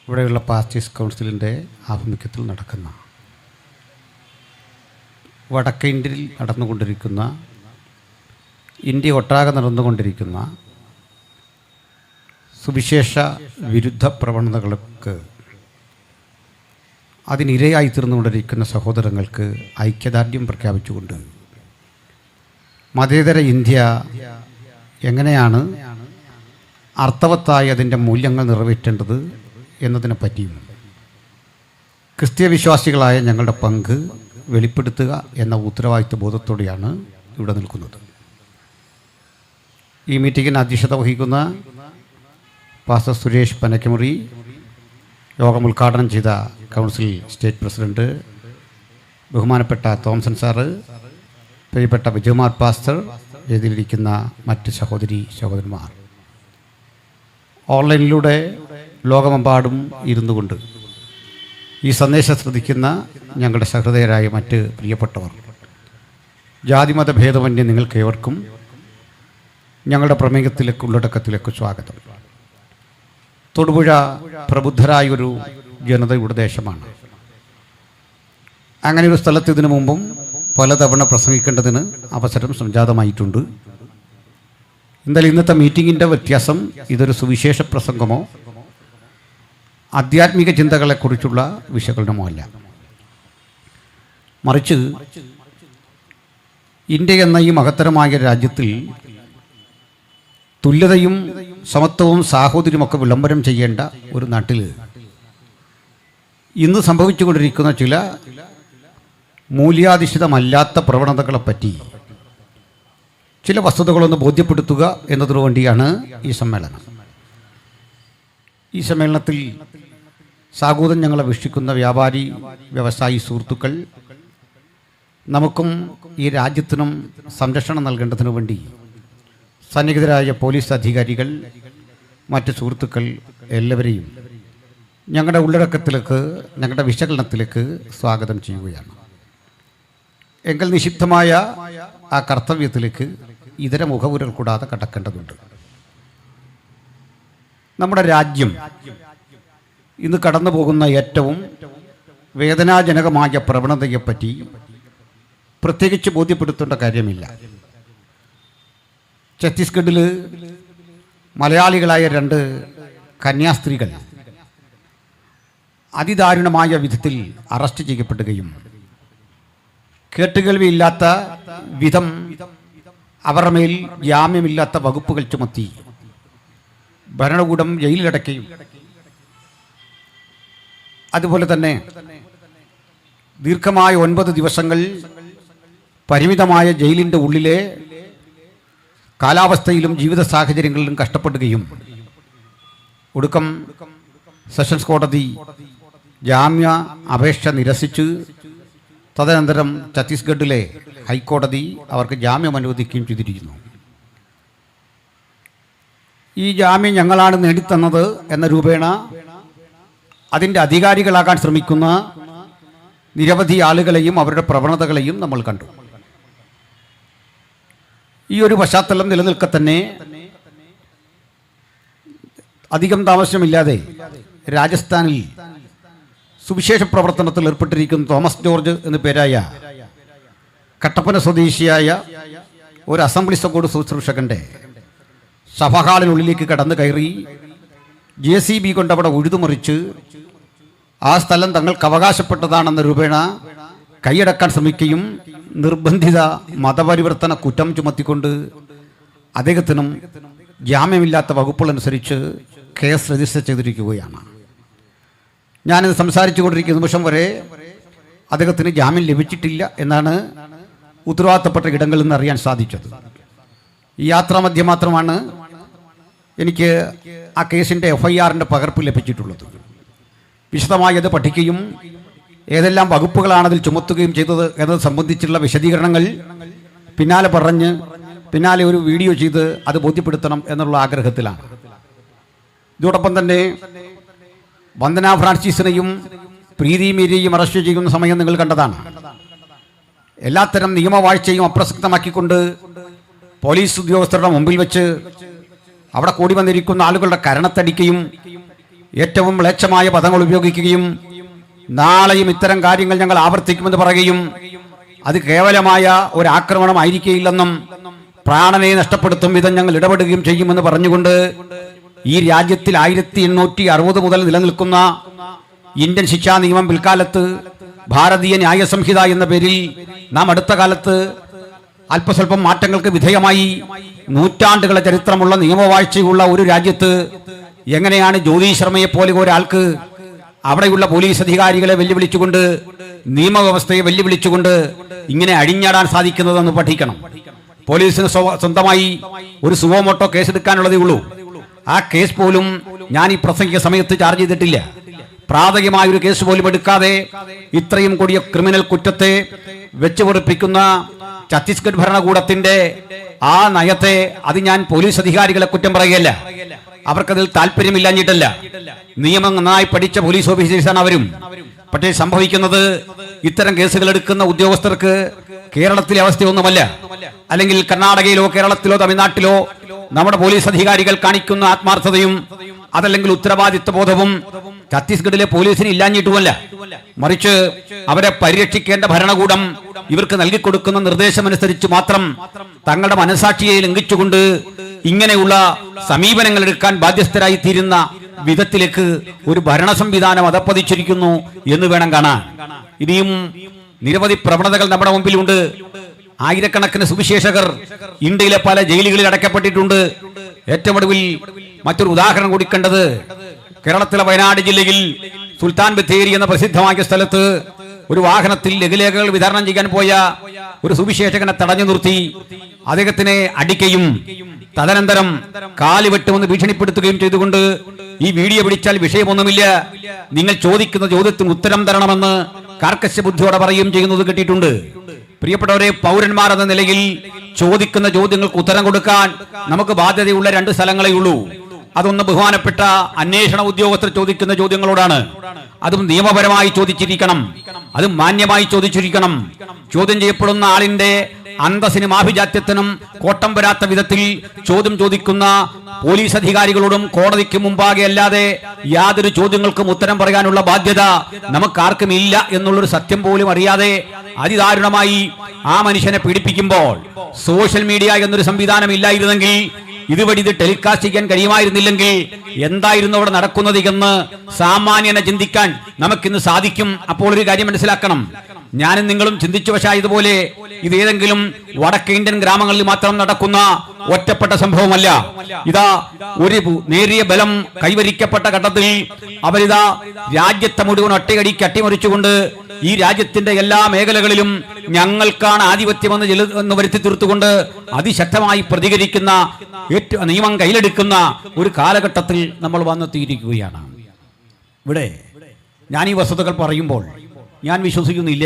ഇവിടെയുള്ള പാസ്റ്റേഴ്സ് കൗൺസിലിൻ്റെ ആഭിമുഖ്യത്തിൽ നടക്കുന്ന വടക്കേ ഇന്ത്യയിൽ നടന്നുകൊണ്ടിരിക്കുന്ന ഇന്ത്യ ഒട്ടാകെ നടന്നുകൊണ്ടിരിക്കുന്ന സുവിശേഷ വിരുദ്ധ പ്രവണതകൾക്ക് അതിനിരയായി തീർന്നുകൊണ്ടിരിക്കുന്ന സഹോദരങ്ങൾക്ക് ഐക്യദാർഢ്യം പ്രഖ്യാപിച്ചുകൊണ്ട് മതേതര ഇന്ത്യ എങ്ങനെയാണ് അർത്ഥവത്തായി അതിൻ്റെ മൂല്യങ്ങൾ നിറവേറ്റേണ്ടത് എന്നതിനെ പറ്റിയും ക്രിസ്തീയ വിശ്വാസികളായ ഞങ്ങളുടെ പങ്ക് വെളിപ്പെടുത്തുക എന്ന ഉത്തരവാദിത്വ ബോധത്തോടെയാണ് ഇവിടെ നിൽക്കുന്നത്. ഈ മീറ്റിങ്ങിന് അധ്യക്ഷത വഹിക്കുന്ന പാസ്റ്റർ സുരേഷ് പനക്കമുറി, യോഗം ഉദ്ഘാടനം ചെയ്ത കൗൺസിൽ സ്റ്റേറ്റ് പ്രസിഡന്റ് ബഹുമാനപ്പെട്ട തോംസൺ സാറ്, പ്രിയപ്പെട്ട വിജയകുമാർ പാസ്റ്റർ, വേദിയിലിരിക്കുന്ന മറ്റ് സഹോദരന്മാർ, ഓൺലൈനിലൂടെ ലോകമെമ്പാടും ഇരുന്നു കൊണ്ട് ഈ സന്ദേശം ശ്രദ്ധിക്കുന്ന ഞങ്ങളുടെ സഹൃദയരായ മറ്റ് പ്രിയപ്പെട്ടവർ, ജാതിമത ഭേദമന്യേ നിങ്ങൾക്കേവർക്കും ഞങ്ങളുടെ പ്രമേയത്തിലേക്ക് ഉള്ളടക്കത്തിലേക്ക് സ്വാഗതം. തൊടുപുഴ പ്രബുദ്ധരായൊരു ജനതയുടെ ദേശമാണ്. അങ്ങനെ ഒരു സ്ഥലത്ത് ഇതിനു മുമ്പും പലതവണ പ്രസംഗിക്കേണ്ടതിന് അവസരം സംജാതമായിട്ടുണ്ട്. എന്തായാലും ഇന്നത്തെ മീറ്റിങ്ങിൻ്റെ വ്യത്യാസം ഇതൊരു സുവിശേഷ പ്രസംഗമോ ആധ്യാത്മിക ചിന്തകളെക്കുറിച്ചുള്ള വിശകലനമോ അല്ല. മറിച്ച് ഇന്ത്യ എന്ന ഈ മഹത്തരമായ രാജ്യത്തിൽ തുല്യതയും സമത്വവും സാഹോദര്യമൊക്കെ വിളംബരം ചെയ്യേണ്ട ഒരു നാട്ടിൽ ഇന്ന് സംഭവിച്ചുകൊണ്ടിരിക്കുന്ന ചില മൂല്യാധിഷ്ഠിതമല്ലാത്ത പ്രവണതകളെപ്പറ്റി ചില വസ്തുതകളൊന്ന് ബോധ്യപ്പെടുത്തുക എന്നതിനു വേണ്ടിയാണ് ഈ സമ്മേളനം. ഈ സമ്മേളനത്തിൽ സാഗൂതം ഞങ്ങളെ വീക്ഷിക്കുന്ന വ്യാപാരി വ്യവസായി സുഹൃത്തുക്കൾ, നമുക്കും ഈ രാജ്യത്തിനും സംരക്ഷണം നൽകേണ്ടതിനു വേണ്ടി സന്നിഹിതരായ പോലീസ് അധികാരികൾ, മറ്റ് സുഹൃത്തുക്കൾ എല്ലാവരെയും ഞങ്ങളുടെ ഉള്ളടക്കത്തിലേക്ക്, ഞങ്ങളുടെ വിശകലനത്തിലേക്ക് സ്വാഗതം ചെയ്യുകയാണ്. എങ്കിൽ നിഷിദ്ധമായ ആ കർത്തവ്യത്തിലേക്ക് ഇതര മുഖവുരൽ കൂടാതെ കടക്കേണ്ടതുണ്ട്. നമ്മുടെ രാജ്യം ഇന്ന് കടന്നു പോകുന്ന ഏറ്റവും വേദനാജനകമായ പ്രവണതയെപ്പറ്റി പ്രത്യേകിച്ച് ബോധ്യപ്പെടുത്തേണ്ട കാര്യമില്ല. ഛത്തീസ്ഗഡിൽ മലയാളികളായ 2 കന്യാസ്ത്രീകൾ അതിദാരുണമായ വിധത്തിൽ അറസ്റ്റ് ചെയ്യപ്പെടുകയും കേട്ടുകേൾവിയില്ലാത്ത വിധം അവരുടെ മേൽ ജാമ്യമില്ലാത്ത വകുപ്പുകൾ ചുമത്തി ഭരണകൂടം ജയിലിലടക്കുകയും അതുപോലെ തന്നെ ദീർഘമായ 9 ദിവസങ്ങൾ പരിമിതമായ ജയിലിൻ്റെ ഉള്ളിലെ കാലാവസ്ഥയിലും ജീവിത സാഹചര്യങ്ങളിലും കഷ്ടപ്പെടുകയും ഒടുക്കം സെഷൻസ് കോടതി ജാമ്യ അപേക്ഷ നിരസിച്ച് തദനന്തരം ഛത്തീസ്ഗഡിലെ ഹൈക്കോടതി അവർക്ക് ജാമ്യം അനുവദിക്കുകയും ചെയ്തിരിക്കുന്നു. ഈ ജാമ്യം ഞങ്ങളാണ് നേടിത്തന്നത് എന്ന രൂപേണ അതിൻ്റെ അധികാരികളാകാൻ ശ്രമിക്കുന്ന നിരവധി ആളുകളെയും അവരുടെ പ്രവണതകളെയും നമ്മൾ കണ്ടു. ഈ ഒരു പശ്ചാത്തലം നിലനിൽക്കെ തന്നെ അധികം താമസമില്ലാതെ രാജസ്ഥാനിൽ സുവിശേഷ പ്രവർത്തനത്തിൽ ഏർപ്പെട്ടിരിക്കുന്ന തോമസ് ജോർജ് എന്നു പേരായ കട്ടപ്പന സ്വദേശിയായ ഒരു അസംബ്ലി സഭയുടെ ശുശ്രൂഷകന്റെ സഭാഹാളിനുള്ളിലേക്ക് കടന്നു കയറി JCB കൊണ്ട് അവിടെ ഉഴുതുമറിച്ച് ആ സ്ഥലം തങ്ങൾക്ക് അവകാശപ്പെട്ടതാണെന്ന രൂപേണ കൈയടക്കാൻ ശ്രമിക്കുകയും നിർബന്ധിത മതപരിവർത്തന കുറ്റം ചുമത്തിക്കൊണ്ട് അദ്ദേഹത്തിനും ജാമ്യമില്ലാത്ത വകുപ്പുകളനുസരിച്ച് കേസ് രജിസ്റ്റർ ചെയ്തിരിക്കുകയാണ്. ഞാനിത് സംസാരിച്ചു കൊണ്ടിരിക്കുന്ന നിമിഷം വരെ അദ്ദേഹത്തിന് ജാമ്യം ലഭിച്ചിട്ടില്ല എന്നാണ് ഉത്തരവാദിത്തപ്പെട്ട ഇടങ്ങളിൽ നിന്ന് അറിയാൻ സാധിച്ചത്. ഈ യാത്രാമധ്യം മാത്രമാണ് എനിക്ക് ആ കേസിൻ്റെ FIR-ൻ്റെ പകർപ്പ് ലഭിച്ചിട്ടുള്ളത്. വിശദമായി അത് പഠിക്കുകയും ഏതെല്ലാം വകുപ്പുകളാണ് അതിൽ ചുമത്തുകയും ചെയ്തത് എന്നത് സംബന്ധിച്ചുള്ള വിശദീകരണങ്ങൾ പിന്നാലെ ഒരു വീഡിയോ ചെയ്ത് അത് ബോധ്യപ്പെടുത്തണം എന്നുള്ള ആഗ്രഹത്തിലാണ്. ഇതോടൊപ്പം തന്നെ വന്ദന ഫ്രാൻസിസിനെയും പ്രീതി മേരിയെയും അറസ്റ്റ് ചെയ്യുന്ന സമയം നിങ്ങൾ കണ്ടതാണ്. എല്ലാത്തരം നിയമവാഴ്ചയും അപ്രസക്തമാക്കിക്കൊണ്ട് പോലീസ് ഉദ്യോഗസ്ഥരുടെ മുമ്പിൽ വെച്ച് അവിടെ കൂടി വന്നിരിക്കുന്ന ആളുകളുടെ കരണത്തടിക്കുകയും ഏറ്റവും മ്ലേച്ഛമായ പദങ്ങൾ ഉപയോഗിക്കുകയും നാളെയും ഇത്തരം കാര്യങ്ങൾ ഞങ്ങൾ ആവർത്തിക്കുമെന്ന് പറയുകയും അത് കേവലമായ ഒരു ആക്രമണമായിരിക്കില്ലെന്നും പ്രാണനെ നഷ്ടപ്പെടുത്തും വിധം ഞങ്ങൾ ഇടപെടുകയും ചെയ്യുമെന്ന് പറഞ്ഞുകൊണ്ട് ഈ രാജ്യത്തിൽ 1860 മുതൽ നിലനിൽക്കുന്ന ഇന്ത്യൻ ശിക്ഷാ നിയമം പിൽക്കാലത്ത് ഭാരതീയ ന്യായ സംഹിത എന്ന പേരിൽ നാം അടുത്ത കാലത്ത് അല്പസ്വല്പം മാറ്റങ്ങൾക്ക് വിധേയമായി നൂറ്റാണ്ടുകളെ ചരിത്രമുള്ള നിയമവാഴ്ചയുള്ള ഒരു രാജ്യത്ത് എങ്ങനെയാണ് ജ്യോതി ശർമ്മയെ പോലെ ഒരാൾക്ക് അവിടെയുള്ള പോലീസ് അധികാരികളെ വെല്ലുവിളിച്ചുകൊണ്ട് നിയമവ്യവസ്ഥയെ വെല്ലുവിളിച്ചുകൊണ്ട് ഇങ്ങനെ അഴിഞ്ഞാടാൻ സാധിക്കുന്നതെന്ന് പഠിക്കണം. പോലീസിന് സ്വന്തമായി ഒരു സുവോമോട്ടോ കേസെടുക്കാനുള്ളതേ ഉള്ളൂ. ആ കേസ് പോലും ഞാൻ ഈ പ്രസംഗിക സമയത്ത് ചാർജ് ചെയ്തിട്ടില്ല. പ്രാഥമികമായ ഒരു കേസ് പോലും എടുക്കാതെ ഇത്രയും കൊടിയ ക്രിമിനൽ കുറ്റത്തെ വെച്ച് പൊറിപ്പിക്കുന്ന ഛത്തീസ്ഗഡ് ഭരണകൂടത്തിന്റെ ആ നയത്തെ അത് ഞാൻ പോലീസ് അധികാരികളെ കുറ്റം പറയുകയല്ല. അവർക്കതിൽ താല്പര്യമില്ലാഞ്ഞിട്ടല്ല. നിയമം നന്നായി പഠിച്ച പോലീസ് ഓഫീസേഴ്സാണ് അവരും. പക്ഷേ സംഭവിക്കുന്നത് ഇത്തരം കേസുകൾ എടുക്കുന്ന ഉദ്യോഗസ്ഥർക്ക് കേരളത്തിലെ അവസ്ഥയൊന്നുമല്ല. അല്ലെങ്കിൽ കർണാടകയിലോ കേരളത്തിലോ തമിഴ്നാട്ടിലോ നമ്മുടെ പോലീസ് അധികാരികൾ കാണിക്കുന്ന ആത്മാർത്ഥതയും അതല്ലെങ്കിൽ ഉത്തരവാദിത്വ ബോധവും ഛത്തീസ്ഗഡിലെ പോലീസിന് ഇല്ലാഞ്ഞിട്ടുമല്ല. മറിച്ച് അവരെ പരിരക്ഷിക്കേണ്ട ഭരണകൂടം ഇവർക്ക് നൽകിക്കൊടുക്കുന്ന നിർദ്ദേശമനുസരിച്ച് മാത്രം തങ്ങളുടെ മനസാക്ഷിയെ ലംഘിച്ചുകൊണ്ട് ഇങ്ങനെയുള്ള സമീപനങ്ങൾ എടുക്കാൻ ബാധ്യസ്ഥരായി തീരുന്ന വിധത്തിലേക്ക് ഒരു ഭരണ സംവിധാനം അധപ്പതിച്ചിരിക്കുന്നു എന്ന് വേണം കാണാൻ. ഇനിയും നിരവധി പ്രവണതകൾ നമ്മുടെ മുമ്പിലുണ്ട്. ആയിരക്കണക്കിന് സുവിശേഷകർ ഇന്ത്യയിലെ പല ജയിലുകളിൽ അടയ്ക്കപ്പെട്ടിട്ടുണ്ട്. ഏറ്റവും ഒടുവിൽ മറ്റൊരു ഉദാഹരണം കൂടി കണ്ടത് കേരളത്തിലെ വയനാട് ജില്ലയിൽ സുൽത്താൻ ബത്തേരി എന്ന പ്രസിദ്ധമായ സ്ഥലത്ത് ഒരു വാഹനത്തിൽ ലഘുലേഖകൾ വിതരണം ചെയ്യാൻ പോയ ഒരു സുവിശേഷകനെ തടഞ്ഞു നിർത്തി അദ്ദേഹത്തിനെ അടിക്കുകയും തദനന്തരം കാല് വെട്ടുമെന്ന് ഭീഷണിപ്പെടുത്തുകയും ചെയ്തുകൊണ്ട് ഈ വീഡിയോ പിടിച്ചാൽ വിഷയമൊന്നുമില്ല, നിങ്ങൾ ചോദിക്കുന്ന ചോദ്യത്തിന് ഉത്തരം തരണമെന്ന് കാർക്കശ്യ ബുദ്ധിയോടെ പറയുകയും ചെയ്യുന്നത് കിട്ടിയിട്ടുണ്ട്. പ്രിയപ്പെട്ടവരെ, പൗരന്മാർ എന്ന നിലയിൽ ചോദിക്കുന്ന ചോദ്യങ്ങൾക്ക് ഉത്തരം കൊടുക്കാൻ നമുക്ക് ബാധ്യതയുള്ള 2 സ്ഥലങ്ങളേ ഉള്ളൂ. അതൊന്ന് ബഹുമാനപ്പെട്ട അന്വേഷണ ഉദ്യോഗസ്ഥർ ചോദിക്കുന്ന ചോദ്യങ്ങളോടാണ്. അതും നിയമപരമായി ചോദിച്ചിരിക്കണം, അതും മാന്യമായി ചോദിച്ചിരിക്കണം. ചോദ്യം ചെയ്യപ്പെടുന്ന ആളിന്റെ അന്തസ്സിനും ആഭിജാത്യത്തിനും കോട്ടം വരാത്ത വിധത്തിൽ ചോദ്യം ചോദിക്കുന്ന പോലീസ് അധികാരികളോടും കോടതിക്ക് മുമ്പാകെ അല്ലാതെ യാതൊരു ചോദ്യങ്ങൾക്കും ഉത്തരം പറയാനുള്ള ബാധ്യത നമുക്കാർക്കും ഇല്ല എന്നുള്ളൊരു സത്യം പോലും അറിയാതെ അതിദാരുണമായി ആ മനുഷ്യനെ പീഡിപ്പിക്കുമ്പോൾ സോഷ്യൽ മീഡിയ എന്നൊരു സംവിധാനം ഇല്ലായിരുന്നെങ്കിൽ, ഇതുവഴി ഇത് ടെലികാസ്റ്റ് ചെയ്യാൻ കഴിയുമായിരുന്നില്ലെങ്കിൽ എന്തായിരുന്നു അവിടെ നടക്കുന്നത് എന്ന് സാമാന്യനെ ചിന്തിക്കാൻ നമുക്കിന്ന് സാധിക്കും. അപ്പോൾ ഒരു കാര്യം മനസ്സിലാക്കണം, ഞാനും നിങ്ങളും ചിന്തിച്ചു വശായതുപോലെ ഇത് ഏതെങ്കിലും വടക്കേ ഇന്ത്യൻ ഗ്രാമങ്ങളിൽ മാത്രം നടക്കുന്ന ഒറ്റപ്പെട്ട സംഭവമല്ല. ഇതാ ഒരു നേരിയ ബലം കൈവരിക്കപ്പെട്ട ഘട്ടത്തിൽ അവരിതാ രാജ്യത്തെ മുഴുവൻ ഒറ്റയടിക്ക് അട്ടിമറിച്ചുകൊണ്ട് ഈ രാജ്യത്തിന്റെ എല്ലാ മേഖലകളിലും ഞങ്ങൾക്കാണ് ആധിപത്യമെന്ന് വരുത്തി തീർത്തുകൊണ്ട് അതിശക്തമായി പ്രതികരിക്കുന്ന നിയമം കയ്യിലെടുക്കുന്ന ഒരു കാലഘട്ടത്തിൽ നമ്മൾ വന്നെത്തിയിരിക്കുകയാണ്. ഇവിടെ ഞാൻ ഈ വസ്തുതകൾ പറയുമ്പോൾ ഞാൻ വിശ്വസിക്കുന്നില്ല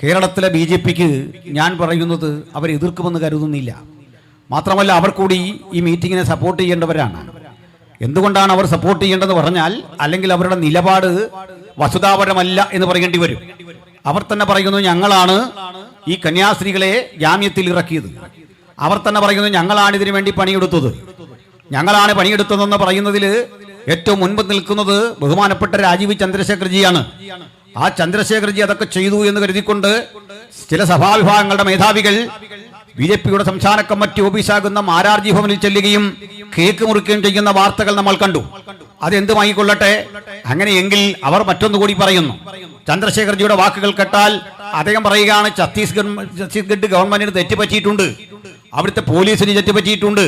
കേരളത്തിലെ BJPക്ക് ഞാൻ പറയുന്നത് അവർ എതിർക്കുമെന്ന് കരുതുന്നില്ല. മാത്രമല്ല, അവർ കൂടി ഈ മീറ്റിങ്ങിനെ സപ്പോർട്ട് ചെയ്യേണ്ടവരാണ്. എന്തുകൊണ്ടാണ് അവർ സപ്പോർട്ട് ചെയ്യേണ്ടതെന്ന് പറഞ്ഞാൽ, അല്ലെങ്കിൽ അവരുടെ നിലപാട് വസ്തുതാപരമല്ല എന്ന് പറയേണ്ടി വരും. അവർ തന്നെ പറയുന്നു, ഞങ്ങളാണ് ഈ കന്യാസ്ത്രീകളെ ജാമ്യത്തിൽ ഇറക്കിയത്. അവർ തന്നെ പറയുന്നു, ഞങ്ങളാണ് ഇതിനു വേണ്ടി പണിയെടുത്തത്. ഞങ്ങളാണ് പണിയെടുത്തതെന്ന് പറയുന്നതിൽ ഏറ്റവും മുൻപ് നിൽക്കുന്നത് ബഹുമാനപ്പെട്ട രാജീവ് ചന്ദ്രശേഖർജിയാണ്. ആ ചന്ദ്രശേഖർജി അതൊക്കെ ചെയ്തു എന്ന് കരുതിക്കൊണ്ട് ചില സഭാവിഭാഗങ്ങളുടെ മേധാവികൾ BJPയുടെ സംസ്ഥാന കമ്മിറ്റി ഓഫീസാകുന്ന മാരാർജി ഭവനിൽ ചെല്ലുകയും കേക്ക് മുറിക്കുകയും ചെയ്യുന്ന വാർത്തകൾ നമ്മൾ കണ്ടു. അതെന്തുമായിക്കൊള്ളട്ടെ, അങ്ങനെയെങ്കിൽ അവർ മറ്റൊന്നുകൂടി പറയുന്നു. ചന്ദ്രശേഖർജിയുടെ വാക്കുകൾ കേട്ടാൽ അദ്ദേഹം പറയുകയാണ്, ഛത്തീസ്ഗഡ് ഗവൺമെന്റിന് തെറ്റുപറ്റിയിട്ടുണ്ട്, അവിടുത്തെ പോലീസിന് തെറ്റുപറ്റിയിട്ടുണ്ട്.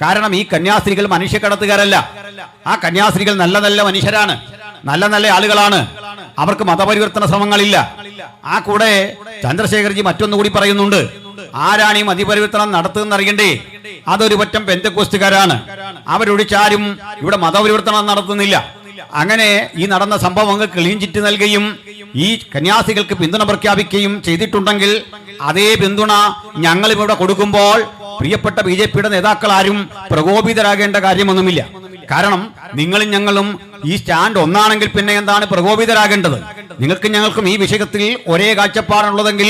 കാരണം ഈ കന്യാസ്ത്രീകൾ മനുഷ്യക്കടത്തുകാരല്ല. ആ കന്യാസ്ത്രീകൾ നല്ല നല്ല മനുഷ്യരാണ്, നല്ല നല്ല ആളുകളാണ്. അവർക്ക് മതപരിവർത്തന ശ്രമങ്ങളില്ല. ആ കൂടെ ചന്ദ്രശേഖർജി മറ്റൊന്നുകൂടി പറയുന്നുണ്ട്, ആരാണ് ഈ മതപരിവർത്തനം നടത്തുന്നത് അറിയണ്ടേ? അതൊരു പറ്റം പെന്തക്കോസ്റ്റുകാരാണ്. അവരൊഴിച്ചാരും ഇവിടെ മതപരിവർത്തനം നടത്തുന്നില്ല. അങ്ങനെ ഈ നടന്ന സംഭവങ്ങൾ ക്ലീൻ ചിറ്റ് നൽകുകയും ഈ കന്യാസികൾക്ക് പിന്തുണ പ്രഖ്യാപിക്കുകയും ചെയ്തിട്ടുണ്ടെങ്കിൽ അതേ പിന്തുണ ഞങ്ങൾ ഇവിടെ കൊടുക്കുമ്പോൾ പ്രിയപ്പെട്ട BJPയുടെ നേതാക്കൾ ആരും പ്രകോപിതരാകേണ്ട കാര്യമൊന്നുമില്ല. കാരണം നിങ്ങളും ഞങ്ങളും ഈ സ്റ്റാൻഡ് ഒന്നാണെങ്കിൽ പിന്നെ എന്താണ് പ്രകോപിതരാകേണ്ടത്? നിങ്ങൾക്കും ഞങ്ങൾക്കും ഈ വിഷയത്തിൽ ഒരേ കാഴ്ചപ്പാടുള്ളതെങ്കിൽ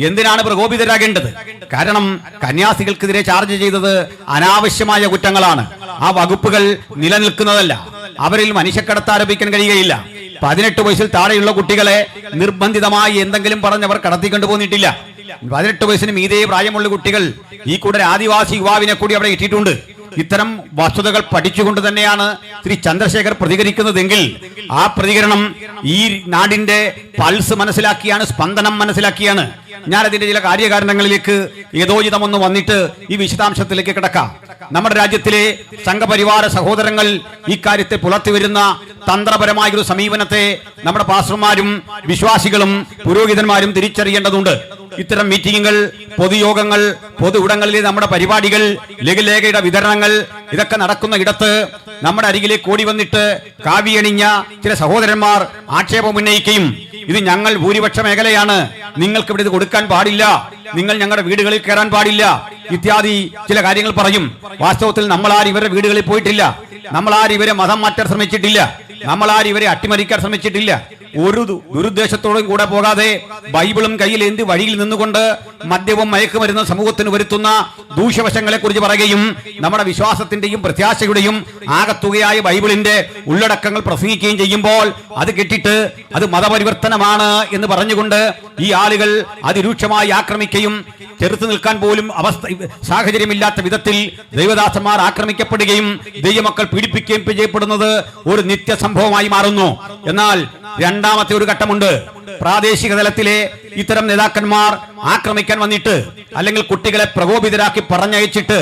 എന്തിനാണ് പ്രകോപിതരാകേണ്ടത്? കാരണം കന്യാസികൾക്കെതിരെ ചാർജ് ചെയ്തത് അനാവശ്യമായ കുറ്റങ്ങളാണ്. ആ വകുപ്പുകൾ നിലനിൽക്കുന്നതല്ല. അവരിൽ മനുഷ്യക്കടത്ത് ആരോപിക്കാൻ കഴിയുകയില്ല. 18 വയസ്സിൽ താഴെയുള്ള കുട്ടികളെ നിർബന്ധിതമായി എന്തെങ്കിലും പറഞ്ഞവർ കടത്തിക്കൊണ്ടു പോന്നിട്ടില്ല. 18 വയസ്സിന് മീതെ പ്രായമുള്ള കുട്ടികൾ ഈ കൂടെ ആദിവാസി യുവാവിനെ കൂടി അവിടെ ഇട്ടിട്ടുണ്ട്. ഇത്തരം വസ്തുതകൾ പഠിച്ചുകൊണ്ട് തന്നെയാണ് ശ്രീ ചന്ദ്രശേഖർ പ്രതികരിക്കുന്നതെങ്കിൽ ആ പ്രതികരണം ഈ നാടിന്റെ പൾസ് മനസ്സിലാക്കിയാണ്, സ്പന്ദനം മനസ്സിലാക്കിയാണ്. ഞാൻ അതിന്റെ ചില കാര്യകാരണങ്ങളിലേക്ക് യഥോചിതമൊന്ന് വന്നിട്ട് ഈ വിശദാംശത്തിലേക്ക് കിടക്കാം. നമ്മുടെ രാജ്യത്തിലെ സംഘപരിവാര സഹോദരങ്ങൾ ഇക്കാര്യത്തെ പുലർത്തിവരുന്ന തന്ത്രപരമായ ഒരു സമീപനത്തെ നമ്മുടെ പാസ്റ്റർമാരും വിശ്വാസികളും പുരോഹിതന്മാരും തിരിച്ചറിയേണ്ടതുണ്ട്. ഇത്തരം മീറ്റിങ്ങുകൾ, പൊതുയോഗങ്ങൾ, പൊതു ഇടങ്ങളിലെ നമ്മുടെ പരിപാടികൾ, ലഘുലേഖയുടെ വിതരണങ്ങൾ ഇതൊക്കെ നടക്കുന്ന ഇടത്ത് നമ്മുടെ അരികിലേക്ക് ഓടി വന്നിട്ട് കാവിയണിഞ്ഞ ചില സഹോദരന്മാർ ആക്ഷേപം ഉന്നയിക്കുകയും ഇത് ഞങ്ങൾ ഭൂരിപക്ഷ മേഖലയാണ്, നിങ്ങൾക്ക് ഇവിടെ ഇത് കൊടുക്കാൻ പാടില്ല, നിങ്ങൾ ഞങ്ങളുടെ വീടുകളിൽ കയറാൻ പാടില്ല ഇത്യാദി ചില കാര്യങ്ങൾ പറയും. വാസ്തവത്തിൽ നമ്മളാരും ഇവരുടെ വീടുകളിൽ പോയിട്ടില്ല, നമ്മളാരും ഇവരെ മതം മാറ്റാൻ ശ്രമിച്ചിട്ടില്ല, നമ്മളാരും ഇവരെ അട്ടിമറിക്കാൻ ശ്രമിച്ചിട്ടില്ല. ഒരു ദുരുദ്ദേശത്തോടും കൂടെ പോകാതെ ബൈബിളും കയ്യിലേന്തി വഴിയിൽ നിന്നുകൊണ്ട് മദ്യവും മയക്കുമരുന്ന് സമൂഹത്തിന് വരുത്തുന്ന ദൂഷ്യവശങ്ങളെ കുറിച്ച് പറയുകയും നമ്മുടെ വിശ്വാസത്തിന്റെയും പ്രത്യാശയുടെയും ആകത്തുകയായ ബൈബിളിന്റെ ഉള്ളടക്കങ്ങൾ പ്രസംഗിക്കുകയും ചെയ്യുമ്പോൾ അത് കേട്ടിട്ട് അത് മതപരിവർത്തനമാണ് എന്ന് പറഞ്ഞുകൊണ്ട് ഈ ആളുകൾ അതിരൂക്ഷമായി ആക്രമിക്കുകയും ചെറുത്തു നിൽക്കാൻ പോലും സാഹചര്യമില്ലാത്ത വിധത്തിൽ ദൈവദാസന്മാർ ആക്രമിക്കപ്പെടുകയും ദൈവമക്കൾ പീഡിപ്പിക്കുകയും ചെയ്യപ്പെടുന്നത് ഒരു നിത്യസംഭവമായി മാറുന്നു. എന്നാൽ രണ്ടാമത്തെ ഒരു ഘട്ടമുണ്ട്. പ്രാദേശിക തലത്തിലെ ഇത്തരം നേതാക്കന്മാർ ആക്രമിക്കാൻ വന്നിട്ട് അല്ലെങ്കിൽ കുട്ടികളെ പ്രകോപിതരാക്കി പറഞ്ഞയച്ചിട്ട്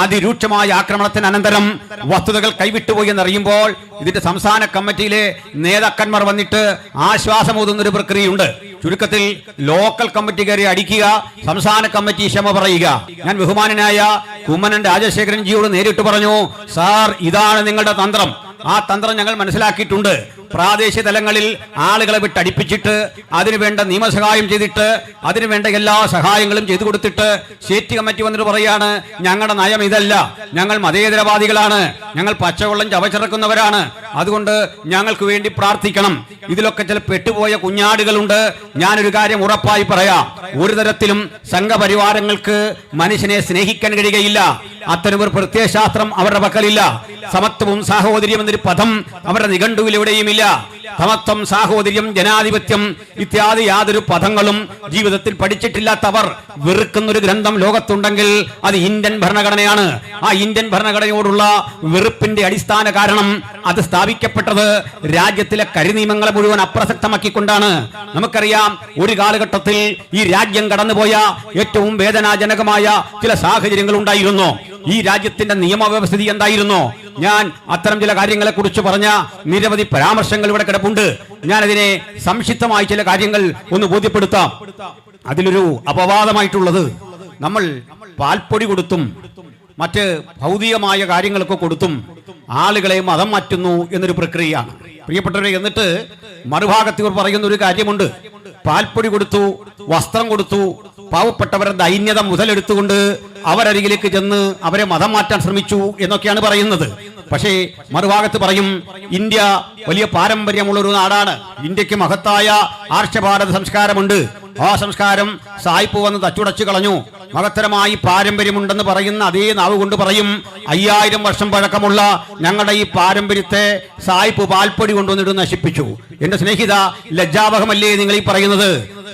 അതിരൂക്ഷമായ ആക്രമണത്തിന് അനന്തരം വസ്തുതകൾ കൈവിട്ടുപോയി എന്നറിയുമ്പോൾ ഇതിന്റെ സംസ്ഥാന കമ്മിറ്റിയിലെ നേതാക്കന്മാർ വന്നിട്ട് ആശ്വാസമോതുന്ന ഒരു പ്രക്രിയയുണ്ട്. ചുരുക്കത്തിൽ ലോക്കൽ കമ്മിറ്റി കയറി അടിക്കുക, സംസ്ഥാന കമ്മിറ്റി ക്ഷമ പറയുക. ഞാൻ ബഹുമാനനായ കുമ്മനം രാജശേഖരൻ ജിയോട് നേരിട്ട് പറഞ്ഞു, സാർ ഇതാണ് നിങ്ങളുടെ തന്ത്രം. ആ തന്ത്രം ഞങ്ങൾ മനസ്സിലാക്കിയിട്ടുണ്ട്. പ്രാദേശിക തലങ്ങളിൽ ആളുകളെ വിട്ടടിപ്പിച്ചിട്ട് അതിനുവേണ്ട നിയമസഹായം ചെയ്തിട്ട് അതിനുവേണ്ട എല്ലാ സഹായങ്ങളും ചെയ്തു കൊടുത്തിട്ട് സ്റ്റേറ്റ് കമ്മിറ്റി വന്നിട്ട് പറയാണ് ഞങ്ങളുടെ നയം ഇതല്ല, ഞങ്ങൾ മതേതരവാദികളാണ്, ഞങ്ങൾ പച്ചവെള്ളം ചവച്ചിറക്കുന്നവരാണ്, അതുകൊണ്ട് ഞങ്ങൾക്ക് വേണ്ടി പ്രാർത്ഥിക്കണം. ഇതിലൊക്കെ ചില പെട്ടുപോയ കുഞ്ഞാടുകളുണ്ട്. ഞാനൊരു കാര്യം ഉറപ്പായി പറയാം, ഒരു തരത്തിലും സംഘപരിവാരങ്ങൾക്ക് മനുഷ്യനെ സ്നേഹിക്കാൻ കഴിയുകയില്ല. അത്തരമൊരു പ്രത്യയശാസ്ത്രം അവരുടെ പക്കലില്ല. സമത്വവും സാഹോദര്യം എന്നൊരു പദം അവരുടെ നിഘണ്ടുവിലെവിടെയുമില്ല. സമത്വം, സാഹോദര്യം, ജനാധിപത്യം ഇത്യാദി യാതൊരു പദങ്ങളും ജീവിതത്തിൽ പഠിച്ചിട്ടില്ലാത്തവർ വെറുക്കുന്ന ഒരു ഗ്രന്ഥം ലോകത്തുണ്ടെങ്കിൽ അത് ഇന്ത്യൻ ഭരണഘടനയാണ്. ആ ഇന്ത്യൻ ഭരണഘടനയോടുള്ള വെറുപ്പിന്റെ അടിസ്ഥാന കാരണം അത് സ്ഥാപിക്കപ്പെട്ടത് രാജ്യത്തിലെ കരിനിയമങ്ങളെ മുഴുവൻ അപ്രസക്തമാക്കിക്കൊണ്ടാണ്. നമുക്കറിയാം, ഒരു കാലഘട്ടത്തിൽ ഈ രാജ്യം കടന്നുപോയ ഏറ്റവും വേദനാജനകമായ ചില സാഹചര്യങ്ങൾ ഉണ്ടായിരുന്നു. ഈ രാജ്യത്തിന്റെ നിയമവ്യവസ്ഥിതി എന്തായിരുന്നു? ഞാൻ അത്തരം ചില കാര്യങ്ങളെ കുറിച്ച് പറഞ്ഞ നിരവധി പരാമർശങ്ങൾ ഇവിടെ കിടപ്പുണ്ട്. ഞാൻ അതിനെ സംക്ഷിപ്തമായി ചില കാര്യങ്ങൾ ഒന്ന് ബോധ്യപ്പെടുത്താം. അതിലൊരു അപവാദമായിട്ടുള്ളത്, നമ്മൾ പാൽപ്പൊടി കൊടുത്തും മറ്റ് ഭൗതികമായ കാര്യങ്ങളൊക്കെ കൊടുത്തും ആളുകളെ മതം മാറ്റുന്നു എന്നൊരു പ്രക്രിയയാണ്. പ്രിയപ്പെട്ടവരെ, എന്നിട്ട് മറുഭാഗത്ത് ഇവർ പറയുന്ന ഒരു കാര്യമുണ്ട്. പാൽപ്പൊടി കൊടുത്തു, വസ്ത്രം കൊടുത്തു, പാവപ്പെട്ടവരുടെ ദൈന്യത മുതലെടുത്തുകൊണ്ട് അവരരികിലേക്ക് ചെന്ന് അവരെ മതം മാറ്റാൻ ശ്രമിച്ചു എന്നൊക്കെയാണ് പറയുന്നത്. പക്ഷേ മറുഭാഗത്ത് പറയും, ഇന്ത്യ വലിയ പാരമ്പര്യമുള്ള ഒരു നാടാണ്, ഇന്ത്യക്ക് മഹത്തായ ആർഷഭാരത സംസ്കാരമുണ്ട്. ആ സംസ്കാരം സായിപ്പ് വന്ന് തച്ചുടച്ചു കളഞ്ഞു. മഹത്തരമായി പാരമ്പര്യമുണ്ടെന്ന് പറയുന്ന അതേ നാവ് കൊണ്ട് പറയും, 5000 വർഷം പഴക്കമുള്ള ഞങ്ങളുടെ ഈ പാരമ്പര്യത്തെ സായിപ്പ് പാൽപ്പൊടി കൊണ്ടുവന്നിട്ട് നശിപ്പിച്ചു. എന്റെ സ്നേഹിത, ലജ്ജാവഹമല്ലേ നിങ്ങൾ ഈ പറയുന്നത്?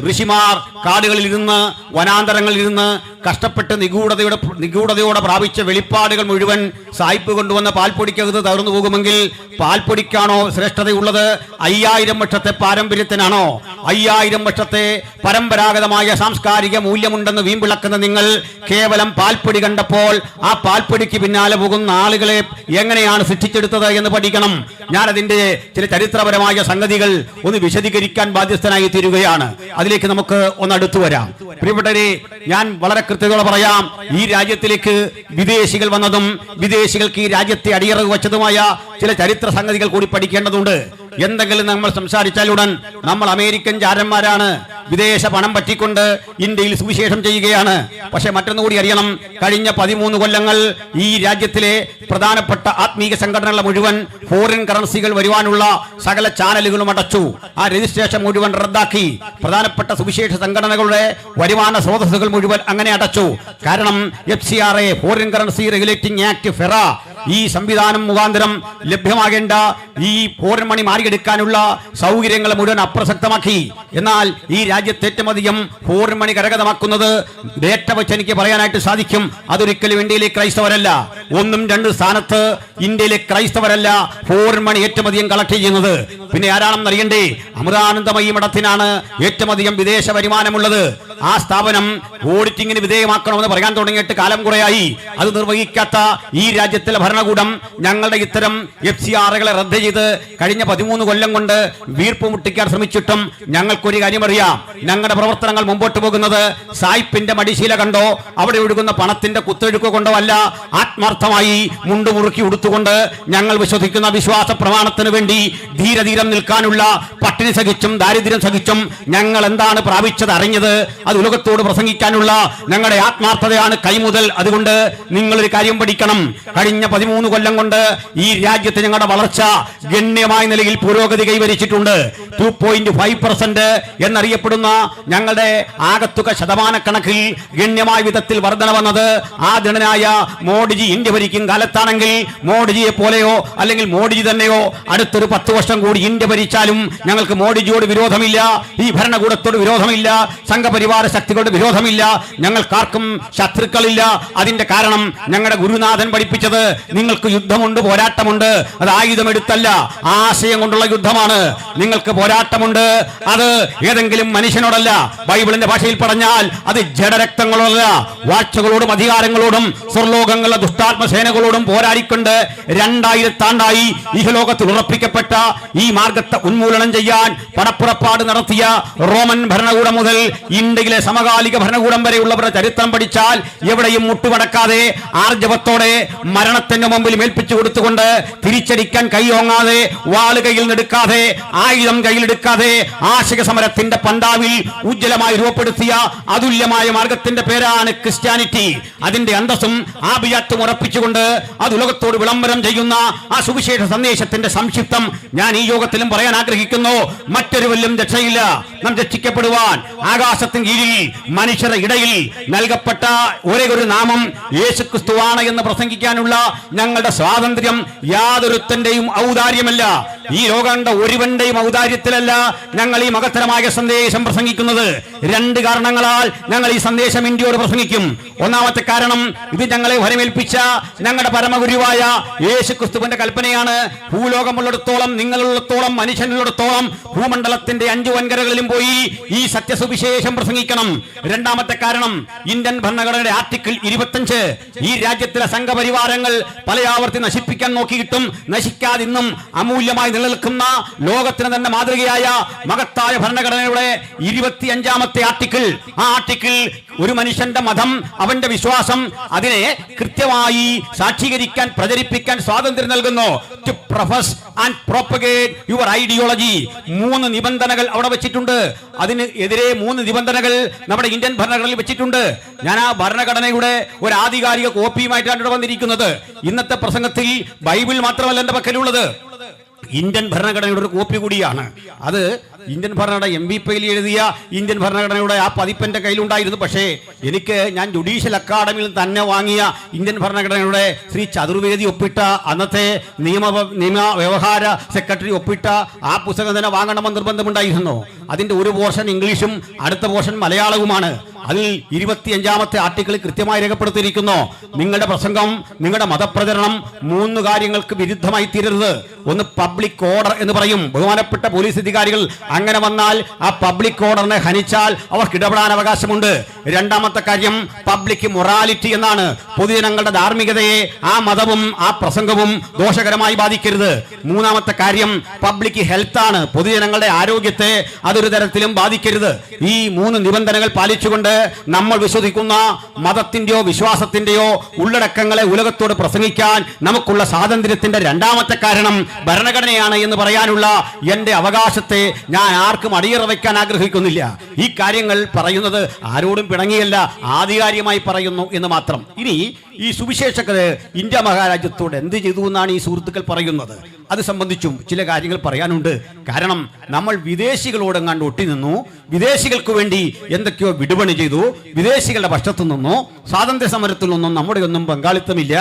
ഋഷിമാർ കാടുകളിൽ ഇരുന്ന്, വനാന്തരങ്ങളിൽ ഇരുന്ന് കഷ്ടപ്പെട്ട് നിഗൂഢതയോടെ പ്രാപിച്ച വെളിപ്പാടുകൾ മുഴുവൻ സായിപ്പ് കൊണ്ടുവന്ന പാൽപ്പൊടിക്കകത്ത് തകർന്നു പോകുമെങ്കിൽ പാൽപ്പൊടിക്കാണോ ശ്രേഷ്ഠതയുള്ളത്? 5000 വർഷത്തെ പാരമ്പര്യത്തിനാണോ? 5000 വർഷത്തെ പരമ്പരാഗതമായ സാംസ്കാരിക മൂല്യമുണ്ടെന്ന് വീമ്പിളക്കുന്ന നിങ്ങൾ കേവലം പാൽപ്പൊടി കണ്ടപ്പോൾ ആ പാൽപ്പൊടിക്ക് പിന്നാലെ പോകുന്ന ആളുകളെ എങ്ങനെയാണ് സൃഷ്ടിച്ചെടുത്തത് എന്ന് പഠിക്കണം. ഞാൻ അതിന്റെ ചില ചരിത്രപരമായ സംഗതികൾ ഒന്ന് വിശദീകരിക്കാൻ ബാധ്യസ്ഥനായി തീരുകയാണ്. അതിലേക്ക് നമുക്ക് ഒന്ന് അടുത്തു വരാം. പ്രിയപ്പെട്ടവരെ, ഞാൻ വളരെ കൃത്യതയോടെ പറയാം, ഈ രാജ്യത്തിലേക്ക് വിദേശികൾ വന്നതും വിദേശികൾക്ക് ഈ രാജ്യത്തെ അടിയറവ് വച്ചതുമായ ചില ചരിത്ര സംഗതികൾ കൂടി പഠിക്കേണ്ടതുണ്ട്. എന്തെങ്കിലും നമ്മൾ സംസാരിച്ചാലുടൻ നമ്മൾ അമേരിക്കൻ ചാരന്മാരാണ്, വിദേശ പണം പറ്റിക്കൊണ്ട് ഇന്ത്യയിൽ സുവിശേഷം ചെയ്യുകയാണ്. പക്ഷെ മറ്റൊന്നു കൂടി അറിയണം, കഴിഞ്ഞ 13 കൊല്ലങ്ങൾ ഈ രാജ്യത്തിലെ പ്രധാനപ്പെട്ട ആത്മീയ സംഘടനകളെ മുഴുവൻ ഫോറിൻ കറൻസികൾ വരുവാനുള്ള സകല ചാനലുകളും അടച്ചു. ആ രജിസ്ട്രേഷൻ മുഴുവൻ റദ്ദാക്കി. പ്രധാനപ്പെട്ട സുവിശേഷ സംഘടനകളുടെ വരുമാന സ്രോതസ്സുകൾ മുഴുവൻ അങ്ങനെ അടച്ചു. കാരണം FCRA, foreign currency regulating act, FERA, ഈ സംവിധാനം മുഖാന്തരം ലഭ്യമാകേണ്ട ഈ പൗരന്മണി മാറിയെടുക്കാനുള്ള സൗകര്യങ്ങൾ മുഴുവൻ അപ്രസക്തമാക്കി. എന്നാൽ ഈ രാജ്യത്ത് ഏറ്റവും അധികം പൗരന്മണി കരഗതമാക്കുന്നത് ഡേറ്റ വെച്ച് എനിക്ക് പറയാനായിട്ട് സാധിക്കും. അതൊരിക്കലും ഇന്ത്യയിലെ ക്രൈസ്തവരല്ല. 1, 2 സ്ഥാനത്ത് ഇന്ത്യയിലെ ക്രൈസ്തവരല്ല പൗരന്മണി ഏറ്റവും അധികം കളക്ട് ചെയ്യുന്നത്. പിന്നെ ആരാണെന്ന് അറിയണ്ടേ? അമൃതാനന്ദമയി മഠത്തിനാണ് ഏറ്റവും അധികം വിദേശ വരുമാനമുള്ളത്. ആ സ്ഥാപനം ഓഡിറ്റിംഗിന് വിധേയമാക്കണമെന്ന് പറയാൻ തുടങ്ങിയിട്ട് കാലം കുറയായി. അത് നിർവഹിക്കാത്ത ഈ രാജ്യത്തിലെ ഭരണകൂടം ഞങ്ങളുടെ ഇത്തരം FCRകളെ റദ്ദ് ചെയ്ത് കഴിഞ്ഞ 13 കൊല്ലം കൊണ്ട് വീർപ്പ് മുട്ടിക്കാൻ ശ്രമിച്ചിട്ടും ഞങ്ങൾക്കൊരു കാര്യം അറിയാം. ഞങ്ങളുടെ പ്രവർത്തനങ്ങൾ മുമ്പോട്ട് പോകുന്നത് സായിപ്പിന്റെ മടിശീല കണ്ടോ അവിടെ ഒഴുകുന്ന പണത്തിന്റെ കുത്തൊഴുക്ക് കൊണ്ടോ അല്ല. ആത്മാർത്ഥമായി മുണ്ടുമുറുക്കി ഉടുത്തുകൊണ്ട് ഞങ്ങൾ വിശ്വസിക്കുന്ന വിശ്വാസ പ്രമാണത്തിന് വേണ്ടി ധീരധീരം നിൽക്കാനുള്ള പട്ടിണി സഹിച്ചും ദാരിദ്ര്യം സഹിച്ചും ഞങ്ങൾ എന്താണ് പ്രാപിച്ചത് അറിഞ്ഞത് അത് ഉലകത്തോട് പ്രസംഗിക്കാനുള്ള ഞങ്ങളുടെ ആത്മാർത്ഥതയാണ് കൈമുതൽ. അതുകൊണ്ട് നിങ്ങളൊരു കാര്യം പഠിക്കണം. കഴിഞ്ഞ 13 കൊല്ലം കൊണ്ട് ഈ രാജ്യത്ത് ഞങ്ങളുടെ വളർച്ച ഗണ്യമായ നിലയിൽ പുരോഗതി കൈവരിച്ചിട്ടുണ്ട്. 2.5% എന്നറിയപ്പെടുന്ന ഞങ്ങളുടെ ആകത്തുക ശതമാനക്കണക്കിൽ ഗണ്യമായ വിധത്തിൽ വർധന വന്നത് ആദരണനായ മോഡിജി ഇന്ത്യ ഭരിക്കും കാലത്താണെങ്കിൽ മോഡിജിയെ പോലെയോ അല്ലെങ്കിൽ മോഡിജി തന്നെയോ അടുത്തൊരു 10 വർഷം കൂടി ഇന്ത്യ ഭരിച്ചാലും ഞങ്ങൾക്ക് മോഡിജിയോട് വിരോധമില്ല, ഈ ഭരണകൂടത്തോട് വിരോധമില്ല, സംഘപരിവാര ശക്തികളുടെ വിരോധമില്ല, ഞങ്ങൾക്കാർക്കും ശത്രുക്കളില്ല. അതിന്റെ കാരണം ഞങ്ങളുടെ ഗുരുനാഥൻ പഠിപ്പിച്ചത് നിങ്ങൾക്ക് യുദ്ധമുണ്ട്, പോരാട്ടമുണ്ട്. അത് ആയുധമെടുത്തല്ല, ആശയം കൊണ്ടുള്ള യുദ്ധമാണ്. നിങ്ങൾക്ക് പോരാട്ടമുണ്ട്, അത് ഏതെങ്കിലും മനുഷ്യനോടല്ല. ബൈബിളിന്റെ ഭാഷയിൽ പറഞ്ഞാൽ അത് ജഡരക്തങ്ങളോടല്ല, വാഴ്ചകളോടും അധികാരങ്ങളോടും സ്വർലോകങ്ങളുടെ ദുഷ്ടാത്മസേനകളോടും പോരാടിക്കൊണ്ട് 2000 ആണ്ടായി ഇഹലോകത്തിൽ ഉറപ്പിക്കപ്പെട്ട ഈ മാർഗത്തെ ഉന്മൂലനം ചെയ്യാൻ പടപ്പുറപ്പാട് നടത്തിയ റോമൻ ഭരണകൂടം മുതൽ ഇന്ത്യയിലെ സമകാലിക ഭരണകൂടം വരെയുള്ളവരുടെ ചരിത്രം പഠിച്ചാൽ എവിടെയും മുട്ടുമടക്കാതെ ആർജവത്തോടെ മരണത്തിന്റെ മുമ്പിൽ മേൽപ്പിച്ചു കൊടുത്തുകൊണ്ട് തിരിച്ചടിക്കാൻ കൈയോങ്ങാതെ വാള് കയ്യിൽ നിന്നെടുക്കാതെ ആയുധം കയ്യിലെടുക്കാതെ ആശയ സമരത്തിന്റെ പന്താവിൽ ഉജ്ജ്വലമായി രൂപപ്പെടുത്തിയ അതുല്യമായ മാർഗത്തിന്റെ പേരാണ് ക്രിസ്ത്യാനിറ്റി. അതിന്റെ അന്തസ്സും ആഭിജാത്യവും ഉറപ്പിച്ചുകൊണ്ട് അത് ഉലകത്തോട് വിളംബരം ചെയ്യുന്ന ആ സുവിശേഷ സന്ദേശത്തിന്റെ സംക്ഷിപ്തം ഞാൻ ഈ യോഗത്തിലും പറയാൻ ആഗ്രഹിക്കുന്നു. മറ്റൊരു വല്യം രക്ഷയില്ല. നാം രക്ഷിക്കപ്പെടുവാൻ ആകാശത്തിന് കീഴിൽ മനുഷ്യരുടെ ഇടയിൽ നൽകപ്പെട്ട ഒരേ ഒരു നാമം യേശുക്രിസ്തുവാണ് എന്ന് പ്രസംഗിക്കാനുള്ള ഞങ്ങളുടെ സ്വാതന്ത്ര്യം യാതൊരുത്തന്റെയും ഔദാര്യമല്ല. ഈ ലോകണ്ട ഒരുവന്റെയും ഔദാര്യത്തിലല്ല ഞങ്ങൾ ഈ മഹത്തരമായ സന്ദേശം പ്രസംഗിക്കുന്നത്. 2 കാരണങ്ങളാൽ ഞങ്ങൾ ഈ സന്ദേശം ഇന്ത്യയോട് പ്രസംഗിക്കും. ഒന്നാമത്തെ കാരണം, ഇത് ഞങ്ങളെ വരമേൽപ്പിച്ച ഞങ്ങളുടെ പരമഗുരുവായ യേശുക്രിസ്തുവിന്റെ കൽപ്പനയാണ്. ഭൂലോകമുള്ളിടത്തോളം, നിങ്ങളുള്ളിടത്തോളം, മനുഷ്യനുള്ളിടത്തോളം ഭൂമണ്ഡലത്തിന്റെ 5 വൻകരകളിലും പോയി ഈ സത്യസുവിശേഷം പ്രസംഗിക്കണം. രണ്ടാമത്തെ കാരണം, ഇന്ത്യൻ ഭരണഘടനയുടെ ആർട്ടിക്കിൾ 25 ഈ രാജ്യത്തിലെ സംഘപരിവാരങ്ങൾ പലയാവർത്തി നശിപ്പിക്കാൻ നോക്കിയിട്ടും നശിക്കാതിന്നും അമൂല്യമായി നിലനിൽക്കുന്ന ലോകത്തിന് തന്നെ മാതൃകയായ മഹത്തായ ഭരണഘടനയുടെ 25ാമത്തെ ആർട്ടിക്കിൾ, ആ ആർട്ടിക്കിൾ ഒരു മനുഷ്യന്റെ മതം, അവന്റെ വിശ്വാസം, അതിനെ കൃത്യമായി സാക്ഷീകരിക്കാൻ, പ്രചരിപ്പിക്കാൻ സ്വാതന്ത്ര്യം നൽകുന്നു. To profess and propagate your ideology. 3 നിബന്ധനകൾ അവിടെ വെച്ചിട്ടുണ്ട്. അതിന് എതിരെ 3 നിബന്ധനകൾ നമ്മുടെ ഇന്ത്യൻ ഭരണഘടനയിൽ വെച്ചിട്ടുണ്ട്. ഞാൻ ആ ഭരണഘടനയുടെ ഒരു ആധികാരിക കോപ്പിയുമായിട്ടാണ് ഇവിടെ വന്നിരിക്കുന്നത്. ഇന്നത്തെ പ്രസംഗത്തിൽ ബൈബിൾ മാത്രമല്ല എന്റെ പക്കലുള്ളത്, ഇന്ത്യൻ ഭരണഘടനയുടെ ഒരു കോപ്പി കൂടിയാണ്. അത് ഇന്ത്യൻ ഭരണഘടന MBPയിൽ എഴുതിയ ഇന്ത്യൻ ഭരണഘടനയുടെ ആ പതിപ്പ് കയ്യിലുണ്ടായിരുന്നു. പക്ഷേ ഞാൻ ജുഡീഷ്യൽ അക്കാദമിയിൽ തന്നെ വാങ്ങിയ ഇന്ത്യൻ ഭരണഘടനയുടെ ശ്രീ ചതുർവേദി ഒപ്പിട്ട, അന്നത്തെ നിയമ വ്യവഹാര സെക്രട്ടറി ഒപ്പിട്ട ആ പുസ്തകം തന്നെ വാങ്ങണമെന്ന് നിർബന്ധമുണ്ടായിരുന്നു. അതിന്റെ ഒരു പോർഷൻ ഇംഗ്ലീഷും അടുത്ത പോർഷൻ മലയാളവുമാണ്. അതിൽ 25ാമത്തെ ആർട്ടിക്കിൾ കൃത്യമായി രേഖപ്പെടുത്തിയിരിക്കുന്നു. നിങ്ങളുടെ പ്രസംഗം, നിങ്ങളുടെ മതപ്രചരണം 3 കാര്യങ്ങൾക്ക് വിരുദ്ധമായി തീരരുത്. ഒന്ന് പബ്ലിക് ഓർഡർ എന്ന് പറയും. ബഹുമാനപ്പെട്ട പോലീസ് അധികാരികൾ അങ്ങനെ വന്നാൽ ആ പബ്ലിക് ഓർഡറിനെ ഹനിച്ചാൽ അവർക്ക് ഇടപെടാൻ അവകാശമുണ്ട്. രണ്ടാമത്തെ കാര്യം പബ്ലിക് മൊറാലിറ്റി എന്നാണ്. പൊതുജനങ്ങളുടെ ധാർമ്മികതയെ ആ മതവും ആ പ്രസംഗവും ദോഷകരമായി ബാധിക്കരുത്. മൂന്നാമത്തെ കാര്യം പബ്ലിക് ഹെൽത്ത് ആണ്. പൊതുജനങ്ങളുടെ ആരോഗ്യത്തെ അതൊരു തരത്തിലും ബാധിക്കരുത്. ഈ 3 നിബന്ധനകൾ പാലിച്ചുകൊണ്ട് നമ്മൾ വിശ്വസിക്കുന്ന മതത്തിന്റെയോ വിശ്വാസത്തിന്റെയോ ഉള്ളടക്കങ്ങളെ ഉലകത്തോട് പ്രസംഗിക്കാൻ നമുക്കുള്ള സ്വാതന്ത്ര്യത്തിന്റെ രണ്ടാമത്തെ കാരണം ഭരണഘടനയാണ് എന്ന് പറയാനുള്ള എന്റെ അവകാശത്തെ ഞാൻ ആർക്കും അടിയറ വയ്ക്കാൻ ആഗ്രഹിക്കുന്നില്ല. ഈ കാര്യങ്ങൾ പറയുന്നത് ആരോടും പിണങ്ങിയല്ല, ആധികാരികമായി പറയുന്നു എന്ന് മാത്രം. ഇനി ഈ സുവിശേഷകര് ഇന്ത്യ മഹാരാജ്യത്തോട് എന്ത് ചെയ്തു എന്നാണ് ഈ സുഹൃത്തുക്കൾ പറയുന്നത്. അത് സംബന്ധിച്ചും ചില കാര്യങ്ങൾ പറയാനുണ്ട്. കാരണം നമ്മൾ വിദേശികളോട് കണ്ട് ഒട്ടി നിന്നു, വിദേശികൾക്ക് വേണ്ടി എന്തൊക്കെയോ വിടുപണി ചെയ്തു, വിദേശികളുടെ പക്ഷത്തു നിന്നോ സ്വാതന്ത്ര്യ സമരത്തിൽ നിന്നും നമ്മുടെ ഒന്നും പങ്കാളിത്തമില്ല.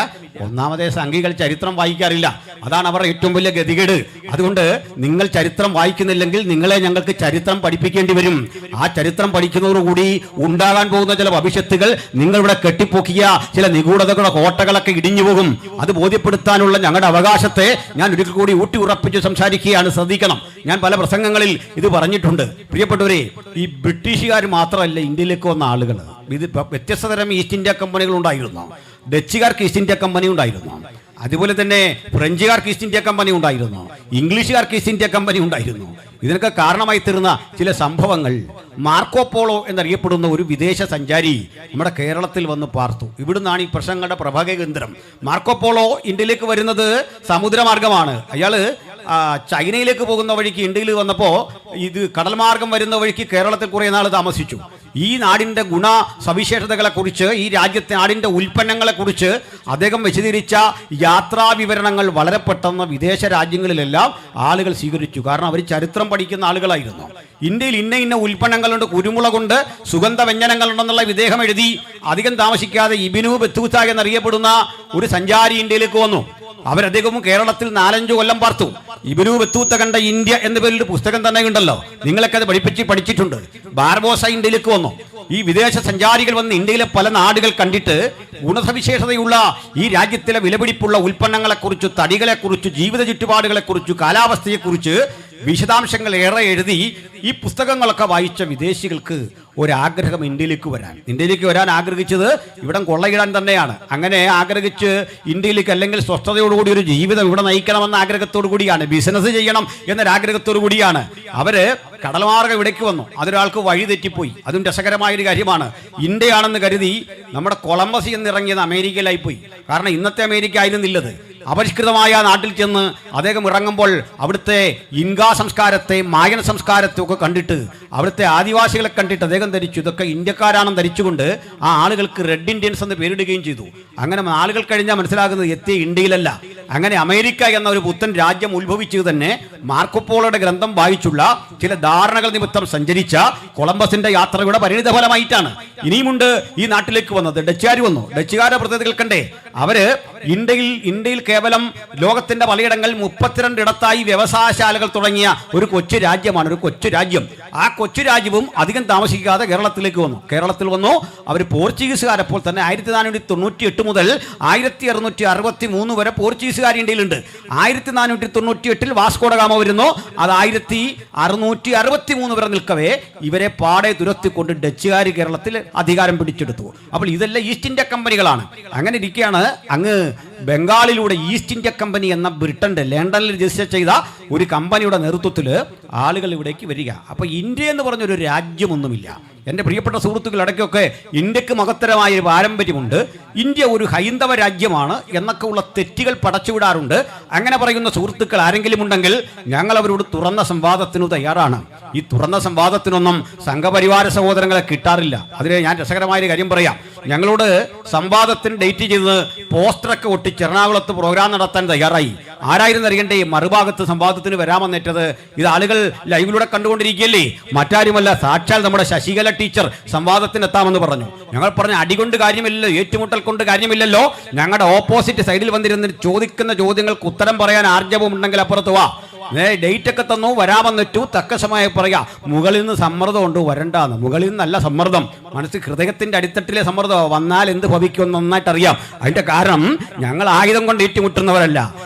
ഒന്നാമതേ സംഘികൾ ചരിത്രം വായിക്കാറില്ല. അതാണ് അവരുടെ ഏറ്റവും വലിയ ഗതികേട്. അതുകൊണ്ട് നിങ്ങൾ ചരിത്രം വായിക്കുന്നില്ലെങ്കിൽ നിങ്ങളെ ഞങ്ങൾക്ക് ചരിത്രം പഠിപ്പിക്കേണ്ടി വരും. ആ ചരിത്രം പഠിക്കുന്നതോടുകൂടി ഉണ്ടാകാൻ പോകുന്ന ചില ഭവിഷ്യത്തുകൾ, നിങ്ങളിവിടെ കെട്ടിപ്പൊക്കിയ ചില നിഗൂഢതകളുടെ കോട്ടകളൊക്കെ ഇടിഞ്ഞു പോകും. അത് ബോധ്യപ്പെടുത്താനുള്ള ഞങ്ങളുടെ അവകാശത്തെ ഞാൻ ഒരിക്കൽ കൂടി ഊട്ടി ഉറപ്പിച്ച് സംസാരിക്കുകയാണ്. ശ്രദ്ധിക്കണം, ഞാൻ പല പ്രസംഗങ്ങളിൽ ഇത് പറഞ്ഞിട്ടുണ്ട്. പ്രിയപ്പെട്ടവരെ, ഈ ബ്രിട്ടീഷുകാർ മാത്രമല്ല ഇന്ത്യയിലേക്ക് വന്ന ആളുകൾ. ഇത് വ്യത്യസ്ത തരം ഈസ്റ്റ് ഇന്ത്യ കമ്പനികൾ ഉണ്ടായിരുന്നു. ഡച്ചുകാർക്ക് ഈസ്റ്റ് ഇന്ത്യ കമ്പനി ഉണ്ടായിരുന്നു, അതുപോലെ തന്നെ ഫ്രഞ്ചുകാർക്ക് ഈസ്റ്റ് ഇന്ത്യ കമ്പനി ഉണ്ടായിരുന്നു, ഇംഗ്ലീഷുകാർക്ക് ഈസ്റ്റ് ഇന്ത്യ കമ്പനി ഉണ്ടായിരുന്നു. ഇതിനൊക്കെ കാരണമായി തീർന്ന ചില സംഭവങ്ങൾ, മാർക്കോ പോളോ എന്നറിയപ്പെടുന്ന ഒരു വിദേശ സഞ്ചാരി നമ്മുടെ കേരളത്തിൽ വന്ന് പാർത്തു. ഇവിടുന്നാണ് ഈ പ്രശ്നങ്ങളുടെ പ്രഭവ കേന്ദ്രം. മാർക്കോ പോളോ ഇന്ത്യയിലേക്ക് വരുന്നത് സമുദ്രമാർഗമാണ്. അയാൾ ചൈനയിലേക്ക് പോകുന്ന വഴിക്ക് ഇന്ത്യയിൽ വന്നപ്പോൾ ഇത് കടൽമാർഗം വരുന്ന വഴിക്ക് കേരളത്തിൽ കുറേ നാൾ താമസിച്ചു. ഈ നാടിൻ്റെ ഗുണ സവിശേഷതകളെക്കുറിച്ച്, ഈ രാജ്യത്തെ നാടിൻ്റെ ഉൽപ്പന്നങ്ങളെക്കുറിച്ച് അദ്ദേഹം വിശദീകരിച്ച യാത്രാ വിവരണങ്ങൾ വളരെ പെട്ടെന്ന് വിദേശ രാജ്യങ്ങളിലെല്ലാം ആളുകൾ സ്വീകരിച്ചു. കാരണം അവർ ചരിത്രം പഠിക്കുന്ന ആളുകളായിരുന്നു. ഇന്ത്യയിൽ ഇന്ന ഇന്ന ഉൽപ്പന്നങ്ങളുണ്ട്, കുരുമുളകുണ്ട്, സുഗന്ധ വ്യഞ്ജനങ്ങളുണ്ടെന്നുള്ള ഇദ്ദേഹം എഴുതി. അധികം താമസിക്കാതെ ഇബ്നു ബത്തൂത്ത എന്നറിയപ്പെടുന്ന ഒരു സഞ്ചാരി ഇന്ത്യയിലേക്ക് വന്നു. അവരദ്ദേഹവും കേരളത്തിൽ 4-5 കൊല്ലം പാർത്തു. ഇബ്നു ബത്തൂത്ത കണ്ട ഇന്ത്യ എന്ന പേരിൽ പുസ്തകം തന്നെ ഉണ്ടല്ലോ, നിങ്ങളൊക്കെ അത് പഠിച്ചിട്ടുണ്ട്. ബാർബോസ ഇന്ത്യയിലേക്ക് വന്നു. ഈ വിദേശ സഞ്ചാരികൾ വന്ന് ഇന്ത്യയിലെ പല നാടുകൾ കണ്ടിട്ട് ഗുണസവിശേഷതയുള്ള ഈ രാജ്യത്തിലെ വിലപിടിപ്പുള്ള ഉൽപ്പന്നങ്ങളെക്കുറിച്ച്, തടികളെക്കുറിച്ച്, ജീവിത ചുറ്റുപാടുകളെക്കുറിച്ച്, കാലാവസ്ഥയെക്കുറിച്ച് വിശദാംശങ്ങൾ ഏറെ എഴുതി. ഈ പുസ്തകങ്ങളൊക്കെ വായിച്ച വിദേശികൾക്ക് ഒരാഗ്രഹം ഇന്ത്യയിലേക്ക് വരാൻ ആഗ്രഹിച്ചത് ഇവിടം കൊള്ളയിടാൻ തന്നെയാണ്. അങ്ങനെ ആഗ്രഹിച്ച് ഇന്ത്യയിലേക്ക്, അല്ലെങ്കിൽ സ്വസ്ഥതയോടുകൂടി ഒരു ജീവിതം ഇവിടെ നയിക്കണമെന്ന ആഗ്രഹത്തോടു കൂടിയാണ്, ബിസിനസ് ചെയ്യണം എന്നൊരാഗ്രഹത്തോടു കൂടിയാണ് അവര് കടൽമാർഗം ഇവിടേക്ക് വന്നു. അതൊരാൾക്ക് വഴി തെറ്റിപ്പോയി. അതും രസകരമായൊരു കാര്യമാണ്. ഇന്ത്യയാണെന്ന് കരുതി നമ്മുടെ കൊളംബസ് എന്നിറങ്ങിയത് അമേരിക്കയിലായിപ്പോയി. കാരണം ഇന്നത്തെ അമേരിക്ക ആയിരുന്നില്ലത്. അപരിഷ്കൃതമായ നാട്ടിൽ ചെന്ന് അദ്ദേഹം ഇറങ്ങുമ്പോൾ അവിടുത്തെ ഇൻകാ സംസ്കാരത്തെ, മായൻ സംസ്കാരത്തെ ഒക്കെ കണ്ടിട്ട്, അവിടുത്തെ ആദിവാസികളെ കണ്ടിട്ട് അദ്ദേഹം ധരിച്ചു ഇതൊക്കെ ഇന്ത്യക്കാരാണെന്ന് ധരിച്ചുകൊണ്ട് ആ ആളുകൾക്ക് റെഡ് ഇന്ത്യൻസ് എന്ന് പേരിടുകയും ചെയ്തു. അങ്ങനെ ആളുകൾ കഴിഞ്ഞാൽ മനസ്സിലാകുന്നത് എത്തിയ ഇന്ത്യയിലല്ല, അങ്ങനെ അമേരിക്ക എന്ന ഒരു പുത്തൻ രാജ്യം ഉത്ഭവിച്ചു തന്നെ മാർക്കോ പോളോയുടെ ഗ്രന്ഥം വായിച്ചുള്ള ചില ധാരണകൾ നിമിത്തം സഞ്ചരിച്ച കൊളംബസിന്റെ യാത്രയുടെ പരിണിത ഫലമായിട്ടാണ് ഇനിയുമുണ്ട് ഈ നാട്ടിലേക്ക് വന്നത്. ഡച്ചുകാർ വന്നു. ഡച്ചുകാരുടെ പ്രത്യേകതകൾ കണ്ടേ, അവര് ഇന്ത്യയിൽ കേവലം ലോകത്തിന്റെ പലയിടങ്ങളിൽ 32 ഇടത്തായി വ്യവസായശാലകൾ തുടങ്ങിയ ഒരു കൊച്ചു രാജ്യമാണ്, ഒരു കൊച്ചു രാജ്യം. ആ കൊച്ചു രാജ്യവും അധികം താമസിക്കാതെ കേരളത്തിലേക്ക് വന്നു. കേരളത്തിൽ വന്നു അവർ പോർച്ചുഗീസുകാരപ്പോൾ തന്നെ 1498 മുതൽ 1663 വരെ പോർച്ചുഗീസുകാർ ഇന്ത്യയിലുണ്ട്. 1498 വാസ്കോ ഡ ഗാമ വരുന്നു. അത് 1663 വരെ നിൽക്കവേ ഇവരെ പാടെ തുരത്തിക്കൊണ്ട് ഡച്ചുകാർ കേരളത്തിൽ അധികാരം പിടിച്ചെടുത്തു. അപ്പോൾ ഇതെല്ലാം ഈസ്റ്റ് ഇന്ത്യ കമ്പനികളാണ്. അങ്ങനെ ഇരിക്കുകയാണ് അങ്ങ് ബംഗാളിലൂടെ ഈസ്റ്റ് ഇന്ത്യ കമ്പനി എന്ന ബ്രിട്ടന്റെ ലണ്ടനിൽ രജിസ്റ്റർ ചെയ്ത ഒരു കമ്പനിയുടെ നേതൃത്വത്തിൽ ആളുകൾ ഇവിടേക്ക് വരിക. അപ്പോൾ ഇന്ത്യ എന്ന് പറഞ്ഞൊരു രാജ്യമൊന്നുമില്ല. എൻ്റെ പ്രിയപ്പെട്ട സുഹൃത്തുക്കൾ, ഇടയ്ക്കൊക്കെ ഇന്ത്യക്ക് മഹത്തരമായ ഒരു പാരമ്പര്യമുണ്ട്, ഇന്ത്യ ഒരു ഹൈന്ദവ രാജ്യമാണ് എന്നൊക്കെ ഉള്ള തെറ്റുകൾ പടച്ചുവിടാറുണ്ട്. അങ്ങനെ പറയുന്ന സുഹൃത്തുക്കൾ ആരെങ്കിലും ഉണ്ടെങ്കിൽ ഞങ്ങൾ അവരോട് തുറന്ന സംവാദത്തിനു തയ്യാറാണ്. ഈ തുറന്ന സംവാദത്തിനൊന്നും സംഘപരിവാര സഹോദരങ്ങളെ കിട്ടാറില്ല. അതിന് ഞാൻ രസകരമായൊരു കാര്യം പറയാം. ഞങ്ങളോട് സംവാദത്തിന് ഡേറ്റ് ചെയ്ത് പോസ്റ്ററൊക്കെ ഒട്ടിച്ച് എറണാകുളത്ത് പ്രോഗ്രാം നടത്താൻ തയ്യാറായി. ആരായിരുന്നു അറിയണ്ടേ മറുഭാഗത്ത് സംവാദത്തിന് വരാമെന്നേറ്റത്? ഇത് ആളുകൾ ലൈവിലൂടെ കണ്ടുകൊണ്ടിരിക്കുകയല്ലേ, മറ്റാരുമല്ല, സാക്ഷാൽ നമ്മുടെ ശശികല ടീച്ചർ സംവാദത്തിന് എത്താമെന്ന് പറഞ്ഞു. ഞങ്ങൾ പറഞ്ഞ അടികൊണ്ട് കാര്യമില്ലല്ലോ, ഏറ്റുമുട്ടൽ കൊണ്ട് കാര്യമില്ലല്ലോ. ഞങ്ങളുടെ ഓപ്പോസിറ്റ് സൈഡിൽ വന്നിരുന്ന് ചോദിക്കുന്ന ചോദ്യങ്ങൾക്ക് ഉത്തരം പറയാൻ ആർജവം ഉണ്ടെങ്കിൽ അപ്പുറത്ത് വാ. ഡേറ്റ് ഒക്കെ തന്നു, വരാമെന്നിട്ടു, തക്ക സമയം പറയാ. മുകളിൽ നിന്ന് സമ്മർദ്ദമുണ്ട്, വരണ്ടാന്ന്. മുകളിൽ നിന്നല്ല സമ്മർദ്ദം, മനസ്സ് ഹൃദയത്തിന്റെ അടിത്തട്ടിലെ സമ്മർദ്ദം. വന്നാൽ എന്ത് ഭവിക്കുമെന്ന് നന്നായിട്ട് അറിയാം. അതിന്റെ കാരണം ഞങ്ങൾ ആയുധം കൊണ്ട് ഏറ്റുമുട്ടുന്നവരല്ല.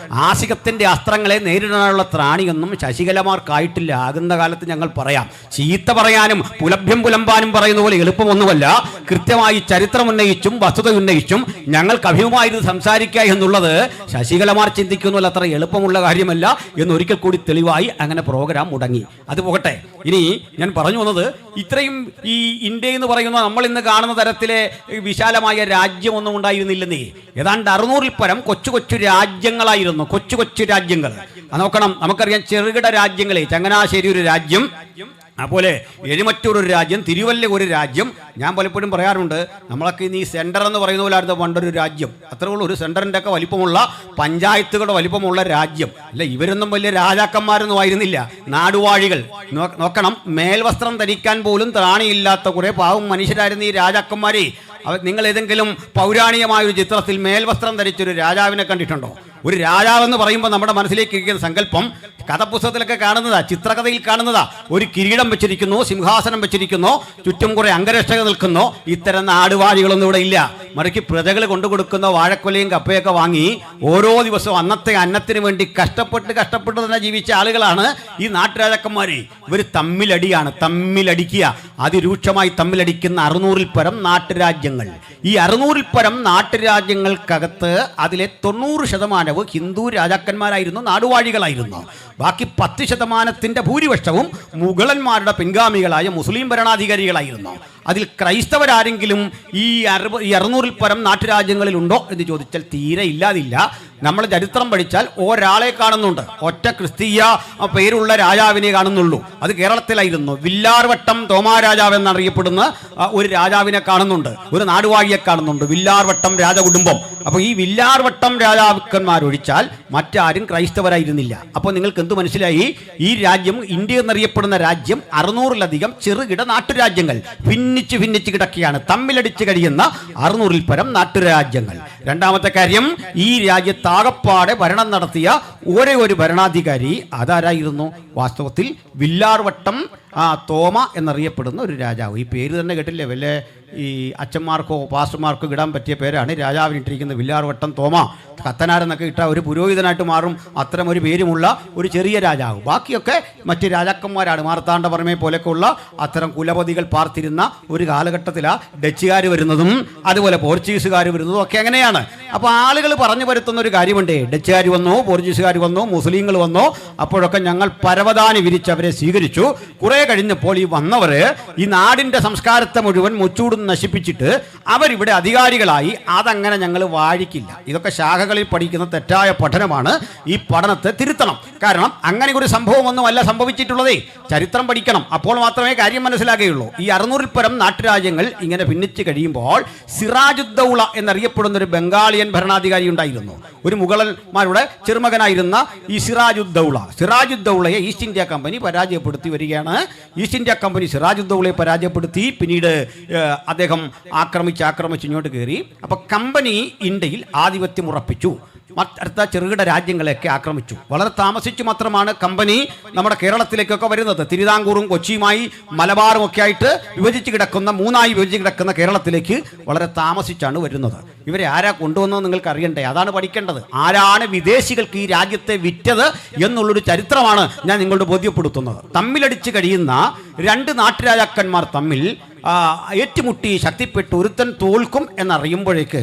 ആസികത്തിന്റെ അസ്ത്രങ്ങളെ നേരിടാനുള്ള ത്രാണിയൊന്നും ശശികലമാർക്കായിട്ടില്ല. ആകുന്ന കാലത്ത് ഞങ്ങൾ പറയാം. ചീത്ത പറയാനും പുലഭ്യം പുലമ്പാനും പറയുന്ന പോലെ എളുപ്പമൊന്നുമല്ല. കൃത്യമായി ചരിത്രം ഉന്നയിച്ചും വസ്തുത ഉന്നയിച്ചും ഞങ്ങൾക്ക് അഭിമുഖമായിരുന്നു സംസാരിക്കുക എന്നുള്ളത് ശശികലമാർ ചിന്തിക്കുന്നതിൽ അത്ര എളുപ്പമുള്ള കാര്യമല്ല എന്നൊരിക്കൽ കൂടി തെളിവായി അങ്ങനെ പ്രോഗ്രാം മുടങ്ങി. അത് പോകട്ടെ. ഇനി ഞാൻ പറഞ്ഞു വന്നത്, ഇത്രയും ഈ ഇന്ത്യ എന്ന് പറയുന്ന നമ്മൾ ഇന്ന് കാണുന്ന തരത്തിലെ വിശാലമായ രാജ്യമൊന്നും ഉണ്ടായിരുന്നില്ലെന്നേ. ഏതാണ്ട് 600-ൽ പരം കൊച്ചു കൊച്ചു രാജ്യങ്ങളായിരുന്നു. കൊച്ചു രാജ്യങ്ങൾ നോക്കണം. നമുക്കറിയാം ചെറുകിട രാജ്യങ്ങളെ, ചങ്ങനാശ്ശേരി ഒരു രാജ്യം, അതുപോലെ എഴുമറ്റൂർ ഒരു രാജ്യം, തിരുവല്ല ഒരു രാജ്യം. ഞാൻ പലപ്പോഴും പറയാറുണ്ട്, നമ്മളൊക്കെ ഇന്ന് ഈ സെൻറ്റർ എന്ന് പറയുന്ന പോലായിരുന്നു പണ്ടൊരു രാജ്യം. അത്രയുള്ള ഒരു സെൻറ്ററിൻ്റെ ഒക്കെ വലിപ്പമുള്ള, പഞ്ചായത്തുകളുടെ വലിപ്പമുള്ള രാജ്യം അല്ല. ഇവരൊന്നും വലിയ രാജാക്കന്മാരൊന്നും ആയിരുന്നില്ല, നാടുവാഴികൾ. നോക്കണം, മേൽവസ്ത്രം ധരിക്കാൻ പോലും ത്രാണിയില്ലാത്ത കുറേ പാവം മനുഷ്യരായിരുന്നു ഈ രാജാക്കന്മാരെ. നിങ്ങൾ ഏതെങ്കിലും പൗരാണികമായ ഒരു ചിത്രത്തിൽ മേൽവസ്ത്രം ധരിച്ചൊരു രാജാവിനെ കണ്ടിട്ടുണ്ടോ? ഒരു രാജാവെന്ന് പറയുമ്പോൾ നമ്മുടെ മനസ്സിലേക്ക് ഇരിക്കുന്ന സങ്കല്പം കഥപുസ്തകത്തിലൊക്കെ കാണുന്നതാ, ചിത്രകഥയിൽ കാണുന്നതാ. ഒരു കിരീടം വെച്ചിരിക്കുന്നു, സിംഹാസനം വെച്ചിരിക്കുന്നു, ചുറ്റും കുറെ അംഗരക്ഷകർ നിൽക്കുന്നു. ഇത്തരം നാടുവാഴികളൊന്നും ഇവിടെ ഇല്ല. മറിച്ച് പ്രജകൾ കൊണ്ടുകൊടുക്കുന്ന വാഴക്കൊലയും കപ്പയൊക്കെ വാങ്ങി ഓരോ ദിവസവും അന്നത്തെ അന്നത്തിന് വേണ്ടി കഷ്ടപ്പെട്ട് തന്നെ ജീവിച്ച ആളുകളാണ് ഈ നാട്ടുരാജാക്കന്മാർ. ഇവർ തമ്മിലടിക്കുക, അതിരൂക്ഷമായി തമ്മിലടിക്കുന്ന 600-ൽ പരം നാട്ടുരാജ്യങ്ങൾ. ഈ 600-ൽ പരം നാട്ടുരാജ്യങ്ങൾക്കകത്ത് അതിലെ 90% ഹിന്ദു രാജാക്കന്മാരായിരുന്നു, നാടുവാഴികളായിരുന്നു. ബാക്കി 10% ഭൂരിപക്ഷവും മുഗളന്മാരുടെ പിൻഗാമികളായ മുസ്ലിം ഭരണാധികാരികളായിരുന്നു. അതിൽ ക്രൈസ്തവരാരെങ്കിലും ഈ 600-ൽ പരം നാട്ടുരാജ്യങ്ങളിലുണ്ടോ എന്ന് ചോദിച്ചാൽ തീരെ ഇല്ലാതില്ല. നമ്മൾ ചരിത്രം പഠിച്ചാൽ ഒരാളെ കാണുന്നുണ്ട്, ഒറ്റ ക്രിസ്തീയ പേരുള്ള രാജാവിനെ കാണുന്നുള്ളൂ. അത് കേരളത്തിലായിരുന്നു. വില്ലാർവട്ടം തോമാരാജാവ് എന്നറിയപ്പെടുന്ന ഒരു രാജാവിനെ കാണുന്നുണ്ട്, ഒരു നാടുവാഴിയെ കാണുന്നുണ്ട്, വില്ലാർവട്ടം രാജകുടുംബം. അപ്പോൾ ഈ വില്ലാർവട്ടം രാജാക്കന്മാരൊഴിച്ചാൽ മറ്റാരും ക്രൈസ്തവരായിരുന്നില്ല. അപ്പോൾ നിങ്ങൾക്ക് എന്ത് മനസ്സിലായി? ഈ രാജ്യം, ഇന്ത്യ എന്നറിയപ്പെടുന്ന രാജ്യം 600-ലധികം ചെറുകിട നാട്ടുരാജ്യങ്ങൾ ഭിന്നിച്ച് കിടക്കുകയാണ്, തമ്മിലടിച്ച് കഴിയുന്ന 600-ൽ പരം നാട്ടുരാജ്യങ്ങൾ. രണ്ടാമത്തെ കാര്യം, ഈ രാജ്യത്താകപ്പാടെ ഭരണം നടത്തിയ ഒരേ ഒരു ഭരണാധികാരി അതാരായിരുന്നു? വാസ്തവത്തിൽ വില്ലാർവട്ടം തോമ എന്നറിയപ്പെടുന്ന ഒരു രാജാവ്. ഈ പേര് തന്നെ കേട്ടില്ലേ? വല്ല ഈ അച്ഛന്മാർക്കോ പാസ്റ്റർമാർക്കോ ഇടാൻ പറ്റിയ പേരാണ് രാജാവിനിട്ടിരിക്കുന്നത്, വില്ലാർവട്ടം തോമ. കത്തനാരെന്നൊക്കെ ഇട്ട ഒരു പുരോഹിതനായിട്ട് മാറും, അത്തരം ഒരു പേരുമുള്ള ഒരു ചെറിയ രാജാവ്. ബാക്കിയൊക്കെ മറ്റ് രാജാക്കന്മാരാണ്. മാർത്താണ്ഡവർമ്മയെ പോലെയൊക്കെയുള്ള അത്തരം കുലപതികൾ പാർത്തിരുന്ന ഒരു കാലഘട്ടത്തിലാണ് ഡച്ചുകാർ വരുന്നതും അതുപോലെ പോർച്ചുഗീസുകാർ വരുന്നതും ഒക്കെ അങ്ങനെയാണ്. അപ്പോൾ ആളുകൾ പറഞ്ഞു വരുത്തുന്ന ഒരു കാര്യമുണ്ട്, ഡച്ചുകാർ വന്നു, പോർച്ചുഗീസുകാർ വന്നു, മുസ്ലിങ്ങൾ വന്നു, അപ്പോഴൊക്കെ ഞങ്ങൾ പരവതാനി വിരിച്ച് അവരെ സ്വീകരിച്ചു. കുറേ കഴിഞ്ഞപ്പോൾ ഈ വന്നവർ ഈ നാടിൻ്റെ സംസ്കാരത്തെ മുഴുവൻ മുച്ചൂടും നശിപ്പിച്ചിട്ട് അവരിവിടെ അധികാരികളായി. അതങ്ങനെ ഞങ്ങൾ വാഴിക്കില്ല. ഇതൊക്കെ ശാഖകളിൽ പഠിക്കുന്ന തെറ്റായ പഠനമാണ്. ഈ പഠനത്തെ തിരുത്തണം. കാരണം അങ്ങനെ ഒരു സംഭവമൊന്നുമല്ല സംഭവിച്ചിട്ടുള്ളതേ. ചരിത്രം പഠിക്കണം, അപ്പോൾ മാത്രമേ കാര്യം മനസ്സിലാകുകയുള്ളൂ. ഈ 600-ൽ പരം നാട്ടുരാജ്യങ്ങൾ ഇങ്ങനെ ഭിന്നിച്ച് കഴിയുമ്പോൾ സിറാജുദ്ദൗള എന്നറിയപ്പെടുന്ന ഒരു ബംഗാളിയൻ ഭരണാധികാരി ഉണ്ടായിരുന്നു. ഒരു മുഗളന്മാരുടെ ചെറുമകനായിരുന്ന ഈ സിറാജുദ്ദൗളയെ ഈസ്റ്റ് ഇന്ത്യ കമ്പനി പരാജയപ്പെടുത്തി വരികയാണ്. ഈസ്റ്റ് ഇന്ത്യ കമ്പനി സിറാജുദ്ദൗളയെ പരാജയപ്പെടുത്തി. പിന്നീട് അദ്ദേഹം ആക്രമിച്ച് ഇങ്ങോട്ട് കയറി. അപ്പോൾ കമ്പനി ഇന്ത്യയിൽ ആധിപത്യം ഉറപ്പിച്ചു. അടുത്ത ചെറുകിട രാജ്യങ്ങളെയൊക്കെ ആക്രമിച്ചു. വളരെ താമസിച്ചു മാത്രമാണ് കമ്പനി നമ്മുടെ കേരളത്തിലേക്കൊക്കെ വരുന്നത്. തിരുവിതാംകൂറും കൊച്ചിയുമായി മലബാറും ഒക്കെ ആയിട്ട് മൂന്നായി വിഭജിച്ച് കിടക്കുന്ന കേരളത്തിലേക്ക് വളരെ താമസിച്ചാണ് വരുന്നത്. ഇവരെ ആരാ കൊണ്ടുവന്നത് നിങ്ങൾക്ക് അറിയണ്ടേ? അതാണ് പഠിക്കേണ്ടത്. ആരാണ് വിദേശികൾക്ക് ഈ രാജ്യത്തെ വിറ്റത് എന്നുള്ളൊരു ചരിത്രമാണ് ഞാൻ നിങ്ങളോട് ബോധ്യപ്പെടുത്തുന്നത്. തമ്മിലടിച്ച് കഴിയുന്ന രണ്ട് നാട്ടുരാജാക്കന്മാർ തമ്മിൽ ഏറ്റുമുട്ടി ശക്തിപ്പെട്ട് ഒരുത്തൻ തോൽക്കും എന്നറിയുമ്പോഴേക്ക്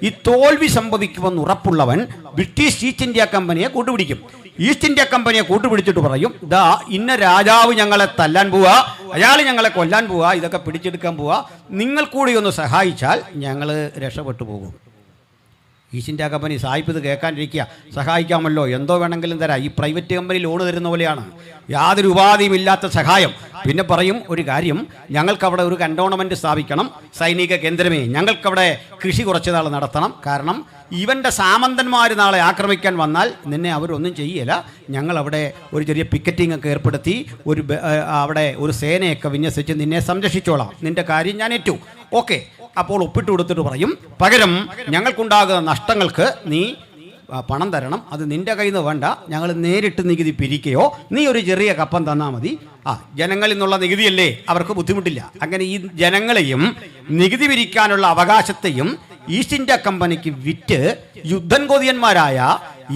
ഈ തോൽവി സംഭവിക്കുമെന്ന് ഉറപ്പുള്ളവൻ ബ്രിട്ടീഷ് ഈസ്റ്റ് ഇന്ത്യ കമ്പനിയെ കൂട്ടുപിടിക്കും. ഈസ്റ്റ് ഇന്ത്യ കമ്പനിയെ കൂട്ടുപിടിച്ചിട്ട് പറയും, ദാ ഇന്ന രാജാവ് ഞങ്ങളെ തല്ലാൻ പോവുക, അയാൾ ഞങ്ങളെ കൊല്ലാൻ പോവുക, ഇതൊക്കെ പിടിച്ചെടുക്കാൻ പോവുക, നിങ്ങൾ കൂടി ഒന്ന് സഹായിച്ചാൽ ഞങ്ങൾ രക്ഷപ്പെട്ടു പോകും. ഈസ്റ്റ് ഇന്ത്യ കമ്പനി സായിപ്പ് ഇത് കേൾക്കാണ്ടിരിക്കുക, സഹായിക്കാമല്ലോ, എന്തോ വേണമെങ്കിലും തരാം. ഈ പ്രൈവറ്റ് കമ്പനി ലോണ് തരുന്ന പോലെയാണ്, യാതൊരു ഉപാധിയുമില്ലാത്ത സഹായം. പിന്നെ പറയും ഒരു കാര്യം, ഞങ്ങൾക്കവിടെ ഒരു കണ്ടോൺമെൻറ്റ് സ്ഥാപിക്കണം, സൈനിക കേന്ദ്രമേ, ഞങ്ങൾക്കവിടെ കൃഷി കുറച്ച് നാൾ നടത്തണം. കാരണം ഇവൻ്റെ സാമന്തന്മാർ നാളെ ആക്രമിക്കാൻ വന്നാൽ നിന്നെ അവരൊന്നും ചെയ്യില്ല. ഞങ്ങളവിടെ ഒരു ചെറിയ പിക്കറ്റിംഗ് ഒക്കെ ഏർപ്പെടുത്തി അവിടെ ഒരു സേനയൊക്കെ വിന്യസിച്ച് നിന്നെ സംരക്ഷിച്ചോളാം, നിൻ്റെ കാര്യം ഞാൻ ഏറ്റു. ഓക്കെ, അപ്പോൾ ഒപ്പിട്ട് കൊടുത്തിട്ട് പറയും, പകരം ഞങ്ങൾക്കുണ്ടാകുന്ന നഷ്ടങ്ങൾക്ക് നീ പണം തരണം. അത് നിൻ്റെ കയ്യിൽ നിന്ന് വേണ്ട, ഞങ്ങൾ നേരിട്ട് നികുതി പിരിക്കുകയോ നീ ഒരു ചെറിയ കപ്പം തന്നാൽ മതി. ജനങ്ങളിൽ നിന്നുള്ള നികുതിയല്ലേ, അവർക്ക് ബുദ്ധിമുട്ടില്ല. അങ്ങനെ ഈ ജനങ്ങളെയും നികുതി പിരിക്കാനുള്ള അവകാശത്തെയും ഈസ്റ്റ് ഇന്ത്യ കമ്പനിക്ക് വിറ്റ് യുദ്ധം കൊതിയന്മാരായ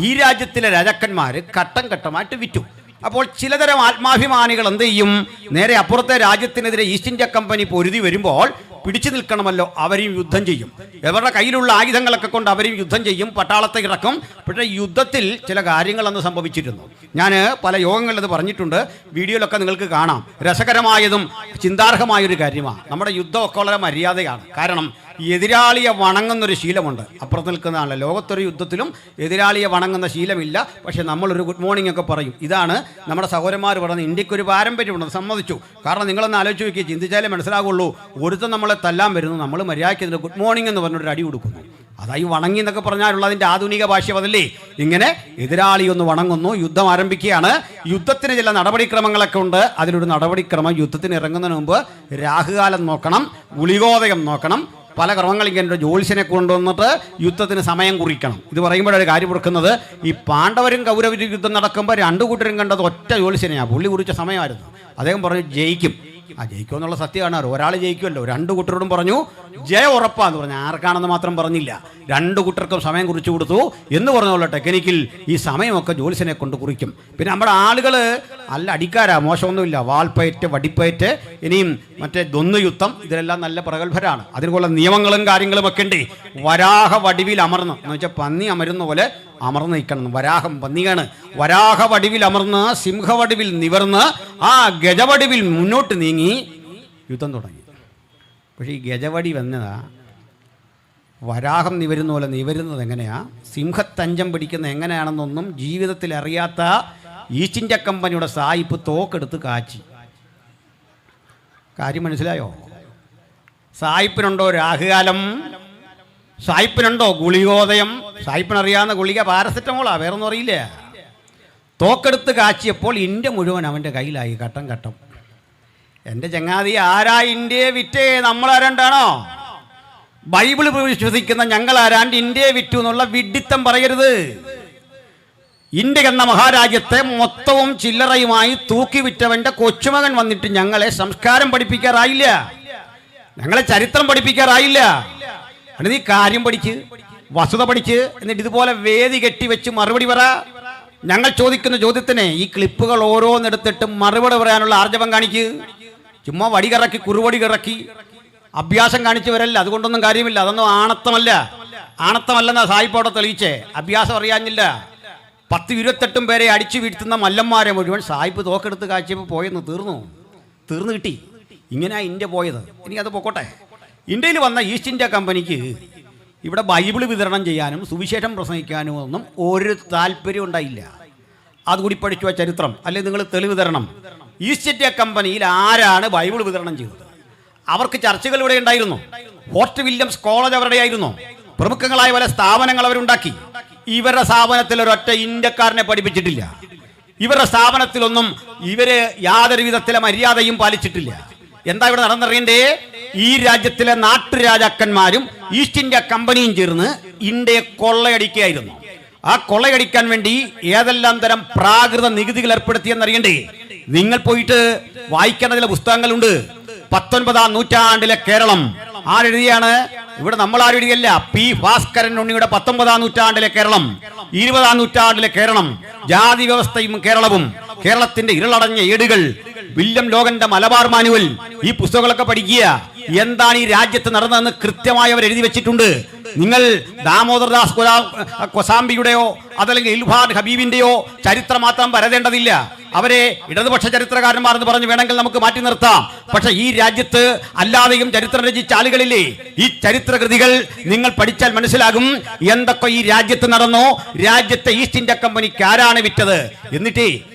ഈ രാജ്യത്തിലെ രാജാക്കന്മാർ ഘട്ടം ഘട്ടമായിട്ട് വിറ്റു. അപ്പോൾ ചിലതരം ആത്മാഭിമാനികൾ എന്ത് ചെയ്യും? നേരെ അപ്പുറത്തെ രാജ്യത്തിനെതിരെ ഈസ്റ്റ് ഇന്ത്യ കമ്പനി പൊരുതി വരുമ്പോൾ പിടിച്ചു നിൽക്കണമല്ലോ, അവരെയും യുദ്ധം ചെയ്യും. ഇവരുടെ കയ്യിലുള്ള ആയുധങ്ങളൊക്കെ കൊണ്ട് അവരെയും യുദ്ധം ചെയ്യും, പട്ടാളത്തെ ഇറക്കും. പക്ഷേ യുദ്ധത്തിൽ ചില കാര്യങ്ങളെന്ന് സംഭവിച്ചിരുന്നു. ഞാൻ പല യോഗങ്ങളിലത് പറഞ്ഞിട്ടുണ്ട്, വീഡിയോയിലൊക്കെ നിങ്ങൾക്ക് കാണാം. രസകരമായതും ചിന്താർഹമായൊരു കാര്യമാണ്. നമ്മുടെ യുദ്ധമൊക്കെ വളരെ മര്യാദയാണ്. കാരണം എതിരാളിയെ വണങ്ങുന്നൊരു ശീലമുണ്ട്. അപ്പുറത്ത് നിൽക്കുന്നതാണ്. ലോകത്തൊരു യുദ്ധത്തിലും എതിരാളിയെ വണങ്ങുന്ന ശീലമില്ല. പക്ഷേ നമ്മളൊരു ഗുഡ് മോർണിംഗ് ഒക്കെ പറയും. ഇതാണ് നമ്മുടെ സഹോദരന്മാർ പറയുന്നത്. ഇന്ത്യക്കൊരു പാരമ്പര്യമുണ്ടെന്ന് സമ്മതിച്ചു. കാരണം നിങ്ങളൊന്ന് ആലോചിച്ച് നോക്കി, ചിന്തിച്ചാലേ മനസ്സിലാകുള്ളൂ. ഒരുത്തം നമ്മളെ തല്ലാൻ വരുന്നു, നമ്മൾ മര്യാദയ്ക്ക് ഗുഡ് മോർണിംഗ് എന്ന് പറഞ്ഞൊരു അടി കൊടുക്കുന്നു. അതായി വണങ്ങി എന്നൊക്കെ പറഞ്ഞാലുള്ള അതിൻ്റെ ആധുനിക ഭാഷ്യം അതല്ലേ. ഇങ്ങനെ എതിരാളി ഒന്ന് വണങ്ങുന്നു, യുദ്ധം ആരംഭിക്കുകയാണ്. യുദ്ധത്തിന് ചില നടപടിക്രമങ്ങളൊക്കെ ഉണ്ട്. അതിലൊരു നടപടിക്രമം, യുദ്ധത്തിന് ഇറങ്ങുന്നതിന് മുമ്പ് രാഹുകാലം നോക്കണം, ഗുളികോദയം നോക്കണം, പല ക്രമങ്ങൾ ഇങ്ങനെ ജ്യോത്സ്യനെ കൊണ്ടുവന്നിട്ട് യുദ്ധത്തിന് സമയം കുറിക്കണം. ഇത് പറയുമ്പോഴൊരു കാര്യം കൊടുക്കുന്നത്, ഈ പാണ്ഡവരും കൗരവരും യുദ്ധം നടക്കുമ്പോൾ രണ്ടു കൂട്ടരും കണ്ടത് ഒറ്റ ജ്യോത്സ്യനെയാണ്. പുള്ളി കുറിച്ച സമയമായിരുന്നു. അദ്ദേഹം പറഞ്ഞു ജയിക്കും. ജയിക്കുമെന്നുള്ള സത്യമാണ്. ഒരാൾ ജയിക്കുമല്ലോ. രണ്ടു കൂട്ടരോടും പറഞ്ഞു ജയ ഉറപ്പാന്ന് പറഞ്ഞു. ആർക്കാണെന്ന് മാത്രം പറഞ്ഞില്ല. രണ്ടു കൂട്ടർക്കും സമയം കുറിച്ചു കൊടുത്തു എന്ന് പറഞ്ഞുള്ള ടെക്നിക്കിൽ ഈ സമയമൊക്കെ ജ്യോത്സ്യനെ കൊണ്ട് കുറിക്കും. പിന്നെ നമ്മുടെ ആളുകൾ നല്ല അടിക്കാരാ, മോശമൊന്നുമില്ല. വാൾപ്പയറ്റ്, വടിപ്പയറ്റ്, ഇനിയും മറ്റേ ദ്വന്ദ്വയുദ്ധം, ഇതിലെല്ലാം നല്ല പ്രഗത്ഭരാണ്. അതിനുള്ള നിയമങ്ങളും കാര്യങ്ങളും ഒക്കെ ഉണ്ട്. വരാഹ വടിവിൽ അമർന്ന് എന്ന് വെച്ചാൽ പന്നി അമരുന്ന പോലെ അമർന്ന് നിൽക്കണം. വരാഹം പന്നിയാണ്. വരാഹ വടിവിൽ അമർന്ന് സിംഹവടിവിൽ നിവർന്ന് ആ ഗജവടിവിൽ മുന്നോട്ട് നീങ്ങി യുദ്ധം തുടങ്ങി. പക്ഷേ ഈ ഗജവടി വന്നതാ വരാഹം നിവരുന്ന പോലെ നിവരുന്നത് എങ്ങനെയാ, സിംഹത്തഞ്ചം പിടിക്കുന്ന എങ്ങനെയാണെന്നൊന്നും ജീവിതത്തിൽ അറിയാത്ത ഈസ്റ്റ് ഇന്ത്യ കമ്പനിയുടെ സായിപ്പ് തോക്കെടുത്ത് കാച്ചി. കാര്യം മനസ്സിലായോ? സായിപ്പിനുണ്ടോ രാഹുകാലം? സായിപ്പിനുണ്ടോ ഗുളികോദയം? സായിപ്പിനറിയാവുന്ന ഗുളിക പാരസെറ്റമോളാ, വേറൊന്നും അറിയില്ല. തോക്കെടുത്ത് കാച്ചിയപ്പോൾ ഇന്ത്യ മുഴുവൻ അവൻ്റെ കയ്യിലായി, ഘട്ടം ഘട്ടം. എൻ്റെ ചങ്ങാതി, ആരാ ഇന്ത്യയെ വിറ്റേ? നമ്മളാരാണ്ടാണോ? ബൈബിൾ വിശ്വസിക്കുന്ന ഞങ്ങളാരാണ്ട് ഇന്ത്യയെ വിറ്റു എന്നുള്ള വിഡ്ഢിത്തം പറയരുത്. ഇന്ത്യ എന്ന മഹാരാജ്യത്തെ മൊത്തവും ചില്ലറയുമായി തൂക്കി വിറ്റവൻ്റെ കൊച്ചുമകൻ വന്നിട്ട് ഞങ്ങളെ സംസ്കാരം പഠിപ്പിക്കാറായില്ല, ഞങ്ങളെ ചരിത്രം പഠിപ്പിക്കാറായില്ല. നീ കാര്യം പഠിച്ച്, വസ്തുത പഠിച്ച്, എന്നിട്ട് ഇതുപോലെ വേദി കെട്ടിവെച്ച് മറുപടി പറ. ഞങ്ങൾ ചോദിക്കുന്ന ചോദ്യത്തിന് ഈ ക്ലിപ്പുകൾ ഓരോന്നെടുത്തിട്ട് മറുപടി പറയാനുള്ള ആർജവം കാണിക്ക്. ചുമ്മാ വടി കറക്കി കുറുവടി കറക്കി അഭ്യാസം കാണിച്ചു വരല്ല. അതുകൊണ്ടൊന്നും കാര്യമില്ല. അതൊന്നും ആണത്തമല്ല. ആണത്തമല്ലെന്നാ സായിപ്പോടെ തെളിയിച്ചേ. അഭ്യാസം അറിയാഞ്ഞില്ല. 10-28 പേരെ അടിച്ചു വീഴ്ത്തുന്ന മല്ലന്മാരെ മുഴുവൻ സായിപ്പ് തോക്കെടുത്ത് കാഴ്ചയപ്പോൾ പോയെന്ന് തീർന്നു കിട്ടി. ഇങ്ങനെയാണ് ഇന്ത്യ പോയത്. ഇനി അത് പൊക്കോട്ടെ. ഇന്ത്യയിൽ വന്ന ഈസ്റ്റ് ഇന്ത്യ കമ്പനിക്ക് ഇവിടെ ബൈബിൾ വിതരണം ചെയ്യാനും സുവിശേഷം പ്രസംഗിക്കാനും ഒന്നും ഒരു താല്പര്യം ഉണ്ടായില്ല. അതുകൂടി പഠിച്ചു ചരിത്രം. അല്ലെങ്കിൽ നിങ്ങൾ തെളിവ് തരണം. ഈസ്റ്റ് ഇന്ത്യ കമ്പനിയിൽ ആരാണ് ബൈബിൾ വിതരണം ചെയ്തത്? അവർക്ക് ചർച്ചകൾ ഇവിടെ ഉണ്ടായിരുന്നു. ഫോർട്ട് വില്യംസ് കോളേജ് അവരുടെ ആയിരുന്നു. പ്രമുഖങ്ങളായ പല സ്ഥാപനങ്ങൾ അവരുണ്ടാക്കി. ഇവരുടെ സ്ഥാപനത്തിൽ ഒരൊറ്റ ഇന്ത്യക്കാരനെ പഠിപ്പിച്ചിട്ടില്ല. ഇവരുടെ സ്ഥാപനത്തിലൊന്നും ഇവര് യാതൊരു വിധത്തിലെ മര്യാദയും പാലിച്ചിട്ടില്ല. എന്താ ഇവിടെ നടന്നറിയണ്ടേ? ഈ രാജ്യത്തിലെ നാട്ടുരാജാക്കന്മാരും ഈസ്റ്റ് ഇന്ത്യ കമ്പനിയും ചേർന്ന് ഇന്ത്യയെ കൊള്ളയടിക്കുകയായിരുന്നു. ആ കൊള്ളയടിക്കാൻ വേണ്ടി ഏതെല്ലാം തരം പ്രാകൃത നികുതികൾ ഏർപ്പെടുത്തിയെന്നറിയണ്ടേ? നിങ്ങൾ പോയിട്ട് വായിക്കേണ്ട ചില പുസ്തകങ്ങളുണ്ട്. 19ാം നൂറ്റാണ്ടിലെ കേരളം ആരെഴുതിയാണ്? ഇവിടെ നമ്മൾ ആരെഴുതിയല്ല. പി ഭാസ്കരൻ ഉണ്ണിയുടെ 19ാം നൂറ്റാണ്ടിലെ കേരളം, 20ാം നൂറ്റാണ്ടിലെ കേരളം, ജാതി വ്യവസ്ഥയും കേരളവും, കേരളത്തിന്റെ ഇരുളടഞ്ഞ ഏടുകൾ, വില്യം ലോഗന്റെ മലബാർ മാനുവൽ, ഈ പുസ്തകങ്ങളൊക്കെ പഠിക്കുക. എന്താണ് ഈ രാജ്യത്ത് നടന്നതെന്ന് കൃത്യമായി അവർ എഴുതി വെച്ചിട്ടുണ്ട്. നിങ്ങൾ ദാമോദർദാസ് കൊസാംബിയുടെയോ അതല്ലെങ്കിൽ ഇൽഫാൻ ഹബീബിന്റെയോ ചരിത്രം മാത്രം പരതേണ്ടതില്ല. അവരെ ഇടതുപക്ഷ ചരിത്രകാരന്മാർ എന്ന് പറഞ്ഞ് വേണമെങ്കിൽ നമുക്ക് മാറ്റി നിർത്താം. പക്ഷെ ഈ രാജ്യത്ത് അല്ലാതെയും ചരിത്രം രചിച്ച ആളുകളില്ലേ? ഈ ചരിത്രകൃതികൾ നിങ്ങൾ പഠിച്ചാൽ മനസ്സിലാകും എന്തൊക്കെ ഈ രാജ്യത്ത് നടന്നോ. രാജ്യത്തെ ഈസ്റ്റ് ഇന്ത്യ കമ്പനിക്ക് ആരാണ് വിറ്റത്? എന്നിട്ട്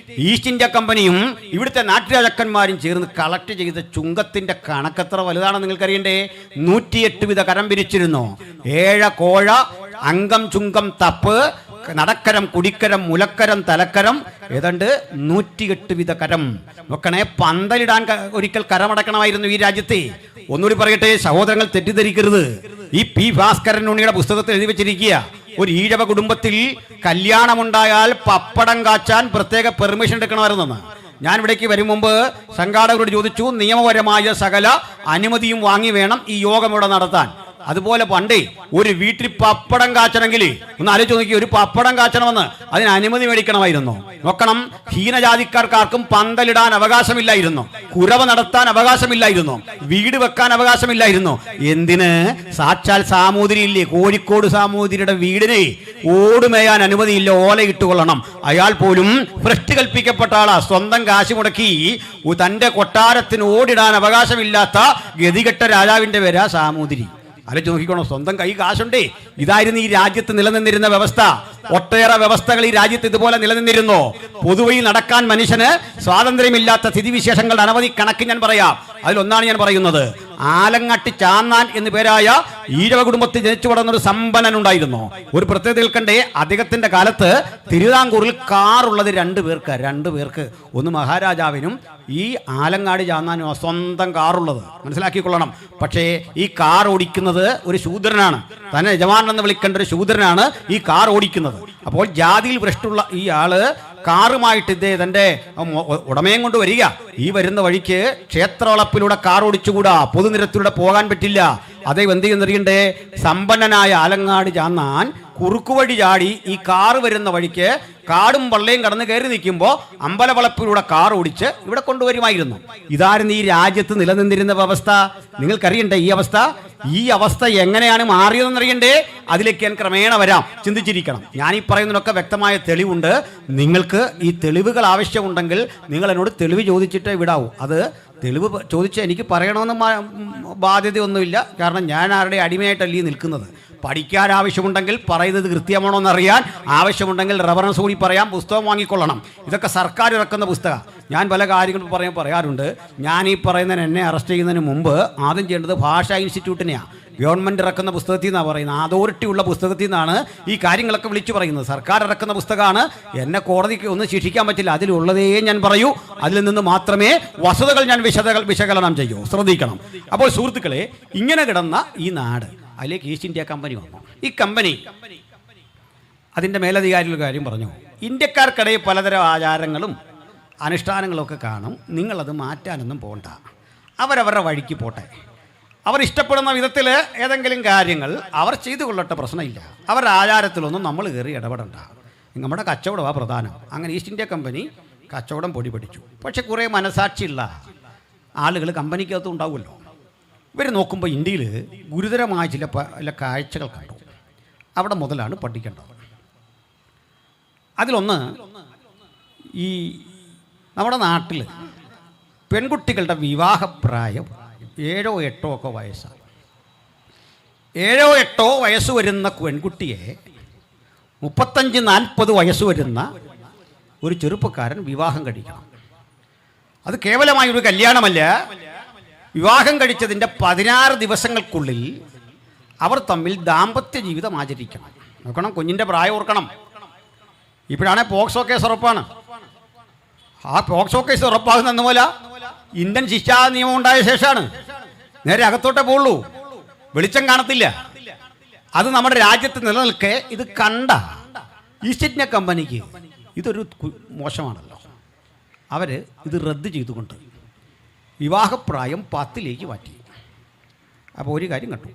ഈസ്റ്റ് ഇന്ത്യ കമ്പനിയും ഇവിടുത്തെ നാട്ടുരാജാക്കന്മാരും ചേർന്ന് കളക്ട് ചെയ്ത ചുങ്കത്തിന്റെ കണക്കെത്ര വലുതാണെന്ന് നിങ്ങൾക്കറിയണ്ടേ? 108 വിധ കരം പിരിച്ചിരുന്നു. ഏഴ കോഴ, അംഗം, ചുങ്കം, തപ്പ്, നടക്കരം, കുടിക്കരം, മുലക്കരം, തലക്കരം, ഏതാണ്ട് 108 വിധ കരം. നോക്കണേ, പന്തലിടാൻ ഒരിക്കൽ കരമടക്കണമായിരുന്നു ഈ രാജ്യത്തെ. ഒന്നുകൂടി പറയട്ടെ, സഹോദരങ്ങൾ തെറ്റിദ്ധരിക്കരുത്. ഈ പി ഭാസ്കരൻ ഉണ്ണിയുടെ പുസ്തകത്തിൽ എഴുതി വെച്ചിരിക്കുക, ഒരു ഈഴവ കുടുംബത്തിൽ കല്യാണമുണ്ടായാൽ പപ്പടം കാച്ചാൻ പ്രത്യേക പെർമിഷൻ എടുക്കണമായിരുന്നെന്ന്. ഞാൻ ഇവിടേക്ക് വരും മുമ്പ് സംഘാടകരോട് ചോദിച്ചു, നിയമപരമായ സകല അനുമതിയും വാങ്ങി വേണം ഈ യോഗം ഇവിടെ നടത്താൻ. അതുപോലെ പണ്ടേ ഒരു വീട്ടിൽ പപ്പടം കാച്ചണമെങ്കിൽ ഒന്ന് ആലോചിച്ച് നോക്കി, ഒരു പപ്പടം കാച്ചണമെന്ന് അതിന് അനുമതി മേടിക്കണമായിരുന്നു. നോക്കണം, ഹീനജാതിക്കാർക്കാർക്കും പന്തലിടാൻ അവകാശമില്ലായിരുന്നു, കുരവ നടത്താൻ അവകാശമില്ലായിരുന്നു, വീട് വെക്കാൻ അവകാശമില്ലായിരുന്നു. എന്തിന്? സാക്ഷാൽ സാമൂതിരി ഇല്ലേ, കോഴിക്കോട് സാമൂതിരിയുടെ വീടിനെ ഓടുമേയാൻ അനുമതിയില്ല, ഓല ഇട്ടുകൊള്ളണം. അയാൾ പോലും ഭ്രഷ്ട് കൽപ്പിക്കപ്പെട്ട ആളാ. സ്വന്തം കാശ് മുടക്കി തന്റെ കൊട്ടാരത്തിന് ഓടിടാൻ അവകാശമില്ലാത്ത ഗതികെട്ട രാജാവിന്റെ പേരാ സാമൂതിരി. ആലോചിച്ച് നോക്കിക്കോണം, സ്വന്തം കൈ കാശുണ്ടേ. ഇതായിരുന്നു ഈ രാജ്യത്ത് നിലനിന്നിരുന്ന വ്യവസ്ഥ. ഒട്ടേറെ വ്യവസ്ഥകൾ ഈ രാജ്യത്ത് ഇതുപോലെ നിലനിന്നിരുന്നു. പൊതുവയിൽ നടക്കാൻ മനുഷ്യന് സ്വാതന്ത്ര്യമില്ലാത്ത സ്ഥിതിവിശേഷങ്ങളുടെ അനവധി കണക്ക് ഞാൻ പറയാം. അതിലൊന്നാണ് ഞാൻ പറയുന്നത്. ആലങ്ങാട്ട് ചാന്നാൻ എന്നു പേരായ ഈഴവ കുടുംബത്തിൽ ജനിച്ചു വളർന്നൊരു സമ്പന്നൻ ഉണ്ടായിരുന്നു. ഒരു പ്രത്യേകത നിൽക്കണ്ടേ, അദ്ദേഹത്തിന്റെ കാലത്ത് തിരുവിതാംകൂറിൽ കാറുള്ളത് രണ്ടു പേർക്ക്. ഒന്ന് മഹാരാജാവിനും ഈ ആലങ്ങാട് ചാന്നാനും സ്വന്തം കാറുള്ളത്, മനസ്സിലാക്കിക്കൊള്ളണം. പക്ഷേ ഈ കാർ ഓടിക്കുന്നത് ഒരു ശൂദ്രനാണ്, തന്നെ യജമാനൻ എന്ന് വിളിക്കേണ്ട ഒരു ശൂദ്രനാണ് ഈ കാർ ഓടിക്കുന്നത്. അപ്പോൾ ജാതിയിൽ ഭ്രഷ്ടുള്ള ഈ ആള് കാറുമായിട്ട് തന്റെ ഉടമയും കൊണ്ട് വരിക. ഈ വരുന്ന വഴിക്ക് ക്ഷേത്രവളപ്പിലൂടെ കാർ ഓടിച്ചുകൂടാ, പൊതുനിരത്തിലൂടെ പോകാൻ പറ്റില്ല. അതേ എന്ത് ചെയ്യുന്നറിയണ്ടേ, സമ്പന്നനായ ആലങ്ങാട് ചാന്നാൻ കുറുക്കുവഴി ചാടി ഈ കാറ് വരുന്ന വഴിക്ക് കാടും പള്ളയും കടന്ന് കയറി നിൽക്കുമ്പോൾ അമ്പലവളപ്പിലൂടെ കാർ ഓടിച്ച് ഇവിടെ കൊണ്ടുവരുമായിരുന്നു. ഇതായിരുന്നു ഈ രാജ്യത്ത് നിലനിന്നിരുന്ന അവസ്ഥ. നിങ്ങൾക്കറിയണ്ടേ ഈ അവസ്ഥ എങ്ങനെയാണ് മാറിയതെന്നറിയണ്ടേ? അതിലേക്ക് ഞാൻ ക്രമേണ വരാം, ചിന്തിച്ചിരിക്കണം. ഞാൻ ഈ പറയുന്നതിനൊക്കെ വ്യക്തമായ തെളിവുണ്ട്. നിങ്ങൾക്ക് ഈ തെളിവുകൾ ആവശ്യമുണ്ടെങ്കിൽ നിങ്ങൾ എന്നോട് തെളിവ് ചോദിച്ചിട്ടേ വിടാവൂ. അത് തെളിവ് ചോദിച്ച് എനിക്ക് പറയണമെന്ന് ബാധ്യതയൊന്നുമില്ല. കാരണം ഞാൻ ആരുടെ അടിമയായിട്ടല്ലേ നിൽക്കുന്നത്. പഠിക്കാൻ ആവശ്യമുണ്ടെങ്കിൽ പറയുന്നത് കൃത്യമാണോ എന്നറിയാൻ ആവശ്യമുണ്ടെങ്കിൽ റെഫറൻസ് കൂടി പറയാം, പുസ്തകം വാങ്ങിക്കൊള്ളണം. ഇതൊക്കെ സർക്കാർ ഇറക്കുന്ന പുസ്തകം. ഞാൻ പല കാര്യങ്ങളും പറയാറുണ്ട്. ഞാൻ ഈ പറയുന്നതിന് എന്നെ അറസ്റ്റ് ചെയ്യുന്നതിന് മുമ്പ് ആദ്യം ചെയ്യേണ്ടത് ഭാഷാ ഇൻസ്റ്റിറ്റ്യൂട്ടിനെയാണ്. ഗവൺമെൻറ് ഇറക്കുന്ന പുസ്തകത്തിൽ നിന്നാണ് പറയുന്നത്, അതോറിറ്റി ഉള്ള പുസ്തകത്തിൽ നിന്നാണ് ഈ കാര്യങ്ങളൊക്കെ വിളിച്ചു പറയുന്നത്. സർക്കാർ ഇറക്കുന്ന പുസ്തകമാണ്. എന്നെ കോടതിക്ക് ഒന്നും ശിക്ഷിക്കാൻ പറ്റില്ല. അതിലുള്ളതേ ഞാൻ പറയൂ, അതിൽ നിന്ന് മാത്രമേ വസ്തുതകൾ ഞാൻ വിശകലനം ചെയ്യൂ. ശ്രദ്ധിക്കണം. അപ്പോൾ സുഹൃത്തുക്കളെ, ഇങ്ങനെ കിടന്ന ഈ നാട്, അതിലേക്ക് ഈസ്റ്റ് ഇന്ത്യ കമ്പനി വന്നു. ഈ കമ്പനി അതിൻ്റെ മേലധികാരികളുടെ കാര്യം പറഞ്ഞു. ഇന്ത്യക്കാർക്കിടയിൽ പലതരം ആചാരങ്ങളും അനുഷ്ഠാനങ്ങളും ഒക്കെ കാണും. നിങ്ങളത് മാറ്റാനൊന്നും പോകണ്ട, അവരവരുടെ വഴിക്ക് പോട്ടെ. അവർ ഇഷ്ടപ്പെടുന്ന വിധത്തിൽ ഏതെങ്കിലും കാര്യങ്ങൾ അവർ ചെയ്തു കൊള്ളട്ടെ, പ്രശ്നമില്ല. അവരുടെ ആചാരത്തിലൊന്നും നമ്മൾ കയറി ഇടപെടണ്ട. നമ്മുടെ കച്ചവടമാണ് പ്രധാനം. അങ്ങനെ ഈസ്റ്റ് ഇന്ത്യ കമ്പനി കച്ചവടം പൊടി പഠിച്ചു. പക്ഷെ കുറേ മനസാക്ഷിയുള്ള ആളുകൾ കമ്പനിക്കകത്തും ഉണ്ടാവുമല്ലോ. ഇവർ നോക്കുമ്പോൾ ഇന്ത്യയിൽ ഗുരുതരമായ ചില കാഴ്ചകൾ കണ്ടു. അവിടെ മുതലാണ് പഠിക്കേണ്ടത്. അതിലൊന്ന്, ഈ നമ്മുടെ നാട്ടിൽ പെൺകുട്ടികളുടെ വിവാഹപ്രായം 7 or 8 ഒക്കെ വയസ്സാണ്. 7 or 8 വയസ്സ് വരുന്ന പെൺകുട്ടിയെ 35-40 വയസ്സ് വരുന്ന ഒരു ചെറുപ്പക്കാരൻ വിവാഹം കഴിക്കണം. അത് കേവലമായൊരു കല്യാണമല്ല. വിവാഹം കഴിച്ചതിൻ്റെ 16 ദിവസങ്ങൾക്കുള്ളിൽ അവർ തമ്മിൽ ദാമ്പത്യ ജീവിതം ആചരിക്കണം. നോക്കണം, കുഞ്ഞിൻ്റെ പ്രായം ഓർക്കണം. ഇപ്പോഴാണെങ്കിൽ പോക്സോ കേസ് ഉറപ്പാണ്. ആ പോക്സോ കേസ് ഉറപ്പാകുന്ന പോലെ ഇന്ത്യൻ ശിക്ഷാ നിയമം ഉണ്ടായ ശേഷമാണ്. നേരെ അകത്തോട്ടേ പോകുള്ളൂ, വെളിച്ചം കാണത്തില്ല. അത് നമ്മുടെ രാജ്യത്ത് നിലനിൽക്കെ ഇത് കണ്ട ഈസ്റ്റ് ഇന്ത്യ കമ്പനിക്ക് ഇതൊരു മോശമാണല്ലോ. അവർ ഇത് റദ്ദ് ചെയ്തുകൊണ്ട് വിവാഹപ്രായം 10 മാറ്റി. അപ്പോൾ ഒരു കാര്യം കണ്ടു.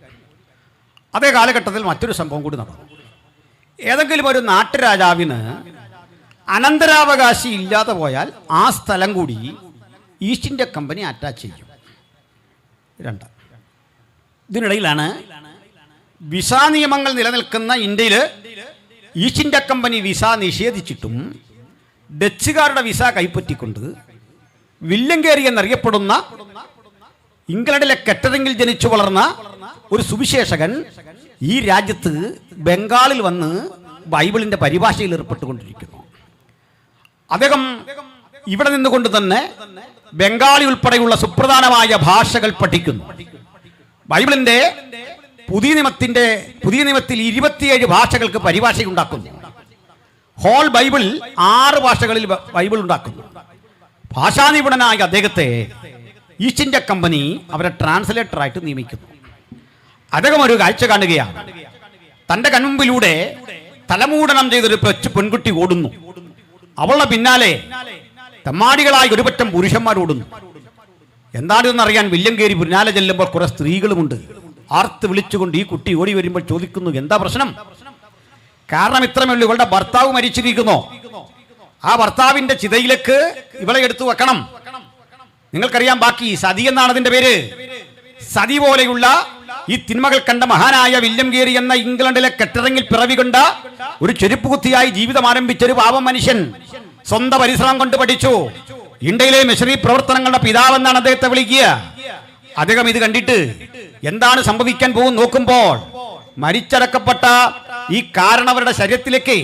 അതേ കാലഘട്ടത്തിൽ മറ്റൊരു സംഭവം കൂടി നടന്നു. ഏതെങ്കിലും ഒരു നാട്ടുരാജാവിന് അനന്തരാവകാശി ഇല്ലാതെ പോയാൽ ആ സ്ഥലം കൂടി ഈസ്റ്റ് ഇന്ത്യ കമ്പനി അറ്റാച്ച് ചെയ്യും. 2. ഇതിനിടയിലാണ് വിസ നിയമങ്ങൾ നിലനിൽക്കുന്ന ഇന്ത്യയിൽ ഈസ്റ്റ് ഇന്ത്യ കമ്പനി വിസ നിഷേധിച്ചിട്ടും ഡച്ചുകാരുടെ വിസ കൈപ്പറ്റിക്കൊണ്ട് വില്യം കേരി എന്നറിയപ്പെടുന്ന ഇംഗ്ലണ്ടിലെ കെറ്ററിംഗിൽ ജനിച്ചു വളർന്ന ഒരു സുവിശേഷകൻ ഈ രാജ്യത്ത് ബംഗാളിൽ വന്ന് ബൈബിളിൻ്റെ പരിഭാഷയിൽ ഏർപ്പെട്ടുകൊണ്ടിരിക്കുന്നു. അദ്ദേഹം ഇവിടെ നിന്നുകൊണ്ട് തന്നെ ബംഗാളി ഉൾപ്പെടെയുള്ള സുപ്രധാനമായ ഭാഷകൾ പഠിക്കുന്നു. ബൈബിളിൻ്റെ പുതിയ നിയമത്തിൽ 27 ഭാഷകൾക്ക് പരിഭാഷയുണ്ടാക്കുന്നു. ഹോൾ ബൈബിൾ 6 ഭാഷകളിൽ ബൈബിൾ ഉണ്ടാക്കുന്നു. ഭാഷാ നിപുണനായ അദ്ദേഹത്തെ ഈസ്റ്റ് ഇന്ത്യ കമ്പനി അവരെ ട്രാൻസ്ലേറ്ററായിട്ട് നിയമിക്കുന്നു. അദ്ദേഹം ഒരു കാഴ്ച കാണുകയാണ്. തൻ്റെ കൺമുമ്പിലൂടെ തലമൂടനം ചെയ്തൊരു പെൺകുട്ടി ഓടുന്നു. അവളുടെ പിന്നാലെ തെമ്മാടികളായ ഒരുപറ്റം പുരുഷന്മാരോടുന്നു. എന്താണെന്നറിയാൻ വില്യം കേരി പിന്നാലെ ചെല്ലുമ്പോൾ കുറെ സ്ത്രീകളുമുണ്ട്. ആർത്ത് വിളിച്ചുകൊണ്ട് ഈ കുട്ടി ഓടി വരുമ്പോൾ ചോദിക്കുന്നു, എന്താ പ്രശ്നം? കാരണം ഇത്രമേ ഉള്ളൂ, ഇവളുടെ ഭർത്താവ് മരിച്ചിരിക്കുന്നു. ആ ഭർത്താവിന്റെ ചിതയിലേക്ക് ഇവളെ എടുത്തു വെക്കണം. നിങ്ങൾക്കറിയാം ബാക്കി. സതി എന്നാണ് അതിന്റെ പേര്. സതി പോലെയുള്ള ഈ തിന്മകൾ കണ്ട മഹാനായ വില്യം കേരി എന്ന ഇംഗ്ലണ്ടിലെ കെട്ടറിങ്ങിൽ പിറവികൊണ്ട ഒരു ചെരുപ്പുകുത്തിയായി ജീവിതം ആരംഭിച്ച ഒരു പാവം മനുഷ്യൻ സ്വന്തം പരിശ്രമം കൊണ്ട് പഠിച്ചു. ഇന്ത്യയിലെ മിഷണറി പ്രവർത്തനങ്ങളുടെ പിതാവെന്നാണ് അദ്ദേഹത്തെ വിളിക്കുക. അദ്ദേഹം ഇത് കണ്ടിട്ട് എന്താണ് സംഭവിക്കാൻ പോകും നോക്കുമ്പോൾ മരിച്ചടക്കപ്പെട്ട ഈ കാരണവരുടെ ശരീരത്തിലേക്ക്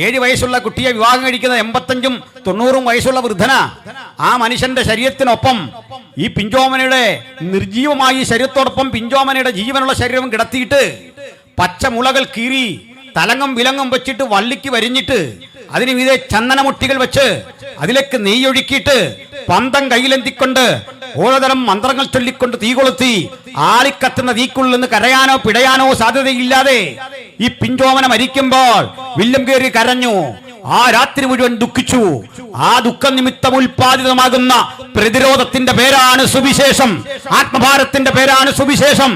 7 വയസ്സുള്ള കുട്ടിയെ വിവാഹം കഴിക്കുന്ന 85-90 വയസ്സുള്ള വൃദ്ധന ആ മനുഷ്യന്റെ ശരീരത്തിനൊപ്പം ഈ പിഞ്ചോമനയുടെ നിർജീവമായി ശരീരത്തോടൊപ്പം പിഞ്ചോമനയുടെ ജീവനുള്ള ശരീരം കിടത്തിയിട്ട് പച്ചമുളകൾ കീറി തലങ്ങും വിലങ്ങും വെച്ചിട്ട് വള്ളിക്ക് വരിഞ്ഞിട്ട് അതിന് മീതെ ചന്ദനമുട്ടികൾ വെച്ച് അതിലേക്ക് നെയ്യൊഴുക്കിയിട്ട് പന്തം കയ്യിലെന്തിക്കൊണ്ട് ഓരോതരം മന്ത്രങ്ങൾ ചൊല്ലിക്കൊണ്ട് തീ കൊളുത്തി ആളിക്കത്തുന്ന തീക്കുള്ളിൽ നിന്ന് കരയാനോ പിടയാനോ സാധ്യതയില്ലാതെ ഈ പിഞ്ചോമന മരിക്കുമ്പോൾ വില്യം കേറി കരഞ്ഞു. ആ രാത്രി മുഴുവൻ ദുഃഖിച്ചു. ആ ദുഃഖം നിമിത്തം ഉൽപാദിതമാകുന്ന പ്രതിരോധത്തിന്റെ പേരാണ് സുവിശേഷം. ആത്മഭാരത്തിന്റെ പേരാണ് സുവിശേഷം.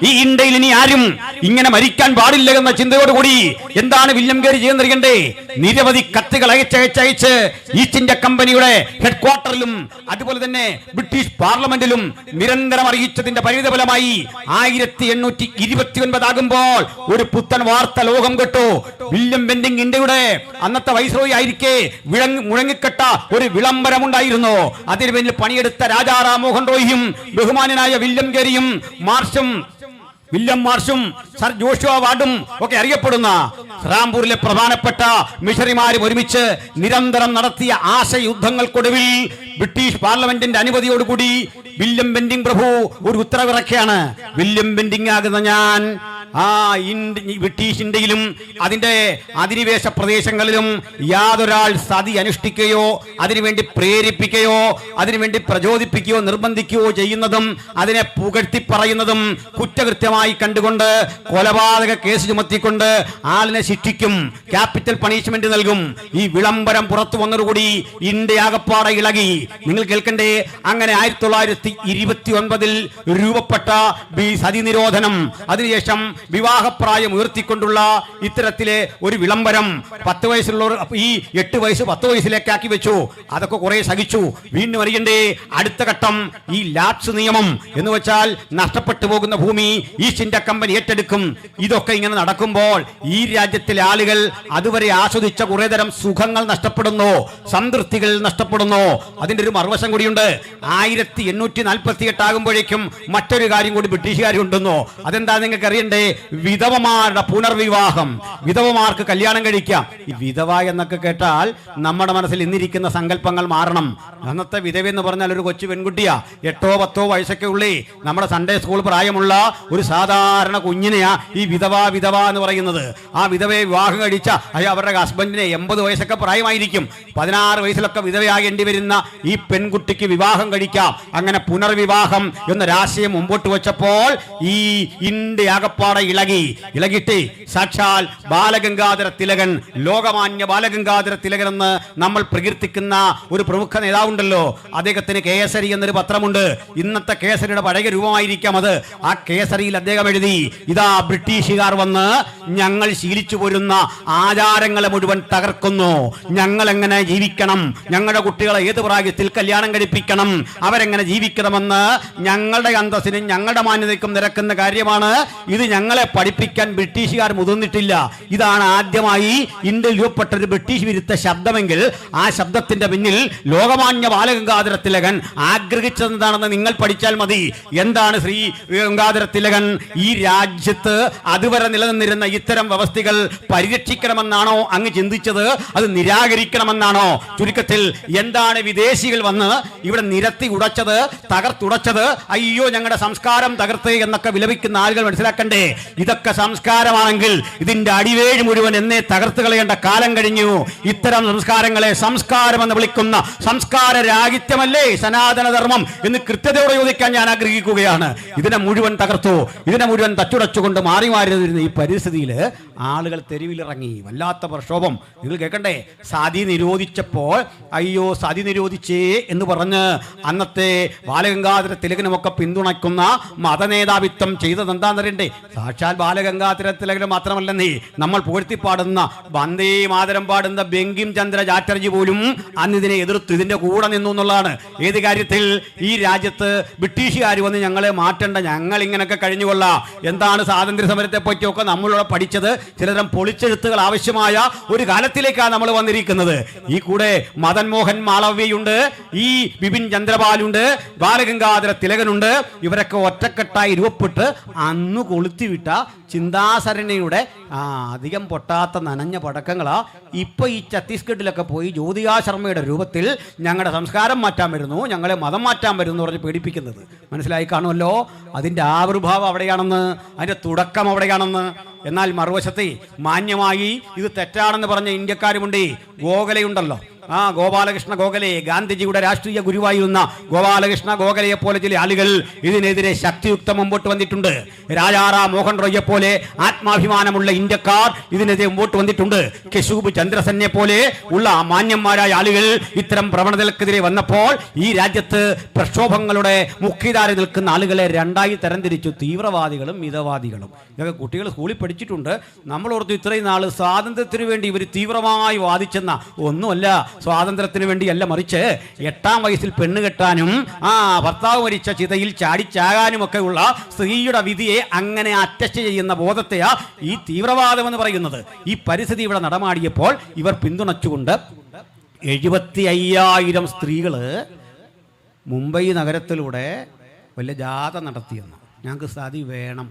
ഈ ഇന്ത്യയിൽ ഇനി ആരും ഇങ്ങനെ മരിക്കാൻ പാടില്ല എന്ന ചിന്തയോടുകൂടി എന്താണ് വില്യം കേറി ചെയ്യുന്നറിയണ്ടേ? നിരവധി കത്തുകൾ അയച്ചയച്ച് ഈസ്റ്റ് ഇന്ത്യ കമ്പനിയുടെ ഹെഡ് ക്വാർട്ടറിലും അതുപോലെ തന്നെ ബ്രിട്ടീഷ് പാർലമെന്റിലും നിരന്തരം അറിയിച്ചതിന്റെ പരിണിതഫലമായി 1829 ആകുമ്പോൾ ഒരു പുത്തൻ വാർത്ത ലോകം കേട്ടു. വില്യം ബെന്റിംഗ് ഇന്ത്യയുടെ അന്നത്തെ വൈസ്രോയി ആയിരിക്കെ മുഴങ്ങിക്കെട്ട ഒരു വിളംബരമുണ്ടായിരുന്നു. അതിനു വേണ്ടി പണിയെടുത്ത രാജാ റാം മോഹൻ റോയിയും ബഹുമാനായ വില്യം കേരിയും വില്യം മാർഷും സർ ജോഷുവ വാർഡും ഒക്കെ അറിയപ്പെടുന്ന റാംപൂരിലെ പ്രധാനപ്പെട്ട മിഷണറിമാരും ഒരുമിച്ച് നിരന്തരം നടത്തിയ ആശയുദ്ധങ്ങൾക്കൊടുവിൽ ബ്രിട്ടീഷ് പാർലമെന്റിന്റെ അനുമതിയോടുകൂടി വില്യം ബെന്റിംഗ് പ്രഭു ഒരു ഉത്തരവിറക്കിയാണ്. വില്യം ബെന്റിംഗ് ആകുന്ന ഞാൻ ബ്രിട്ടീഷ് ഇന്ത്യയിലും അതിന്റെ അധിനിവേശ പ്രദേശങ്ങളിലും യാതൊരാൾ സതി അനുഷ്ഠിക്കുകയോ അതിനുവേണ്ടി പ്രേരിപ്പിക്കുകയോ അതിനുവേണ്ടി പ്രചോദിപ്പിക്കുകയോ നിർബന്ധിക്കുകയോ ചെയ്യുന്നതും അതിനെ പുകഴ്ത്തി പറയുന്നതും കുറ്റകൃത്യമായി കണ്ടുകൊണ്ട് കൊലപാതക കേസ് ചുമത്തിക്കൊണ്ട് ആളിനെ ശിക്ഷിക്കും, ക്യാപിറ്റൽ പണിഷ്മെന്റ് നൽകും. ഈ വിളംബരം പുറത്തു വന്നതോടുകൂടി ഇന്ത്യ ആകപ്പാടെ ഇളകി. നിങ്ങൾ കേൾക്കണ്ടേ? അങ്ങനെ 1929 രൂപപ്പെട്ട സതി നിരോധനം, അതിനുശേഷം വിവാഹപ്രായം ഉയർത്തിക്കൊണ്ടുള്ള ഇത്തരത്തിലെ ഒരു വിളംബരം 10 വയസ്സുള്ളവർ ഈ 8 വയസ്സ് 10 വയസ്സിലേക്കാക്കി വെച്ചു. അതൊക്കെ കുറെ സഹിച്ചു. വീണ്ടും അറിയണ്ടേ? അടുത്ത ഘട്ടം ഈ ലാപ്സ് നിയമം എന്ന് വെച്ചാൽ നഷ്ടപ്പെട്ടു പോകുന്ന ഭൂമി ഈസ്റ്റ് ഇന്ത്യ കമ്പനി ഏറ്റെടുക്കും. ഇതൊക്കെ ഇങ്ങനെ നടക്കുമ്പോൾ ഈ രാജ്യത്തിലെ ആളുകൾ അതുവരെ ആസ്വദിച്ച കുറെ തരം സുഖങ്ങൾ നഷ്ടപ്പെടുന്നു, സംതൃപ്തികൾ നഷ്ടപ്പെടുന്നു. അതിന്റെ ഒരു മറുവശം കൂടിയുണ്ട്. 1848 ആകുമ്പോഴേക്കും മറ്റൊരു കാര്യം കൂടി ബ്രിട്ടീഷുകാർ ഉണ്ടെന്നോ. അതെന്താ നിങ്ങൾക്ക് അറിയണ്ടേ? വിധവമാരുടെ പുനർവിവാഹം, വിധവമാർക്ക് കല്യാണം കഴിക്കാം. ഈ വിധവ എന്നൊക്കെ കേട്ടാൽ നമ്മുടെ മനസ്സിൽ ഇന്നിരിക്കുന്ന സങ്കല്പങ്ങൾ മാറണം. അന്നത്തെ വിധവ എന്ന് പറഞ്ഞാൽ ഒരു കൊച്ചു പെൺകുട്ടിയാ, 8 10 വയസ്സൊക്കെ ഉള്ളേ. നമ്മുടെ സൺഡേ സ്കൂൾ പ്രായമുള്ള ഒരു സാധാരണ കുഞ്ഞിനെയാ ഈ വിധവ എന്ന് പറയുന്നത്. ആ വിധവയെ വിവാഹം കഴിച്ച അവരുടെ ഹസ്ബൻഡിനെ 80 വയസ്സൊക്കെ പ്രായമായിരിക്കും. 16 വയസ്സിലൊക്കെ വിധവയാകേണ്ടി വരുന്ന ഈ പെൺകുട്ടിക്ക് വിവാഹം കഴിക്കാം. അങ്ങനെ പുനർവിവാഹം എന്നൊരാശയം മുമ്പോട്ട് വെച്ചപ്പോൾ ഈ ഇന്ത്യ ആകപ്പാടെ ഇളകിയിട്ട് സാക്ഷാൽ ബാലഗംഗാധര തിലകൻ, ലോകമാന്യ ബാലഗംഗാധര തിലകൻ എന്ന് നമ്മൾ പ്രകീർത്തിക്കുന്ന ഒരു പ്രമുഖ നേതാവുണ്ടല്ലോ, അദ്ദേഹത്തിന് കേസരി എന്നൊരു പത്രമുണ്ട്. ഇന്നത്തെ കേസരിയുടെ പഴയ രൂപമായിരിക്കാം അത്. ആ കേസരിയിൽ അദ്ദേഹം എഴുതി, ഇതാ ബ്രിട്ടീഷുകാർ വന്ന് ഞങ്ങൾ ശീലിച്ചു പോരുന്ന ആചാരങ്ങളെ മുഴുവൻ തകർക്കുന്നു. ഞങ്ങൾ എങ്ങനെ ജീവിക്കണം, ഞങ്ങളുടെ കുട്ടികളെ ഏത് പ്രായത്തിൽ കല്യാണം കഴിപ്പിക്കണം, അവരെങ്ങനെ ജീവിക്കണമെന്ന് ഞങ്ങളുടെ അന്തസ്സിനും ഞങ്ങളുടെ മാന്യതയ്ക്കും നിരക്കുന്ന കാര്യമാണ്. ഇത് ഞങ്ങളെ പഠിപ്പിക്കാൻ ബ്രിട്ടീഷുകാർ മുതിർന്നിട്ടില്ല. ഇതാണ് ആദ്യമായി ഇന്ത്യയിൽ രൂപപ്പെട്ട ഒരു ബ്രിട്ടീഷ് വിരുദ്ധ ശബ്ദമെങ്കിൽ ആ ശബ്ദത്തിന്റെ പിന്നിൽ ലോകമാന്യ ബാലഗംഗാധര തിലകൻ ആഗ്രഹിച്ചതെന്താണെന്ന് നിങ്ങൾ പഠിച്ചാൽ മതി. എന്താണ് ശ്രീ ഗംഗാധര തിലകൻ ഈ രാജ്യത്ത് അതുവരെ നിലനിന്നിരുന്ന ഇത്തരം വ്യവസ്ഥകൾ പരിരക്ഷിക്കണമെന്നാണോ അങ്ങ് ചിന്തിച്ചത്? അത് നിരാകരിക്കണമെന്നാണോ? ചുരുക്കത്തിൽ എന്താണ് വിദേശികൾ വന്ന് ഇവിടെ നിരത്തി ഉടച്ചത്, തകർത്തുടച്ചത്? അയ്യോ ഞങ്ങളുടെ സംസ്കാരം തകർത്ത് എന്നൊക്കെ വിലപിക്കുന്ന ആളുകൾ മനസ്സിലാക്കണ്ടേ? ഇതൊക്കെ സംസ്കാരമാണെങ്കിൽ ഇതിന്റെ അടിവേഴ് മുഴുവൻ എന്നെ തകർത്ത് കളയേണ്ട കാലം കഴിഞ്ഞു. ഇത്തരം സംസ്കാരങ്ങളെ സംസ്കാരം എന്ന് വിളിക്കുന്ന സംസ്കാര രാഹിത്യമല്ലേ സനാതന ധർമ്മം എന്ന് കൃത്യതയോടെ ചോദിക്കാൻ ഞാൻ ആഗ്രഹിക്കുകയാണ്. ഇതിനെ മുഴുവൻ തകർത്തു, ഇതിനെ മുഴുവൻ തച്ചുടച്ചുകൊണ്ട് മാറി വരുന്ന ഈ പരിസ്ഥിതിയിൽ ആളുകൾ തെരുവിലിറങ്ങി. വല്ലാത്ത പ്രക്ഷോഭം. നിങ്ങൾ കേൾക്കണ്ടേ? സതി നിരോധിച്ചപ്പോൾ അയ്യോ സതി നിരോധിച്ചേ എന്ന് പറഞ്ഞ് അന്നത്തെ ബാലഗംഗാധര തിലകനുമൊക്കെ പിന്തുണയ്ക്കുന്ന മതനേതാവിത്വം ചെയ്തത് എന്താണെന്നറിയണ്ടേ? സാക്ഷാൽ ബാലഗംഗാധര തിലകൻ മാത്രമല്ലെന്നേ, നമ്മൾ പുകഴ്ത്തിപ്പാടുന്ന വന്ദേ മാതരം പാടുന്ന ബങ്കിം ചന്ദ്ര ചാറ്റർജി പോലും അന്ന് ഇതിനെ എതിർത്തു, ഇതിന്റെ കൂടെ നിന്നു എന്നുള്ളതാണ്. ഏത് കാര്യത്തിൽ? ഈ രാജ്യത്ത് ബ്രിട്ടീഷുകാർ വന്ന് ഞങ്ങളെ മാറ്റേണ്ട, ഞങ്ങൾ ഇങ്ങനെയൊക്കെ കഴിഞ്ഞുകൊള്ളാം. എന്താണ് സ്വാതന്ത്ര്യ സമരത്തെ പറ്റിയൊക്കെ നമ്മളിവിടെ പഠിച്ചത്? ചിലതരം പൊളിച്ചെഴുത്തുകൾ ആവശ്യമായ ഒരു കാലത്തിലേക്കാണ് നമ്മൾ വന്നിരിക്കുന്നത്. ഈ കൂടെ മദൻ മോഹൻ മാളവ്യയുണ്ട്, ഈ ബിപിൻ ചന്ദ്രപാലുണ്ട്, ബാലഗംഗാധര തിലകനുണ്ട്. ഇവരൊക്കെ ഒറ്റക്കെട്ടായി രൂപപ്പെട്ട് അന്ന് കൊളുത്തി ഊതിവിട്ട ചിന്താസരണിയുടെ അധികം പൊട്ടാത്ത നനഞ്ഞ പടക്കങ്ങളാ ഇപ്പൊ ഈ ഛത്തീസ്ഗഡിലൊക്കെ പോയി ജ്യോതികാ ശർമ്മയുടെ രൂപത്തിൽ ഞങ്ങളുടെ സംസ്കാരം മാറ്റാൻ വരുന്നു, ഞങ്ങളെ മതം മാറ്റാൻ വരുന്നു എന്ന് പറഞ്ഞ് പേടിപ്പിക്കുന്നത്. മനസ്സിലായി കാണുമല്ലോ അതിൻ്റെ ആവിർഭാവം അവിടെയാണെന്ന്, അതിൻ്റെ തുടക്കം അവിടെയാണെന്ന്. എന്നാൽ മറുവശത്തെ മാന്യമായി ഇത് തെറ്റാണെന്ന് പറഞ്ഞ ഇന്ത്യക്കാരുമുണ്ട്. ഗോഖലെയുണ്ടല്ലോ, ഗോപാലകൃഷ്ണ ഗോഖലെ, ഗാന്ധിജിയുടെ രാഷ്ട്രീയ ഗുരുവായിരുന്ന ഗോപാലകൃഷ്ണ ഗോഖലെയെ പോലെ ചില ആളുകൾ ഇതിനെതിരെ ശക്തിയുക്തം മുമ്പോട്ട് വന്നിട്ടുണ്ട്. രാജാറാം മോഹൻ റോയെ പോലെ ആത്മാഭിമാനമുള്ള ഇന്ത്യക്കാർ ഇതിനെതിരെ മുമ്പോട്ട് വന്നിട്ടുണ്ട്. കെശൂബ് ചന്ദ്രസെന്നെ പോലെ ഉള്ള മാന്യന്മാരായ ആളുകൾ ഇത്തരം പ്രവണതകൾക്കെതിരെ വന്നപ്പോൾ ഈ രാജ്യത്ത് പ്രക്ഷോഭങ്ങളുടെ മുഖ്യധാര നിൽക്കുന്ന ആളുകളെ രണ്ടായി തരംതിരിച്ചു, തീവ്രവാദികളും മിതവാദികളും. ഇതൊക്കെ കുട്ടികൾ സ്കൂളിൽ പഠിച്ചിട്ടുണ്ട്. നമ്മൾ ഓർത്തു ഇത്രയും നാൾ സ്വാതന്ത്ര്യത്തിന് വേണ്ടി ഇവർ തീവ്രമായി വാദിച്ചെന്ന. ഒന്നുമല്ല, സ്വാതന്ത്ര്യത്തിന് വേണ്ടിയല്ല, മറിച്ച് 8ാം വയസ്സിൽ പെണ്ണ് കെട്ടാനും ഭർത്താവ് മരിച്ച ചിതയിൽ ചാടിച്ചാകാനുമൊക്കെ ഉള്ള സ്ത്രീയുടെ വിധിയെ അങ്ങനെ അറ്റസ്റ്റ് ചെയ്യുന്ന ബോധത്തെയാ ഈ തീവ്രവാദം എന്ന് പറയുന്നത്. ഈ പരിസ്ഥിതി ഇവിടെ നടമാടിയപ്പോൾ ഇവർ പിന്തുണച്ചുകൊണ്ട് 75,000 സ്ത്രീകള് മുംബൈ നഗരത്തിലൂടെ വലിയ ജാഥ നടത്തിയെന്ന്. ഞങ്ങൾക്ക് സതി വേണം,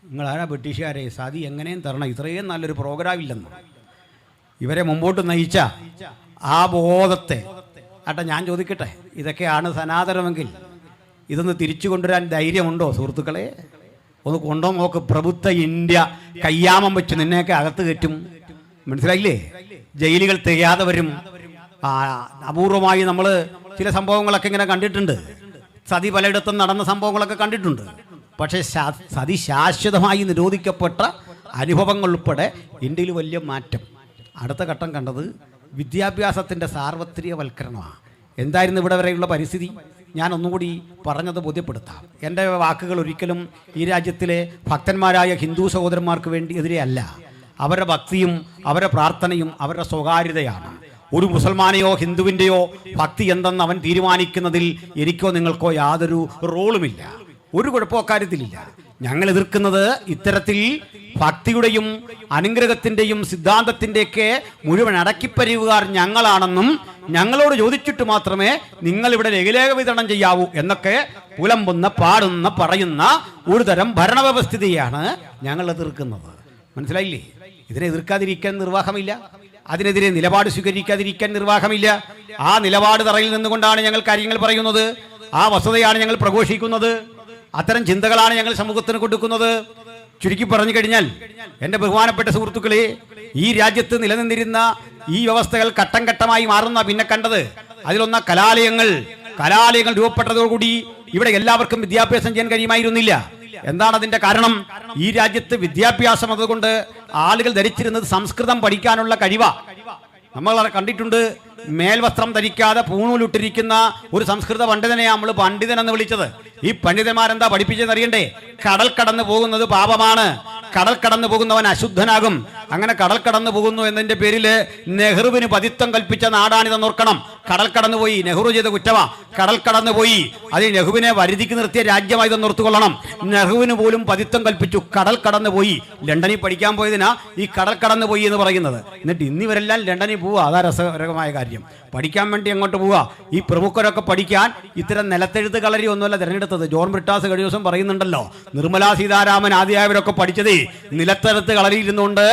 നിങ്ങളാരാ ബ്രിട്ടീഷുകാരെ, സതി എങ്ങനെയും തരണം, ഇത്രയും നല്ലൊരു പ്രോഗ്രാം ഇല്ലെന്ന് ഇവരെ മുമ്പോട്ട് നയിച്ച ആ ബോധത്തെ. ഞാൻ ചോദിക്കട്ടെ, ഇതൊക്കെയാണ് സനാതനമെങ്കിൽ ഇതൊന്ന് തിരിച്ചു കൊണ്ടുവരാൻ ധൈര്യമുണ്ടോ സുഹൃത്തുക്കളെ? ഒന്ന് കൊണ്ടോ നോക്ക്. പ്രബുദ്ധ ഇന്ത്യ കയ്യാമം വെച്ച് നിന്നെയൊക്കെ അകത്ത് കയറ്റും. മനസ്സിലായില്ലേ? ജയിലുകൾ തികയാതെ വരും. അപൂർവമായി നമ്മൾ ചില സംഭവങ്ങളൊക്കെ ഇങ്ങനെ കണ്ടിട്ടുണ്ട്. സതി പലയിടത്തും നടന്ന സംഭവങ്ങളൊക്കെ കണ്ടിട്ടുണ്ട്. പക്ഷേ സതി ശാശ്വതമായി നിരോധിക്കപ്പെട്ട അനുഭവങ്ങൾ ഉൾപ്പെടെ ഇന്ത്യയിൽ വലിയ മാറ്റം. അടുത്ത ഘട്ടം കണ്ടത് വിദ്യാഭ്യാസത്തിൻ്റെ സാർവത്രികവൽക്കരണമാണ്. എന്തായിരുന്നു ഇവിടെ വരെയുള്ള പരിസ്ഥിതി? ഞാൻ ഒന്നുകൂടി പറഞ്ഞത് ബോധ്യപ്പെടുത്താം. എൻ്റെ വാക്കുകൾ ഒരിക്കലും ഈ രാജ്യത്തിലെ ഭക്തന്മാരായ ഹിന്ദു സഹോദരന്മാർക്ക് വേണ്ടി എതിരെ അല്ല. അവരുടെ ഭക്തിയും അവരുടെ പ്രാർത്ഥനയും അവരുടെ സ്വകാര്യതയാണ്. ഒരു മുസൽമാനെയോ ഹിന്ദുവിൻ്റെയോ ഭക്തി എന്തെന്ന് അവൻ തീരുമാനിക്കുന്നതിൽ എനിക്കോ നിങ്ങൾക്കോ യാതൊരു റോളുമില്ല. ഒരു കുഴപ്പമോ കാര്യത്തിലില്ല. ഞങ്ങൾ എതിർക്കുന്നത് ഇത്തരത്തിൽ ഭക്തിയുടെയും അനുഗ്രഹത്തിൻ്റെയും സിദ്ധാന്തത്തിൻ്റെയൊക്കെ മുഴുവൻ അടക്കിപ്പരിവുകാർ ഞങ്ങളാണെന്നും ഞങ്ങളോട് ചോദിച്ചിട്ട് മാത്രമേ നിങ്ങളിവിടെ ലഘുലേഖ വിതരണം ചെയ്യാവൂ എന്നൊക്കെ പുലമ്പുന്ന, പാടുന്ന, പറയുന്ന ഒരു തരം ഭരണവ്യവസ്ഥിതിയാണ് ഞങ്ങൾ എതിർക്കുന്നത്. മനസ്സിലായില്ലേ? ഇതിനെ എതിർക്കാതിരിക്കാൻ നിർവാഹമില്ല, അതിനെതിരെ നിലപാട് സ്വീകരിക്കാതിരിക്കാൻ നിർവാഹമില്ല. ആ നിലപാട് തറയിൽ നിന്നുകൊണ്ടാണ് ഞങ്ങൾ കാര്യങ്ങൾ പറയുന്നത്. ആ വസ്തുതയാണ് ഞങ്ങൾ പ്രഘോഷിക്കുന്നത്. അത്തരം ചിന്തകളാണ് ഞങ്ങൾ സമൂഹത്തിന് കൊടുക്കുന്നത്. ചുരുക്കി പറഞ്ഞു കഴിഞ്ഞാൽ, എൻ്റെ ബഹുമാനപ്പെട്ട സുഹൃത്തുക്കളെ, ഈ രാജ്യത്ത് നിലനിന്നിരുന്ന ഈ വ്യവസ്ഥകൾ ഘട്ടം ഘട്ടമായി മാറുന്ന പിന്നെ കണ്ടത് അതിലൊന്ന കലാലയങ്ങൾ രൂപപ്പെട്ടതോടുകൂടി ഇവിടെ എല്ലാവർക്കും വിദ്യാഭ്യാസം ചെയ്യാൻ കഴിയുമായിരുന്നില്ല. എന്താണ് അതിൻ്റെ കാരണം? ഈ രാജ്യത്ത് വിദ്യാഭ്യാസം അതുകൊണ്ട് ആളുകൾ ധരിച്ചിരുന്നത് സംസ്കൃതം പഠിക്കാനുള്ള കഴിവാ. നമ്മൾ കണ്ടിട്ടുണ്ട്, മേൽവസ്ത്രം ധരിക്കാതെ പൂണൂലിട്ടിരിക്കുന്ന ഒരു സംസ്കൃത പണ്ഡിതനെയാണ് നമ്മൾ പണ്ഡിതൻ എന്ന് വിളിച്ചത്. ഈ പണ്ഡിതന്മാരെന്താ പഠിപ്പിച്ചതെന്ന് അറിയണ്ടേ? കടൽ കടന്നു പോകുന്നത് പാപമാണ്, കടൽ കടന്നു പോകുന്നവൻ അശുദ്ധനാകും. അങ്ങനെ കടൽ കടന്നു പോകുന്നു എന്നതിൻ്റെ പേരിൽ നെഹ്റുവിന് പതിത്വം കൽപ്പിച്ച നാടാണിതെന്ന് ഓർക്കണം. കടൽ കടന്നുപോയി, നെഹ്റു ചെയ്ത കുറ്റമാ. കടൽ കടന്നുപോയി, അത് നെഹ്റുവിനെ വരുതിക്ക് നിർത്തിയ രാജ്യമായതെന്ന് ഓർത്തുകൊള്ളണം. നെഹ്റുവിന് പോലും പതിത്വം കൽപ്പിച്ചു. കടൽ കടന്നുപോയി. ലണ്ടനിൽ പഠിക്കാൻ പോയതിനാ ഈ കടൽ കടന്നുപോയി എന്ന് പറയുന്നത്. എന്നിട്ട് ഇന്നിവരെല്ലാം ലണ്ടനിൽ പോവുക. അതാ രസകരമായ കാര്യം. പഠിക്കാൻ വേണ്ടി അങ്ങോട്ട് പോവുക. ഈ പ്രമുഖരൊക്കെ പഠിക്കാൻ ഇത്തരം നിലത്തെഴുത്ത് കളരി ഒന്നുമല്ല തിരഞ്ഞെടുത്തത്. ജോൺ ബ്രിട്ടാസ് കഴിഞ്ഞ ദിവസം പറയുന്നുണ്ടല്ലോ, നിർമ്മലാ സീതാരാമൻ ആദ്യമായവരൊക്കെ പഠിച്ചത് നിലത്തെഴുത്ത് കളരിയിരുന്നുകൊണ്ട്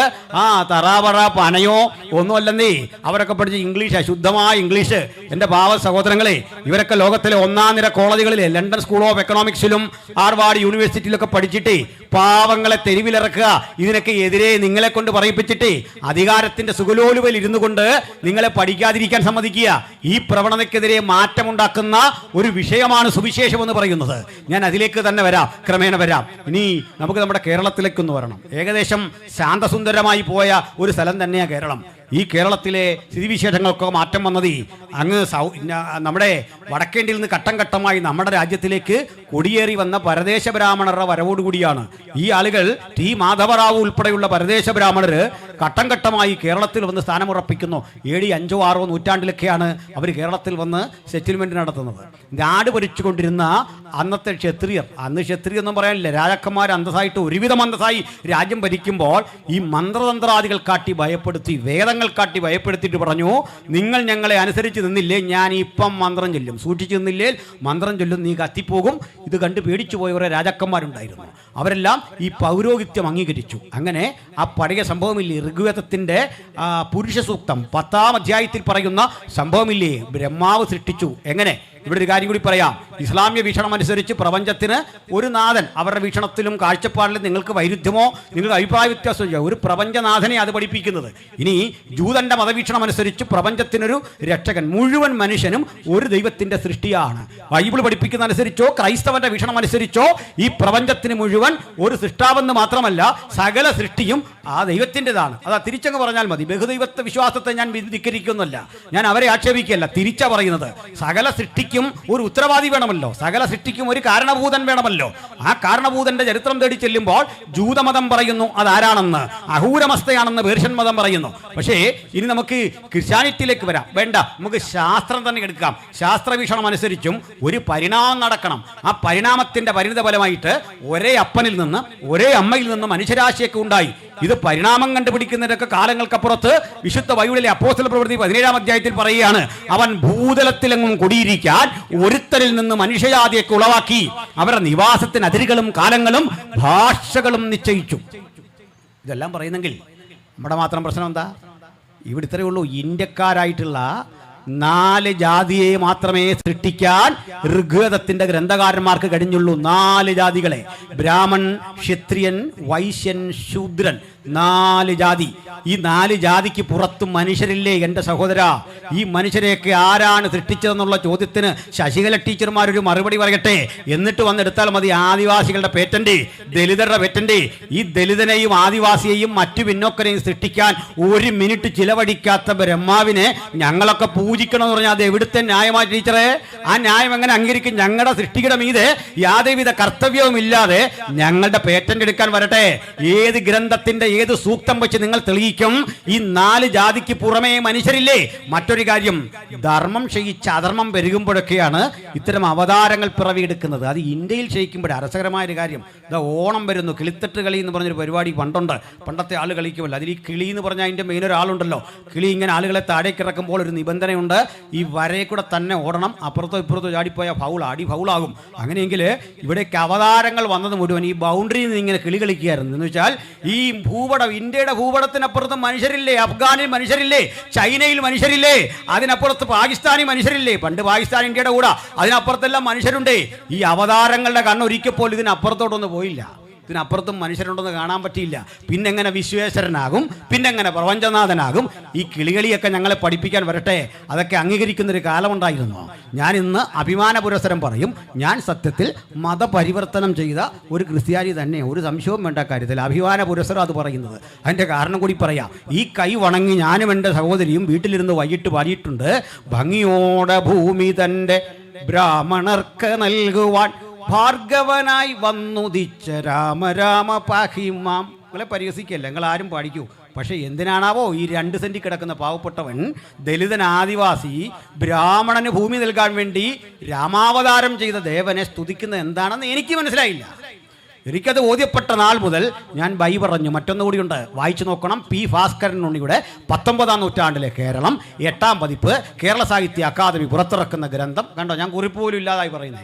തറാവറ പനയോ ഒന്നുമല്ലെന്നേ. അവരൊക്കെ പഠിച്ച ഇംഗ്ലീഷ്, ശുദ്ധമായ ഇംഗ്ലീഷ്. എൻ്റെ പാവ സഹോദരങ്ങളെ, ഇവരൊക്കെ ലോകത്തിലെ 1ാം നിര കോളേജുകളിലെ ലണ്ടൻ സ്കൂൾ ഓഫ് എക്കണോമിക്സിലും ഹാർവാർഡ് യൂണിവേഴ്സിറ്റിയിലൊക്കെ പഠിച്ചിട്ട് പാവങ്ങളെ തെരുവിലിറക്കുക. ഇതിനൊക്കെ എതിരെ നിങ്ങളെ കൊണ്ട് പറയിപ്പിച്ചിട്ട് അധികാരത്തിന്റെ സുഖലോലുവയിൽ ഇരുന്നു കൊണ്ട് നിങ്ങളെ പഠിക്കാതിരിക്കാൻ സമ്മതിക്കുക. ഈ പ്രവണതയ്ക്കെതിരെ മാറ്റമുണ്ടാക്കുന്ന ഒരു വിഷയമാണ് സുവിശേഷം എന്ന് പറയുന്നത്. ഞാൻ അതിലേക്ക് തന്നെ വരാം, ക്രമേണ വരാം. ഇനി നമുക്ക് നമ്മുടെ കേരളത്തിലേക്കൊന്ന് വരണം. ഏകദേശം ശാന്തസുന്ദരമായി പോയ ഒരു സ്ഥലം തന്നെയാണ് കേരളം. ഈ കേരളത്തിലെ സ്ഥിതിവിശേഷങ്ങൾക്കൊക്കെ മാറ്റം വന്നത് അങ്ങ് നമ്മുടെ വടക്കേണ്ടിയിൽ നിന്ന് ഘട്ടം ഘട്ടമായി നമ്മുടെ രാജ്യത്തിലേക്ക് കുടിയേറി വന്ന പരദേശ ബ്രാഹ്മണരുടെ വരവോടുകൂടിയാണ്. ഈ ആളുകൾ ടി മാധവറാവു ഉൾപ്പെടെയുള്ള പരദേശ ബ്രാഹ്മണർ ഘട്ടം ഘട്ടമായി കേരളത്തിൽ വന്ന് സ്ഥാനമുറപ്പിക്കുന്നു. AD 5 6 നൂറ്റാണ്ടിലൊക്കെയാണ് അവർ കേരളത്തിൽ വന്ന് സെറ്റിൽമെൻറ്റ് നടത്തുന്നത്. നാട് ഭരിച്ചുകൊണ്ടിരുന്ന അന്നത്തെ ക്ഷത്രിയർ, അന്ന് ക്ഷത്രിയ ഒന്നും പറയാനില്ല, രാജാക്കന്മാർ അന്തസ്സായിട്ട് ഒരുവിധം അന്തസ്സായി രാജ്യം ഭരിക്കുമ്പോൾ ഈ മന്ത്രതന്ത്രാദികൾ കാട്ടി ഭയപ്പെടുത്തി, വേദങ്ങൾ കാട്ടി ഭയപ്പെടുത്തിയിട്ട് പറഞ്ഞു, നിങ്ങൾ ഞങ്ങളെ അനുസരിച്ച് നിന്നില്ലേ ഞാൻ ഇപ്പം മന്ത്രം ചൊല്ലും, സൂക്ഷിച്ച് നിന്നില്ലേ മന്ത്രം ചൊല്ലും, നീ കത്തിപ്പോകും. ഇത് കണ്ട് പേടിച്ചു പോയ കുറേ രാജാക്കന്മാരുണ്ടായിരുന്നു. അവരെല്ലാം ഈ പൗരോഹിത്യം അംഗീകരിച്ചു. അങ്ങനെ ആ പഴയ സംഭവമില്ലേ, ഋഗ്വേദത്തിൻ്റെ പുരുഷ സൂക്തം 10-ാം അധ്യായത്തിൽ പറയുന്ന സംഭവമില്ലേ, ബ്രഹ്മാവ് സൃഷ്ടിച്ചു. എങ്ങനെ? ഇവിടെ ഒരു കാര്യം കൂടി പറയാം. ഇസ്ലാമിക വീക്ഷണം അനുസരിച്ച് പ്രപഞ്ചത്തിന് ഒരു നാഥൻ, അവരുടെ വീക്ഷണത്തിലും കാഴ്ചപ്പാടിലും നിങ്ങൾക്ക് വൈരുദ്ധ്യമോ നിങ്ങൾക്ക് അഭിപ്രായ വ്യത്യാസമോ, ഒരു പ്രപഞ്ചനാഥനെ അത് പഠിപ്പിക്കുന്നത്. ഇനി ജൂതന്റെ മതവീക്ഷണം അനുസരിച്ച് പ്രപഞ്ചത്തിനൊരു രക്ഷകൻ, മുഴുവൻ മനുഷ്യനും ഒരു ദൈവത്തിന്റെ സൃഷ്ടിയാണ്. ബൈബിൾ പഠിപ്പിക്കുന്ന അനുസരിച്ചോ ക്രൈസ്തവന്റെ വീക്ഷണം അനുസരിച്ചോ ഈ പ്രപഞ്ചത്തിന് മുഴുവൻ ഒരു സൃഷ്ടാവെന്ന് മാത്രമല്ല സകല സൃഷ്ടിയും ആ ദൈവത്തിൻ്റെതാണ്. അതാ തിരിച്ചങ്ങ് പറഞ്ഞാൽ മതി. ബഹുദൈവത്വ വിശ്വാസത്തെ ഞാൻ ധിക്കരിക്കുന്നില്ല, ഞാൻ അവരെ ആക്ഷേപിക്കുകയല്ല, തിരിച്ചാ പറയുന്നത്. സകല സൃഷ്ടിക്കും ഒരു ഉത്തരവാദി വേണമല്ലോ, സകല സൃഷ്ടിക്കും ഒരു കാരണഭൂതൻ വേണമല്ലോ. ആ കാരണഭൂതന്റെ ചരിത്രം തേടി ചെല്ലുമ്പോൾ ജൂതമതം പറയുന്നു അതാരാണെന്ന്, അഹൂരമസ്തയാണെന്ന് പേർഷ്യൻ മതം പറയുന്നു. പക്ഷേ ഇനി നമുക്ക് ക്രിസ്ത്യാനിറ്റിയിലേക്ക് വരാം. വേണ്ട, നമുക്ക് ശാസ്ത്രം തന്നെ എടുക്കാം. ശാസ്ത്രവീക്ഷണം അനുസരിച്ചും ഒരു പരിണാമം നടക്കണം. ആ പരിണാമത്തിന്റെ പരിണിത ഫലമായിട്ട് ഒരേ അപ്പനിൽ നിന്ന് ഒരേ അമ്മയിൽ നിന്ന് മനുഷ്യരാശിയൊക്കെ ഉണ്ടായി. ഇത് പരിണാമം കണ്ടുപിടിക്കുന്നതിനൊക്കെ കാലങ്ങൾക്കപ്പുറത്ത് വിശുദ്ധ ബൈബിളിലെ അപ്പോസ്തല പ്രവൃത്തി 17-ാം അധ്യായത്തിൽ പറയുകയാണ്, അവൻ ഭൂതലത്തിലെങ്ങും കുടിയിരിക്കാൻ ഒരുത്തരിൽ നിന്ന് മനുഷ്യജാതിയൊക്കെ ഉളവാക്കി, അവരുടെ നിവാസത്തിന് അതിരുകളും കാലങ്ങളും ഭാഷകളും നിശ്ചയിച്ചു. ഇതെല്ലാം പറയുന്നെങ്കിൽ നമ്മുടെ മാത്രം പ്രശ്നം എന്താ? ഇവിടെ ഇത്രയേ ഉള്ളൂ. ഇന്ത്യക്കാരായിട്ടുള്ള 4 ജാതിയെ മാത്രമേ സൃഷ്ടിക്കാൻ ഋഗ്വേദത്തിന്റെ ഗ്രന്ഥകാരന്മാർക്ക് കഴിഞ്ഞുള്ളൂ. 4 ജാതികളെ, ബ്രാഹ്മൺ, ക്ഷത്രിയൻ, വൈശ്യൻ, ശൂദ്രൻ, 4 ജാതി. ഈ 4 ജാതിക്ക് പുറത്തും മനുഷ്യരില്ലേ എൻ്റെ സഹോദര? ഈ മനുഷ്യരെയൊക്കെ ആരാണ് സൃഷ്ടിച്ചതെന്നുള്ള ചോദ്യത്തിന് ശശികല ടീച്ചർമാരൊരു മറുപടി പറയട്ടെ, എന്നിട്ട് വന്നെടുത്താൽ മതി. ആദിവാസികളുടെ പേറ്റന്റ്, ദലിതരുടെ പേറ്റന്റ്. ഈ ദലിതനെയും ആദിവാസിയെയും മറ്റു പിന്നോക്കരെയും സൃഷ്ടിക്കാൻ 1 മിനിറ്റ് ചിലവഴിക്കാത്ത ബ്രഹ്മാവിനെ ഞങ്ങളൊക്കെ പൂജിക്കണമെന്ന് പറഞ്ഞാൽ അത് എവിടുത്തെ ന്യായമായി ടീച്ചറെ? ആ ന്യായം എങ്ങനെ അംഗീകരിക്കും? ഞങ്ങളുടെ സൃഷ്ടിയുടെ മീതെ യാതൊരുവിധ കർത്തവ്യവും ഇല്ലാതെ ഞങ്ങളുടെ പേറ്റന്റ് എടുക്കാൻ വരട്ടെ. ഏത് ഗ്രന്ഥത്തിന്റെ ഏത് സൂക്തം വെച്ച് നിങ്ങൾ തെളിയിക്കും ഈ 4 ജാതിക്ക് പുറമേ മനുഷ്യരില്ലേ? മറ്റൊരു കാര്യം, ധർമ്മം ക്ഷയിച്ച് അധർമ്മം പെരുകുമ്പോഴൊക്കെയാണ് ഇത്തരം അവതാരങ്ങൾ പിറവിയെടുക്കുന്നത്. അത് ഇന്ത്യയിൽ ക്ഷയിക്കുമ്പോഴേ രസകരമായൊരു കാര്യം. ഇതാ ഓണം വരുന്നു, കിളിത്തട്ട് കളി എന്ന് പറഞ്ഞൊരു പരിപാടി പണ്ടുണ്ട്, പണ്ടത്തെ ആൾ കളിക്കുമല്ലോ. അതിൽ ഈ കിളി എന്ന് പറഞ്ഞാൽ അതിൻ്റെ മെയിൻ ഒരാളുണ്ടല്ലോ. കിളി ഇങ്ങനെ ആളുകളെ താഴേക്ക് ഇറക്കുമ്പോൾ ഒരു നിബന്ധനയുണ്ട്, ഈ വരയെ കൂടെ തന്നെ ഓടണം, അപ്പുറത്തോ ഇപ്പുറത്തോ ചാടിപ്പോയാൽ അടി ഫൗളാകും. അങ്ങനെയെങ്കിൽ ഇവിടേക്ക് അവതാരങ്ങൾ വന്നത് മുഴുവൻ ഈ ബൗണ്ടറിയിൽ നിന്ന് ഇങ്ങനെ കിളി കളിക്കുകയായിരുന്നു. എന്ന് വെച്ചാൽ ഈ ഭൂപടം, ഇന്ത്യയുടെ ഭൂപടത്തിനപ്പുറത്ത് മനുഷ്യരില്ലേ? അഫ്ഗാനിൽ മനുഷ്യരില്ലേ? ചൈനയിൽ മനുഷ്യരില്ലേ? അതിനപ്പുറത്ത് പാകിസ്ഥാനിൽ മനുഷ്യരില്ലേ? പണ്ട് പാകിസ്ഥാൻ ഇന്ത്യയുടെ കൂടെ, അതിനപ്പുറത്തെല്ലാം മനുഷ്യരുണ്ട്. ഈ അവതാരങ്ങളുടെ കണ്ണൊരിക്കപ്പോൾ ഇതിനപ്പുറത്തോട്ടൊന്നും പോയില്ല. ഇതിനപ്പുറത്തും മനുഷ്യരുണ്ടെന്ന് കാണാൻ പറ്റിയില്ല. പിന്നെങ്ങനെ വിശ്വേശ്വരനാകും? പിന്നെങ്ങനെ പ്രപഞ്ചനാഥനാകും? ഈ കിളികളിയൊക്കെ ഞങ്ങളെ പഠിപ്പിക്കാൻ വരട്ടെ. അതൊക്കെ അംഗീകരിക്കുന്നൊരു കാലമുണ്ടായിരുന്നു. ഞാൻ ഇന്ന് അഭിമാന പുരസ്സരം പറയും, ഞാൻ സത്യത്തിൽ മതപരിവർത്തനം ചെയ്ത ഒരു ക്രിസ്ത്യാനി തന്നെ, ഒരു സംശയവും വേണ്ട കാര്യത്തിൽ. അഭിമാന പുരസ്സരം അത് പറയുന്നത്. അതിൻ്റെ കാരണം കൂടി പറയാം. ഈ കൈ വണങ്ങി ഞാനും എൻ്റെ സഹോദരിയും വീട്ടിലിരുന്ന് വൈകിട്ട് പാടിയിട്ടുണ്ട്, ഭംഗിയോടെ ഭൂമി തൻ്റെ ബ്രാഹ്മണർക്ക് നൽകുവാൻ ഭാർഗവനായി വന്നുദിച്ച രാമ രാമ പാഹിമാം. നിങ്ങളെ പരിഹസിക്കല്ല, നിങ്ങൾ ആരും പാടിക്കൂ. പക്ഷേ എന്തിനാണാവോ ഈ 2 സെൻറ്റിൽ കിടക്കുന്ന പാവപ്പെട്ടവൻ, ദലിതൻ, ആദിവാസി, ബ്രാഹ്മണന് ഭൂമി നൽകാൻ വേണ്ടി രാമാവതാരം ചെയ്ത ദേവനെ സ്തുതിക്കുന്നത് എന്താണെന്ന് എനിക്ക് മനസ്സിലായില്ല. എനിക്കത് ബോധ്യപ്പെട്ട നാൾ മുതൽ ഞാൻ ബൈ പറഞ്ഞു. മറ്റൊന്നുകൂടിയുണ്ട്, വായിച്ചു നോക്കണം. പി ഭാസ്കരൻ ഉണ്ണിയുടെ 19-ാം നൂറ്റാണ്ടിലെ കേരളം 8-ാം പതിപ്പ് കേരള സാഹിത്യ അക്കാദമി പുറത്തിറക്കുന്ന ഗ്രന്ഥം. കണ്ടോ, ഞാൻ കുറിപ്പ് പോലും ഇല്ലാതായി പറയുന്നത്.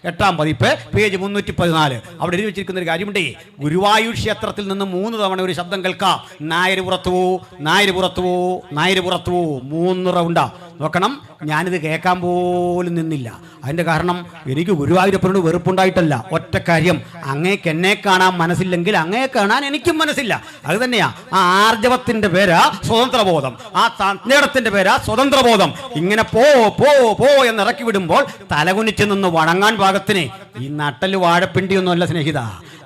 8-ാം പതിപ്പ് പേജ് 314. അവിടെ എഴുതി വെച്ചിരിക്കുന്ന ഒരു കാര്യമുണ്ട്. ഗുരുവായൂർ ക്ഷേത്രത്തിൽ നിന്ന് 3 തവണ ഒരു ശബ്ദം കേൾക്കാം, നായര് പുറത്തു പോ, നായര് പുറത്തു പോ, നായര് പുറത്തു പോ. 3 റൗണ്ടാ. നോക്കണം, ഞാനിത് കേൾക്കാൻ പോലും നിന്നില്ല. അതിൻ്റെ കാരണം എനിക്ക് ഗുരുവായൂരപ്പനോട് വെറുപ്പുണ്ടായിട്ടല്ല, ഒറ്റ കാര്യം, അങ്ങേക്ക് എന്നെ കാണാൻ മനസ്സില്ലെങ്കിൽ അങ്ങേ കാണാൻ എനിക്കും മനസ്സില്ല. അത് തന്നെയാ ആ ആർജവത്തിൻ്റെ പേരാ സ്വതന്ത്രബോധം, ആ തജ്ഞേടത്തിൻ്റെ പേരാ സ്വതന്ത്രബോധം. ഇങ്ങനെ പോ പോ പോ എന്നിറക്കി വിടുമ്പോൾ തലകുനിച്ച് നിന്ന് വണങ്ങാൻ പാകത്തിന് ഈ നട്ടല് വാഴപ്പിണ്ടിയൊന്നുമല്ല സ്നേഹിത.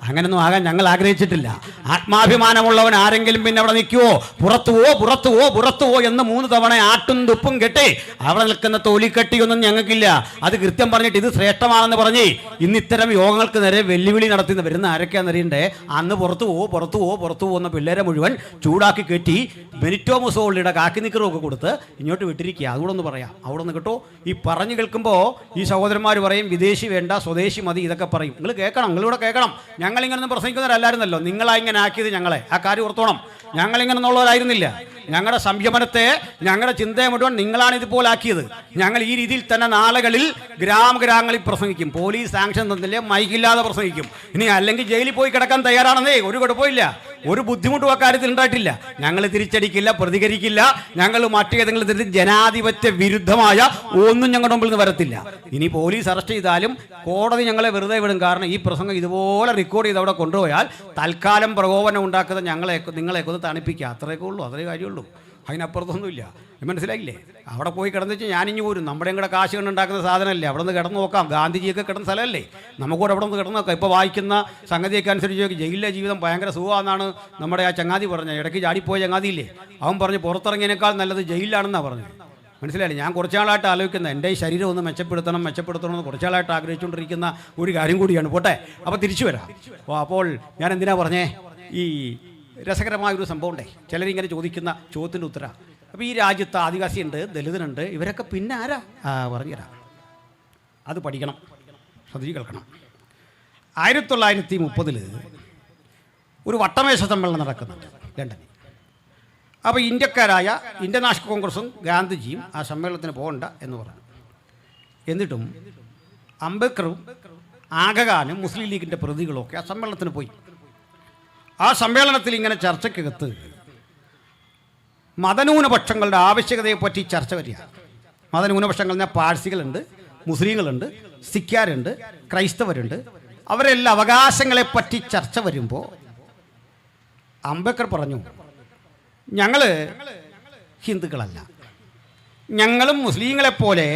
അങ്ങനൊന്നും ആകാൻ ഞങ്ങൾ ആഗ്രഹിച്ചിട്ടില്ല. ആത്മാഭിമാനമുള്ളവൻ ആരെങ്കിലും പിന്നെ അവിടെ നിൽക്കുവോ, പുറത്തുവോ എന്ന് 3 തവണ ആട്ടും തുപ്പും കെട്ടി അവിടെ നിൽക്കുന്ന തൊലിക്കെട്ടിയൊന്നും ഞങ്ങൾക്കില്ല. അത് കൃത്യം പറഞ്ഞിട്ട് ഇത് ശ്രേഷ്ഠമാണെന്ന് പറഞ്ഞ് ഇന്ന് ഇത്തരം യോഗങ്ങൾക്ക് നേരെ വെല്ലുവിളി നടത്തി വരുന്ന ആരൊക്കെയാണെന്നറിയണ്ടേ. അന്ന് പുറത്തു പോകുന്ന പിള്ളേരെ മുഴുവൻ ചൂടാക്കി കെട്ടി ബെനിറ്റോ മുസോളിയുടെ കാക്കി നിക്കറുമൊക്കെ കൊടുത്ത് ഇങ്ങോട്ട് വിട്ടിരിക്കുക. അതുകൂടെ ഒന്ന് പറയാം. അവിടെ നിന്ന് കേട്ടോ, ഈ പറഞ്ഞു കേൾക്കുമ്പോൾ ഈ സഹോദരന്മാർ പറയും വിദേശി വേണ്ട സ്വദേശി മതി, ഇതൊക്കെ പറയും. നിങ്ങൾ കേൾക്കണം, നിങ്ങളിവിടെ കേൾക്കണം. ഞങ്ങളിങ്ങനൊന്നും പ്രസംഗിക്കുന്നവരല്ലായിരുന്നല്ലോ. നിങ്ങളായിങ്ങനെ ആക്കിയത് ഞങ്ങളെ. ആ കാര്യം ഓർത്തോണം. ഞങ്ങളിങ്ങനെ ഉള്ളവരായിരുന്നില്ല. ഞങ്ങളുടെ സംയമനത്തെ, ഞങ്ങളുടെ ചിന്തയെ മുഴുവൻ നിങ്ങളാണ് ഇതുപോലെ ആക്കിയത്. ഞങ്ങൾ ഈ രീതിയിൽ തന്നെ നാളുകളിൽ ഗ്രാമങ്ങളിൽ പ്രസംഗിക്കും. പോലീസ് സാങ്ഷൻ തന്നില്ലേ, മൈക്കില്ലാതെ പ്രസംഗിക്കും. ഇനി അല്ലെങ്കിൽ ജയിലിൽ പോയി കിടക്കാൻ തയ്യാറാണെന്നേ, ഒരു കുഴപ്പമില്ല. ഒരു ബുദ്ധിമുട്ടും അക്കാര്യത്തിൽ ഉണ്ടായിട്ടില്ല. ഞങ്ങൾ തിരിച്ചടിക്കില്ല, പ്രതികരിക്കില്ല. ഞങ്ങൾ മറ്റേതെങ്കിലും തരത്തിൽ ജനാധിപത്യ വിരുദ്ധമായ ഒന്നും ഞങ്ങളുടെ മുമ്പിൽ നിന്ന് വരത്തില്ല. ഇനി പോലീസ് അറസ്റ്റ് ചെയ്താലും കോടതി ഞങ്ങളെ വെറുതെ വിടും. കാരണം ഈ പ്രസംഗം ഇതുപോലെ റെക്കോർഡ് ചെയ്ത് അവിടെ കൊണ്ടുപോയാൽ തൽക്കാലം പ്രകോപനം ഉണ്ടാക്കുന്ന നിങ്ങളെയൊക്കെ ഒന്ന് തണുപ്പിക്കുക. അത്രയൊക്കെ ഉള്ളൂ, അതേ കാര്യമുള്ളൂ. അതിനപ്പുറത്തൊന്നുമില്ല. മനസ്സിലായില്ലേ? അവിടെ പോയി കിടന്നു വെച്ചാൽ ഞാനിഞ്ഞു പോരും. നമ്മുടെ കൂടെ കാശ് കണ്ടുണ്ടാക്കുന്ന സാധനമല്ലേ. അവിടെ നിന്ന് കിടന്നു നോക്കാം. ഗാന്ധിജിയൊക്കെ കിടന്ന സ്ഥലമല്ലേ, നമുക്കൂടെ അവിടെ നിന്ന് കിടന്നു നോക്കാം. ഇപ്പോൾ വായിക്കുന്ന സംഗതിയൊക്കെ അനുസരിച്ച് ജയിലിലെ ജീവിതം ഭയങ്കര സുഖമാണെന്നാണ് നമ്മുടെ ആ ചങ്ങാതി പറഞ്ഞത്. ഇടയ്ക്ക് ചാടിപ്പോയ ചങ്ങാതിയില്ലേ, അവൻ പറഞ്ഞ് പുറത്തിറങ്ങിയതിനേക്കാൾ നല്ലത് ജയിലിലാണെന്നാണ് പറഞ്ഞത്. മനസ്സിലായില്ലേ? ഞാൻ കുറച്ചാളായിട്ട് ആലോചിക്കുന്നത് എൻ്റെ ഈ ശരീരം ഒന്ന് മെച്ചപ്പെടുത്തണം എന്ന് കുറച്ചാളായിട്ട് ആഗ്രഹിച്ചുകൊണ്ടിരിക്കുന്ന ഒരു കാര്യം കൂടിയാണ്. പോട്ടെ, അപ്പോൾ തിരിച്ചു വരാം. അപ്പോൾ ഞാൻ എന്തിനാ പറഞ്ഞേ, ഈ രസകരമായൊരു സംഭവം ഉണ്ടേ. ചിലരിങ്ങനെ ചോദിക്കുന്ന ചോദ്യത്തിൻ്റെ ഉത്തരം. അപ്പോൾ ഈ രാജ്യത്ത് ആദിവാസിയുണ്ട്, ദലിതനുണ്ട്, ഇവരൊക്കെ പിന്നെ ആരാ? പറഞ്ഞുതരാം. അത് പഠിക്കണം, ശ്രദ്ധിച്ച് കേൾക്കണം. 1930 ഒരു വട്ടമേശ സമ്മേളനം നടക്കുന്നുണ്ട് ലണ്ടനിൽ. അപ്പോൾ ഇന്ത്യക്കാരായ ഇന്ത്യൻ നാഷണൽ കോൺഗ്രസും ഗാന്ധിജിയും ആ സമ്മേളനത്തിന് പോകണ്ട എന്ന് പറഞ്ഞു. എന്നിട്ടും അംബേദ്കറും ആഗഖാനും മുസ്ലിം ലീഗിൻ്റെ പ്രതികളൊക്കെ ആ സമ്മേളനത്തിന് പോയി. ആ സമ്മേളനത്തിൽ ഇങ്ങനെ ചർച്ചയ്ക്കകത്ത് മതന്യൂനപക്ഷങ്ങളുടെ ആവശ്യകതയെപ്പറ്റി ചർച്ച വരിക. മതന്യൂനപക്ഷങ്ങൾ എന്നാൽ പാഴ്സികളുണ്ട്, മുസ്ലിങ്ങളുണ്ട്, സിഖ്കാരുണ്ട്, ക്രൈസ്തവരുണ്ട്. അവരെല്ലാം അവകാശങ്ങളെപ്പറ്റി ചർച്ച വരുമ്പോൾ അംബേദ്കർ പറഞ്ഞു, ഞങ്ങൾ ഹിന്ദുക്കളല്ല, ഞങ്ങളും മുസ്ലിങ്ങളെപ്പോലെ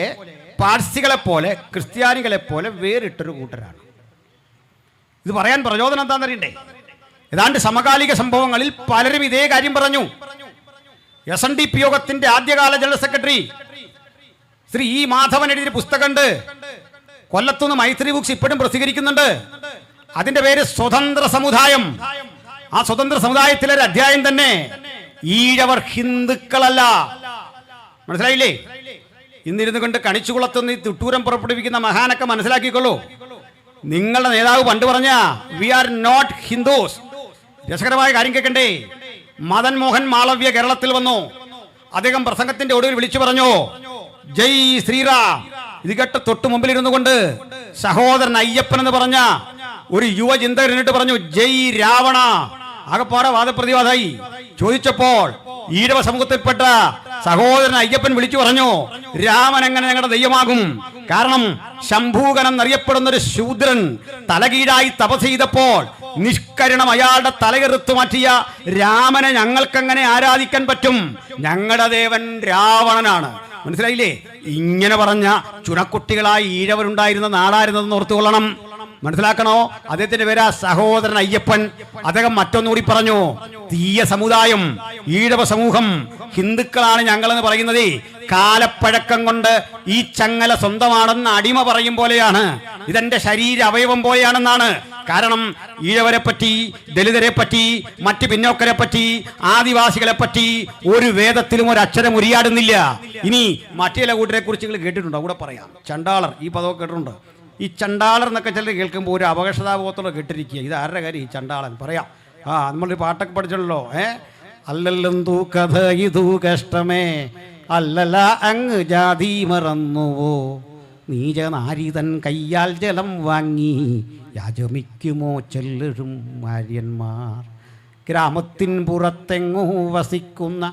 പാഴ്സികളെപ്പോലെ ക്രിസ്ത്യാനികളെപ്പോലെ വേറിട്ടൊരു കൂട്ടരാണ്. ഇത് പറയാൻ പ്രചോദനം എന്താണെന്നറിയണ്ടേ? ഏതാണ്ട് സമകാലിക സംഭവങ്ങളിൽ പലരും ഇതേ കാര്യം പറഞ്ഞു. SNDP യോഗത്തിന്റെ ആദ്യകാല general secretary Shri E Madhavan എഴുതിയ പുസ്തകമുണ്ട്. കൊല്ലത്തുനിന്ന് മൈത്രി ബുക്സ് ഇപ്പോഴും പ്രസിദ്ധീകരിക്കുന്നുണ്ട്. അതിന്റെ പേര് സ്വതന്ത്ര സമുദായം. ആ സ്വതന്ത്ര സമുദായത്തിലെ ഒരു അധ്യായം തന്നെ ഈഴവർ ഹിന്ദുക്കളല്ല. മനസ്സിലായില്ലേ? ഇന്നിരുന്നു കൊണ്ട് കണിച്ചുകുളത്തുനിന്ന് തുട്ടൂരം പുറപ്പെടുവിക്കുന്ന മഹാനൊക്കെ മനസ്സിലാക്കിക്കൊള്ളൂ. നിങ്ങളുടെ നേതാവ് പണ്ട് പറഞ്ഞ വി ആർ നോട്ട് ഹിന്ദുസ്. രസകരമായ കാര്യം കേൾക്കണ്ടേ? മദൻ മോഹൻ മാളവ്യ കേരളത്തിൽ വന്നു. അദ്ദേഹം പ്രസംഗത്തിന്റെ ഒടുവിൽ വിളിച്ചു പറഞ്ഞു, ജയ് ശ്രീറാം. ഇത് കേട്ട് തൊട്ട് മുമ്പിൽ ഇരുന്നു കൊണ്ട് സഹോദരൻ അയ്യപ്പൻ എന്ന് പറഞ്ഞ ഒരു യുവചിന്തകൻ എന്നിട്ട് പറഞ്ഞു, ജയ് രാവണ. ആകപ്പാടെ വാദപ്രതിവാദമായി. ചോദിച്ചപ്പോൾ ഈഴവ സമൂഹത്തിൽപ്പെട്ട സഹോദരൻ അയ്യപ്പൻ വിളിച്ചു പറഞ്ഞു, രാമൻ എങ്ങനെ ഞങ്ങളുടെ ദൈവമാകും? കാരണം ശംഭൂകൻ എന്നറിയപ്പെടുന്ന ഒരു ശൂദ്രൻ തലകീഴായി തപസ് ചെയ്തപ്പോൾ നിഷ്കരണം അയാളുടെ തലയെറുത്തു മാറ്റിയ രാമനെ ഞങ്ങൾക്കെങ്ങനെ ആരാധിക്കാൻ പറ്റും? ഞങ്ങളുടെ ദേവൻ രാവണനാണ്. മനസ്സിലായില്ലേ? ഇങ്ങനെ പറഞ്ഞ ചുണക്കുട്ടികളായി ഈഴവരുണ്ടായിരുന്ന നാടായിരുന്നതെന്ന് ഓർത്തുകൊള്ളണം. മനസ്സിലാക്കണോ? അദ്ദേഹത്തിന്റെ പേരാ സഹോദരൻ അയ്യപ്പൻ. അദ്ദേഹം മറ്റൊന്നുകൂടി പറഞ്ഞു, തീയ സമുദായം, ഈഴവ സമൂഹം, ഹിന്ദുക്കളാണ് ഞങ്ങളെന്ന് പറയുന്നത് കാലപ്പഴക്കം കൊണ്ട് ഈ ചങ്ങല സ്വന്തമാണെന്ന് അടിമ പറയും പോലെയാണ്. ഇതെന്റെ ശരീര അവയവം പോലെയാണെന്നാണ്. കാരണം ഈഴവരെ പറ്റി, ദലിതരെ പറ്റി, മറ്റ് പിന്നോക്കരെ പറ്റി, ആദിവാസികളെ പറ്റി ഒരു വേദത്തിലും ഒരു അക്ഷരം ഉരിയാടുന്നില്ല. ഇനി മറ്റു ചില കൂട്ടരെ കുറിച്ച് നിങ്ങൾ കേട്ടിട്ടുണ്ടോ? അവിടെ പറയാം. ചണ്ടാളർ, ഈ പദമൊക്കെ കേട്ടിട്ടുണ്ടോ? ഈ ചണ്ടാളർ എന്നൊക്കെ ചിലർ കേൾക്കുമ്പോൾ ഒരു അപകർഷതാബോധത്തോടെ കേട്ടിരിക്കുക. ഇത് ആരുടെ കാര്യം? ഈ ചണ്ടാളൻ. പറയാം. നമ്മളൊരു പാട്ടൊക്കെ പഠിച്ചല്ലോ. അല്ലല്ലെന്തൂ കഥ ഇതു കഷ്ടമേ, അല്ലല്ല അങ്ങ് ജാതി മറന്നുവോ, നീചനാരിതൻ കയ്യാൽ ജലം വാങ്ങി യാചമിക്കുമോ ചെല്ലരും ആര്യന്മാർ, ഗ്രാമത്തിൻ പുറത്തെങ്ങോ വസിക്കുന്ന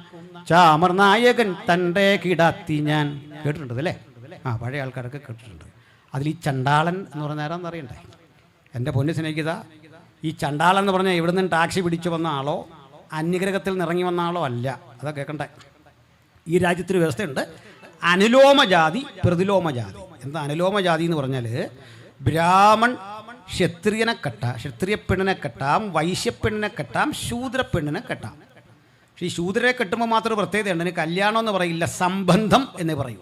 ചാമർ നായകൻ തൻ്റെ കിടാത്തി ഞാൻ. കേട്ടിട്ടുണ്ട് അല്ലേ? പഴയ ആൾക്കാരൊക്കെ കേട്ടിട്ടുണ്ട്. അതിൽ ഈ ചണ്ടാളൻ എന്ന് പറഞ്ഞ ആരാന്ന് അറിയണ്ടേ? എൻ്റെ പൊന്നു സ്നേഹിത, ഈ ചണ്ടാളൻ എന്ന് പറഞ്ഞാൽ ഇവിടെ നിന്ന് ടാക്സി പിടിച്ചു വന്ന ആളോ അന്യഗ്രഹത്തിൽ നിന്ന് ഇറങ്ങി വന്ന ആളോ അല്ല. അതൊക്കെ കേൾക്കണ്ടേ? ഈ രാജ്യത്തൊരു വ്യവസ്ഥയുണ്ട്, അനുലോമ ജാതി, പ്രതിലോമ ജാതി. എന്താ അനുലോമ ജാതി എന്ന് പറഞ്ഞാൽ ബ്രാഹ്മൺ ക്ഷത്രിയനെ കെട്ടാം, ക്ഷത്രിയ പെണ്ണിനെ കെട്ടാം, വൈശ്യപ്പെണ്ണിനെ കെട്ടാം, ശൂദ്രപ്പെണ്ണിനെ കെട്ടാം. പക്ഷേ ഈ ശൂദ്രരെ കെട്ടുമ്പോൾ മാത്രം പ്രത്യേകതയുണ്ട്. അതിന് കല്യാണം എന്ന് പറയില്ല, സംബന്ധം എന്ന് പറയൂ.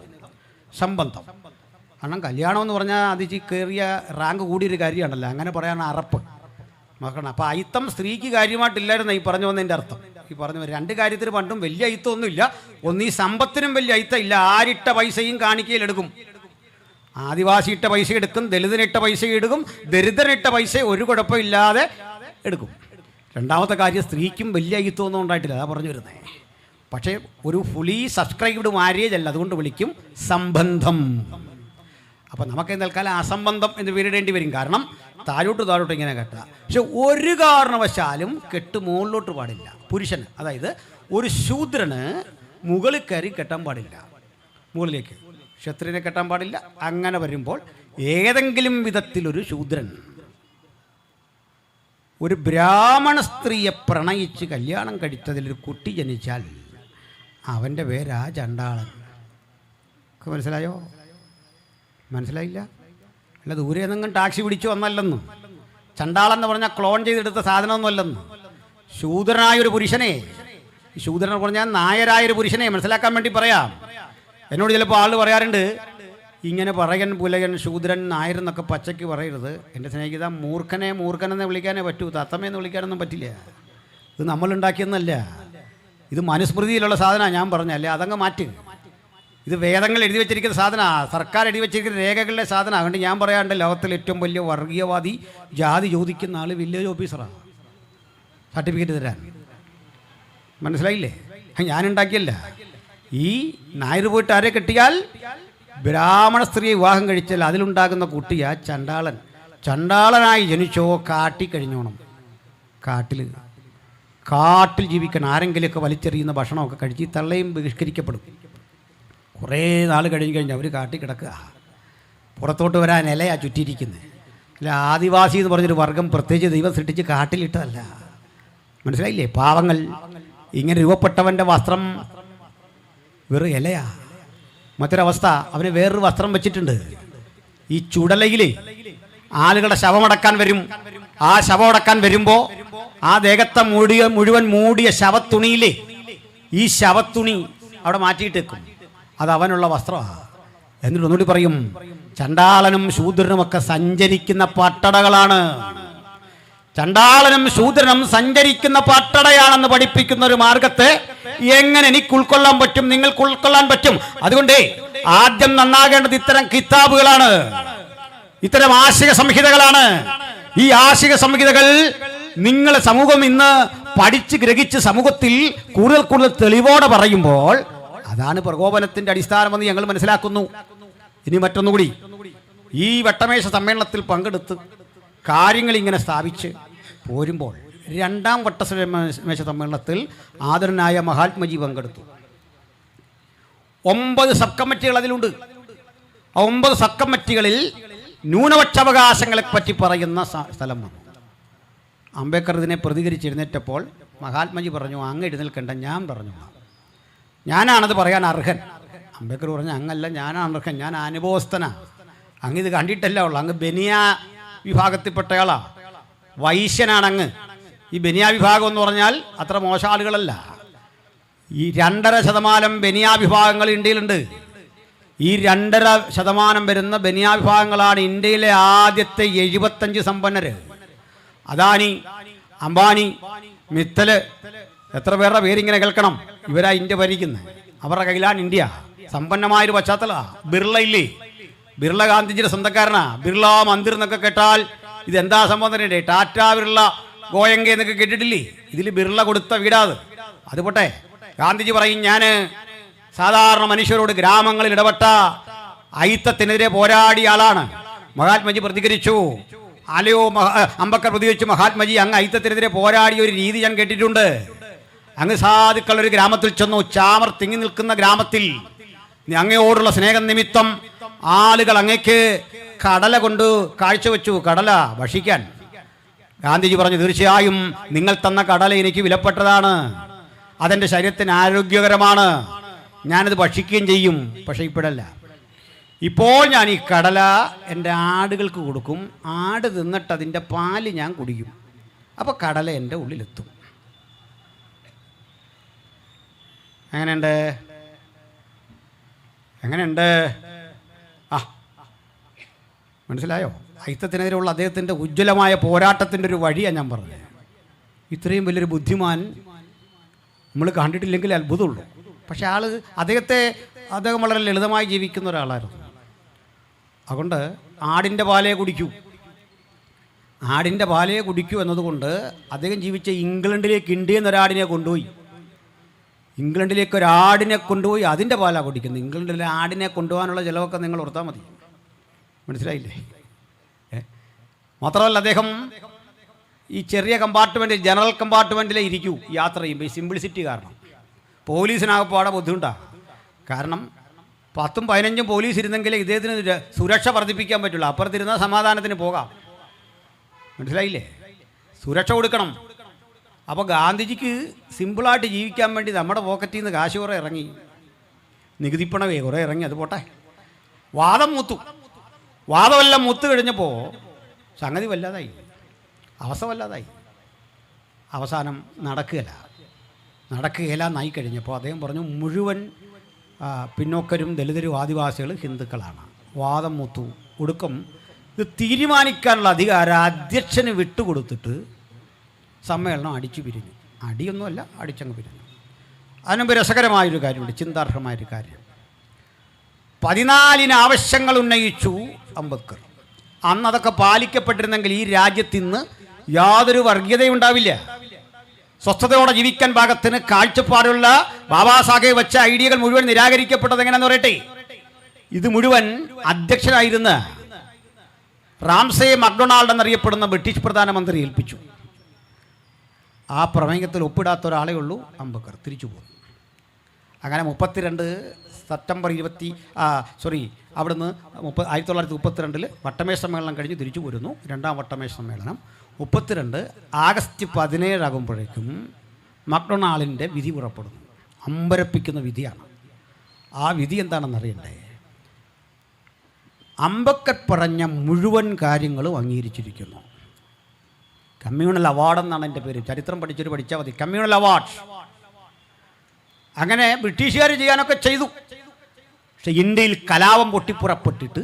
സംബന്ധം. കാരണം കല്യാണം എന്ന് പറഞ്ഞാൽ അത് കയറിയ റാങ്ക് കൂടിയൊരു കാര്യമാണല്ലോ, അങ്ങനെ പറയാൻ അറപ്പ് നോക്കണം. അപ്പോൾ അയിത്തം സ്ത്രീക്ക് കാര്യമായിട്ടില്ലായിരുന്നു ഈ പറഞ്ഞു വന്നതിൻ്റെ അർത്ഥം. ഈ പറഞ്ഞു രണ്ട് കാര്യത്തിന് പണ്ടും വലിയ അയിത്തമൊന്നുമില്ല. ഒന്ന് ഈ സമ്പത്തിനും വലിയ അയിത്തം ഇല്ല. ആരിട്ട പൈസയും കാണിക്കയിലെടുക്കും. ആദിവാസി ഇട്ട പൈസ എടുക്കും, ദലിതനിട്ട പൈസ എടുക്കും, ദരിദ്രനിട്ട പൈസ ഒരു കുഴപ്പമില്ലാതെ എടുക്കും. രണ്ടാമത്തെ കാര്യം സ്ത്രീക്കും വലിയ അയിത്തമൊന്നും ഉണ്ടായിട്ടില്ല, അതാ പറഞ്ഞു വരുന്നത്. പക്ഷേ ഒരു ഫുള്ളി സബ്സ്ക്രൈബ്ഡ് മാരേജ് അല്ല, അതുകൊണ്ട് വിളിക്കും സംബന്ധം. അപ്പം നമുക്ക് തൽക്കാലം അസംബന്ധം എന്ന് പേരിടേണ്ടി വരും. കാരണം താഴോട്ട് ഇങ്ങനെ കെട്ടുക. പക്ഷെ ഒരു കാരണവശാലും കെട്ട് മുകളിലോട്ട് പാടില്ല. പുരുഷന്, അതായത് ഒരു ശൂദ്രന് മുകളിൽ കയറി കെട്ടാൻ പാടില്ല, മുകളിലേക്ക്. ക്ഷത്രിയനെ കെട്ടാൻ പാടില്ല. അങ്ങനെ വരുമ്പോൾ ഏതെങ്കിലും വിധത്തിലൊരു ശൂദ്രൻ ഒരു ബ്രാഹ്മണ സ്ത്രീയെ പ്രണയിച്ച് കല്യാണം കഴിച്ചതിലൊരു കുട്ടി ജനിച്ചാൽ അവൻ്റെ പേരാ ചണ്ടാളൻ. മനസ്സിലായോ? മനസ്സിലായില്ല? അല്ല, ദൂരെ നിന്നും ടാക്സി പിടിച്ചു വന്നല്ലെന്നും. ചണ്ടാളൻ എന്ന് പറഞ്ഞാൽ ക്ലോൺ ചെയ്തെടുത്ത സാധനമൊന്നുമല്ലെന്ന്. ശൂദ്രനായൊരു പുരുഷനെ, ശൂദ്രൻ എന്ന് പറഞ്ഞാൽ നായരായൊരു പുരുഷനെ മനസ്സിലാക്കാൻ വേണ്ടി പറയാം. എന്നോട് ചിലപ്പോൾ ആൾ പറയാറുണ്ട്, ഇങ്ങനെ പറയൻ പുലകൻ ശൂദ്രൻ നായരെന്നൊക്കെ പച്ചയ്ക്ക് പറയരുത്. എൻ്റെ സ്നേഹിത, മൂർഖനെന്ന് വിളിക്കാനേ പറ്റൂ, തത്തമ്മയെന്ന് വിളിക്കാനൊന്നും പറ്റില്ല. ഇത് നമ്മളുണ്ടാക്കിയെന്നല്ല, ഇത് മനുസ്മൃതിയിലുള്ള സാധനമാണ്. ഞാൻ പറഞ്ഞല്ലേ, അതങ്ങ് മാറ്റ്. ഇത് വേദങ്ങൾ എഴുതി വെച്ചിരിക്കുന്ന സാധനമാണ്, സർക്കാർ എഴുതി വെച്ചിരിക്കുന്ന രേഖകളുടെ സാധനമാണ്. അതുകൊണ്ട് ഞാൻ പറയാണ്ട് ലോകത്തിലെ ഏറ്റവും വലിയ വർഗീയവാദി ജാതി ചോദിക്കുന്ന ആൾ വില്ലേജ് ഓഫീസറാണ്, സർട്ടിഫിക്കറ്റ് തരാൻ. മനസ്സിലായില്ലേ? ഞാനുണ്ടാക്കിയല്ല. ഈ നായർ പോയിട്ട് ആരെ കെട്ടിയാൽ, ബ്രാഹ്മണ സ്ത്രീയെ വിവാഹം കഴിച്ചാൽ അതിലുണ്ടാകുന്ന കുട്ടിയാ ചണ്ടാളൻ. ചണ്ടാളനായി ജനിച്ചോ കാട്ടിക്കഴിഞ്ഞോണം. കാട്ടിൽ ജീവിക്കണം. ആരെങ്കിലുമൊക്കെ വലിച്ചെറിയുന്ന ഭക്ഷണമൊക്കെ കഴിച്ച് തള്ളയും ബഹിഷ്കരിക്കപ്പെടും. കുറേ നാൾ കഴിഞ്ഞ് അവർ കാട്ടി കിടക്കുക. പുറത്തോട്ട് വരാൻ ഇലയാ ചുറ്റിയിരിക്കുന്നത്. അല്ല, ആദിവാസി എന്ന് പറഞ്ഞൊരു വർഗം പ്രത്യേകിച്ച് ദൈവം സൃഷ്ടിച്ച് കാട്ടിലിട്ടതല്ല. മനസ്സിലായില്ലേ? പാവങ്ങൾ. ഇങ്ങനെ രൂപപ്പെട്ടവൻ്റെ വസ്ത്രം വെറും ഇലയാ. മറ്റൊരവസ്ഥ, അവന് വേറൊരു വസ്ത്രം വെച്ചിട്ടുണ്ട്. ഈ ചുടലയിൽ ആളുകളുടെ ശവമടക്കാൻ വരും. ആ ശവമടക്കാൻ വരുമ്പോൾ ആ ദേഹത്തെ മുഴുവൻ മൂടിയ ശവത്തുണിയിലെ ഈ ശവത്തുണി അവിടെ മാറ്റിയിട്ട് വെക്കും. അത് അവനുള്ള വസ്ത്രമാണ്. എന്നിട്ട് ഒന്നുകൂടി പറയും, ചണ്ടാളനും ശൂദ്രനുമൊക്കെ സഞ്ചരിക്കുന്ന പട്ടടകളാണ്. ചണ്ടാളനും ശൂദ്രനും സഞ്ചരിക്കുന്ന പട്ടടയാണെന്ന് പഠിപ്പിക്കുന്ന ഒരു മാർഗത്തെ എങ്ങനെ എനിക്ക് ഉൾക്കൊള്ളാൻ പറ്റും, നിങ്ങൾക്ക് ഉൾക്കൊള്ളാൻ പറ്റും? അതുകൊണ്ട് ആദ്യം നന്നാകേണ്ടത് ഇത്തരം കിതാബുകളാണ്, ഇത്തരം ആശയ സംഹിതകളാണ്. ഈ ആശയ സംഹിതകൾ നിങ്ങളെ സമൂഹം ഇന്ന് പഠിച്ച് ഗ്രഹിച്ച് സമൂഹത്തിൽ കൂടുതൽ തെളിവോടെ പറയുമ്പോൾ അതാണ് പ്രകോപനത്തിന്റെ അടിസ്ഥാനമെന്ന് ഞങ്ങൾ മനസ്സിലാക്കുന്നു. ഇനി മറ്റൊന്നുകൂടി, ഈ വട്ടമേശ സമ്മേളനത്തിൽ പങ്കെടുത്ത് കാര്യങ്ങൾ ഇങ്ങനെ സ്ഥാപിച്ച് പോരുമ്പോൾ രണ്ടാം വട്ടമേശ സമ്മേളനത്തിൽ ആദരനായ മഹാത്മജി പങ്കെടുത്തു. 9 സബ് കമ്മിറ്റികൾ അതിലുണ്ട്. ആ 9 സബ് കമ്മിറ്റികളിൽ ന്യൂനപക്ഷാവകാശങ്ങളെ പറ്റി പറയുന്ന സ്ഥലം വന്നു. അംബേദ്കർ ഇതിനെ പ്രതികരിച്ചെഴുന്നേറ്റപ്പോൾ മഹാത്മജി പറഞ്ഞു, അങ്ങ് എഴുന്നേൽക്കേണ്ട, ഞാൻ പറഞ്ഞു, ഞാനാണത് പറയാൻ അർഹൻ. അംബേദ്കർ പറഞ്ഞു, അങ്ങല്ല, ഞാനാണ് അർഹൻ, ഞാൻ അനുഭവസ്ഥനാണ്. അങ്ങ് ഇത് കണ്ടിട്ടല്ല ഉള്ളു, അങ്ങ് ബനിയ വിഭാഗത്തിൽപ്പെട്ടയാളാ, വൈശ്യനാണ് അങ്ങ്. ഈ ബനിയ വിഭാഗം എന്ന് പറഞ്ഞാൽ അത്ര മോശം ആളുകളല്ല. ഈ 2.5% ബനിയ വിഭാഗങ്ങൾ ഇന്ത്യയിലുണ്ട്. ഈ 2.5% വരുന്ന ബനിയ വിഭാഗങ്ങളാണ് ഇന്ത്യയിലെ ആദ്യത്തെ 75 സമ്പന്നര്. അദാനി, അംബാനി, മിത്തല്, എത്ര പേരുടെ പേരിങ്ങനെ കേൾക്കണം. ഇവരാ ഇന്ത്യ ഭരിക്കുന്നത്, അവരുടെ കയ്യിലാണ് ഇന്ത്യ. സമ്പന്നമായൊരു പശ്ചാത്തലമാണ്. ബിർള ഇല്ലേ, ബിർള ഗാന്ധിജിയുടെ സ്വന്തക്കാരനാ. ബിർള മന്ദിർ എന്നൊക്കെ കേട്ടാൽ ഇതെന്താ സംഭവം തന്നെ. ടാറ്റ ബിർള ഗോയങ്ക എന്നൊക്കെ കേട്ടിട്ടില്ലേ? ഇതിൽ ബിർള കൊടുത്ത വീടാത്. അതുപോട്ടെ, ഗാന്ധിജി പറയും, ഞാൻ സാധാരണ മനുഷ്യരോട് ഗ്രാമങ്ങളിൽ ഇടപെട്ട അയിത്തത്തിനെതിരെ പോരാടിയ ആളാണ്. മഹാത്മജി പ്രതികരിച്ചു, അലയോ അംബേദ്കർ പ്രതികരിച്ചു, മഹാത്മജി, അങ്ങ് അയിത്തത്തിനെതിരെ പോരാടിയ ഒരു രീതി ഞാൻ കേട്ടിട്ടുണ്ട്. അങ്ങ് സാധുക്കൾ ഒരു ഗ്രാമത്തിൽ ചെന്നു, ചാമർ തിങ്ങി നിൽക്കുന്ന ഗ്രാമത്തിൽ അങ്ങയോടുള്ള സ്നേഹം നിമിത്തം ആളുകൾ അങ്ങേക്ക് കടല കൊണ്ട് കാഴ്ചവെച്ചു, കടല ഭക്ഷിക്കാൻ. ഗാന്ധിജി പറഞ്ഞു, തീർച്ചയായും നിങ്ങൾ തന്ന കടല എനിക്ക് വിലപ്പെട്ടതാണ്, അതെൻ്റെ ശരീരത്തിന് ആരോഗ്യകരമാണ്, ഞാനത് ഭക്ഷിക്കുകയും ചെയ്യും. പക്ഷേ ഇപ്പോഴല്ല. ഇപ്പോൾ ഞാൻ ഈ കടല എൻ്റെ ആടുകൾക്ക് കൊടുക്കും, ആട് തിന്നിട്ട് അതിൻ്റെ പാല് ഞാൻ കുടിക്കും, അപ്പോൾ കടല എൻ്റെ ഉള്ളിലെത്തും. എങ്ങനെയുണ്ട്? എങ്ങനെയുണ്ട്? ആ, മനസ്സിലായോ? അയിത്തത്തിനെതിരെയുള്ള അദ്ദേഹത്തിൻ്റെ ഉജ്ജ്വലമായ പോരാട്ടത്തിൻ്റെ ഒരു വഴിയാണ് ഞാൻ പറഞ്ഞത്. ഇത്രയും വലിയൊരു ബുദ്ധിമാൻ നമ്മൾ കണ്ടിട്ടില്ലെങ്കിൽ അത്ഭുതമുള്ളൂ. പക്ഷെ അദ്ദേഹം വളരെ ലളിതമായി ജീവിക്കുന്ന ഒരാളായിരുന്നു. അതുകൊണ്ട് ആടിൻ്റെ പാലേ കുടിക്കൂ എന്നതുകൊണ്ട് അദ്ദേഹം ജീവിച്ച ഇംഗ്ലണ്ടിലേക്ക്, ഇന്ത്യയിൽ നിന്ന് ഒരാടിനെ കൊണ്ടുപോയി, അതിൻ്റെ പാലാണ് കുടിക്കുന്നത്. ഇംഗ്ലണ്ടിലെ ആടിനെ കൊണ്ടുപോകാനുള്ള ചിലവൊക്കെ നിങ്ങൾ ഓർത്താൽ മതി. മനസ്സിലായില്ലേ? മാത്രമല്ല, അദ്ദേഹം ഈ ചെറിയ കമ്പാർട്ട്മെൻറ്റിൽ, ജനറൽ കമ്പാർട്ട്മെൻറ്റിലേ ഇരിക്കൂ യാത്ര ചെയ്യുമ്പോൾ. ഈ സിംപ്ലിസിറ്റി കാരണം പോലീസിനാകപ്പാടെ ബുദ്ധിമുട്ടാണ്. കാരണം 10-15 പോലീസ് ഇരുന്നെങ്കിലേ ഇദ്ദേഹത്തിന് സുരക്ഷ വർദ്ധിപ്പിക്കാൻ പറ്റുള്ളൂ. അപ്പുറത്തിരുന്നാൽ സമാധാനത്തിന് പോകാം. മനസ്സിലായില്ലേ? സുരക്ഷ കൊടുക്കണം. അപ്പോൾ ഗാന്ധിജിക്ക് സിമ്പിളായിട്ട് ജീവിക്കാൻ വേണ്ടി നമ്മുടെ പോക്കറ്റിൽ നിന്ന് കാശ് കുറേ ഇറങ്ങി, നികുതിപ്പണവേ കുറേ ഇറങ്ങി. അത് പോട്ടെ, വാദമെല്ലാം മുത്ത് കഴിഞ്ഞപ്പോൾ സംഗതി വല്ലാതായി, അവസ്ഥ വല്ലാതായി. അവസാനം നടക്കുകയില്ല എന്നായി കഴിഞ്ഞപ്പോൾ അദ്ദേഹം പറഞ്ഞു, മുഴുവൻ പിന്നോക്കരും ദലിതരും ആദിവാസികൾ ഹിന്ദുക്കളാണ്. വാദം മുത്തു. ഒടുക്കം ഇത് തീരുമാനിക്കാനുള്ള അധികാരം അധ്യക്ഷന് വിട്ടുകൊടുത്തിട്ട് സമ്മേളനം അടിച്ചു പിരിഞ്ഞു. അടിയൊന്നുമല്ല, അടിച്ചങ്ങ് പിരിഞ്ഞു. അതിനുമുമ്പ് രസകരമായൊരു കാര്യമുണ്ട്, ചിന്താർഹമായൊരു കാര്യം. 14 ആവശ്യങ്ങൾ ഉന്നയിച്ചു അംബേദ്കർ. അന്ന് അതൊക്കെ പാലിക്കപ്പെട്ടിരുന്നെങ്കിൽ ഈ രാജ്യത്തിന്ന് യാതൊരു വർഗീയതയും ഉണ്ടാവില്ല. സ്വസ്ഥതയോടെ ജീവിക്കാൻ പാകത്തിന് കാഴ്ചപ്പാടുള്ള ബാബാ സാഹേബ് വെച്ച ഐഡിയകൾ മുഴുവൻ നിരാകരിക്കപ്പെട്ടത് എങ്ങനെയാണെന്ന് പറയട്ടെ. ഇത് മുഴുവൻ അധ്യക്ഷനായിരുന്ന റാംസേ മക്ഡൊണാൾഡ് എന്നറിയപ്പെടുന്ന ബ്രിട്ടീഷ് പ്രധാനമന്ത്രി ഏൽപ്പിച്ചു. ആ പ്രമേയത്തിൽ ഒപ്പിടാത്ത ഒരാളേ ഉള്ളൂ, അംബേദ്കർ. തിരിച്ചു പോകുന്നു. അങ്ങനെ 32 സെപ്റ്റംബർ 20 അവിടുന്ന് 1932 വട്ടമേശ സമ്മേളനം കഴിഞ്ഞ് തിരിച്ചു പോരുന്നു. രണ്ടാം വട്ടമേശ സമ്മേളനം 32 ആഗസ്റ്റ് 17 ആകുമ്പോഴേക്കും മക്ഡൊണാൾഡിൻ്റെ വിധി പുറപ്പെടുന്നു. അമ്പരപ്പിക്കുന്ന വിധിയാണ്. ആ വിധി എന്താണെന്ന് അറിയണ്ടേ? അംബേദ്കർ പറഞ്ഞ മുഴുവൻ കാര്യങ്ങളും അംഗീകരിച്ചിരിക്കുന്നു. കമ്മ്യൂണൽ അവാർഡ് എന്നാണ് എൻ്റെ പേര്. ചരിത്രം പഠിച്ചാൽ മതി. Communal award. അങ്ങനെ ബ്രിട്ടീഷുകാർ ചെയ്യാനൊക്കെ ചെയ്തു. പക്ഷെ ഇന്ത്യയിൽ കലാപം പൊട്ടിപ്പുറപ്പെട്ടിട്ട്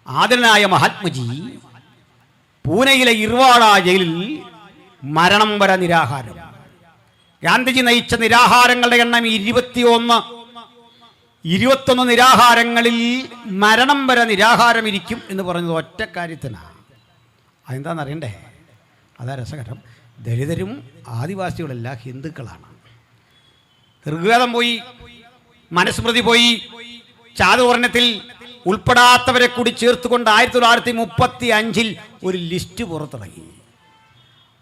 ആദരനായ മഹാത്മജി പൂനെയിലെ ഇർവാഡ ജയിലിൽ മരണം വരെ നിരാഹാരം. ഗാന്ധിജി നയിച്ച നിരാഹാരങ്ങളുടെ എണ്ണം 21 നിരാഹാരങ്ങളിൽ മരണം വരെ നിരാഹാരം ഇരിക്കും എന്ന് പറഞ്ഞത് ഒറ്റ കാര്യത്തിനാണ്. അതെന്താണെന്നറിയണ്ടേ? അതാ രസകരം. ദലിതരും ആദിവാസികളെല്ലാം ഹിന്ദുക്കളാണ്. ഋഗ്വേദം പോയി, മനുസ്മൃതി പോയി, ചാതുവർണ്ണത്തിൽ ഉൾപ്പെടാത്തവരെ കൂടി ചേർത്തുകൊണ്ട് 1935 ഒരു ലിസ്റ്റ് പുറത്തിറങ്ങി.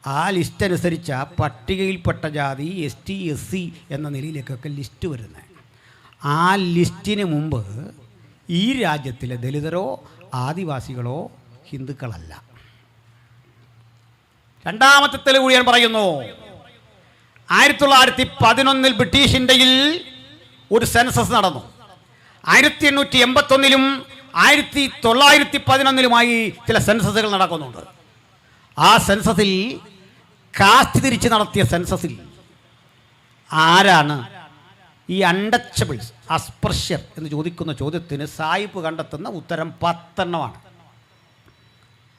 ആ ലിസ്റ്റ് അനുസരിച്ച പട്ടികയിൽപ്പെട്ട ജാതി, ST SC എന്ന നിലയിലേക്കൊക്കെ ലിസ്റ്റ് വരുന്നത്. ആ ലിസ്റ്റിന് മുമ്പ് ഈ രാജ്യത്തിലെ ദലിതരോ ആദിവാസികളോ ഹിന്ദുക്കളല്ല. രണ്ടാമത്തെ തെളിവ് ഞാൻ പറയുന്നു. 1911 ബ്രിട്ടീഷ് ഇന്ത്യയിൽ ഒരു സെൻസസ് നടന്നു. 1881 1911 ചില സെൻസസുകൾ നടക്കുന്നുണ്ട്. ആ സെൻസസിൽ, കാസ്റ്റ് തിരിച്ച് നടത്തിയ സെൻസസിൽ ആരാണ് ഈ അൺടച്ചബിൾസ്, അസ്പൃശ്യർ എന്ന് ചോദിക്കുന്ന ചോദ്യത്തിന് സായിപ്പ് കണ്ടെത്തുന്ന ഉത്തരം 10 എണ്ണമാണ്.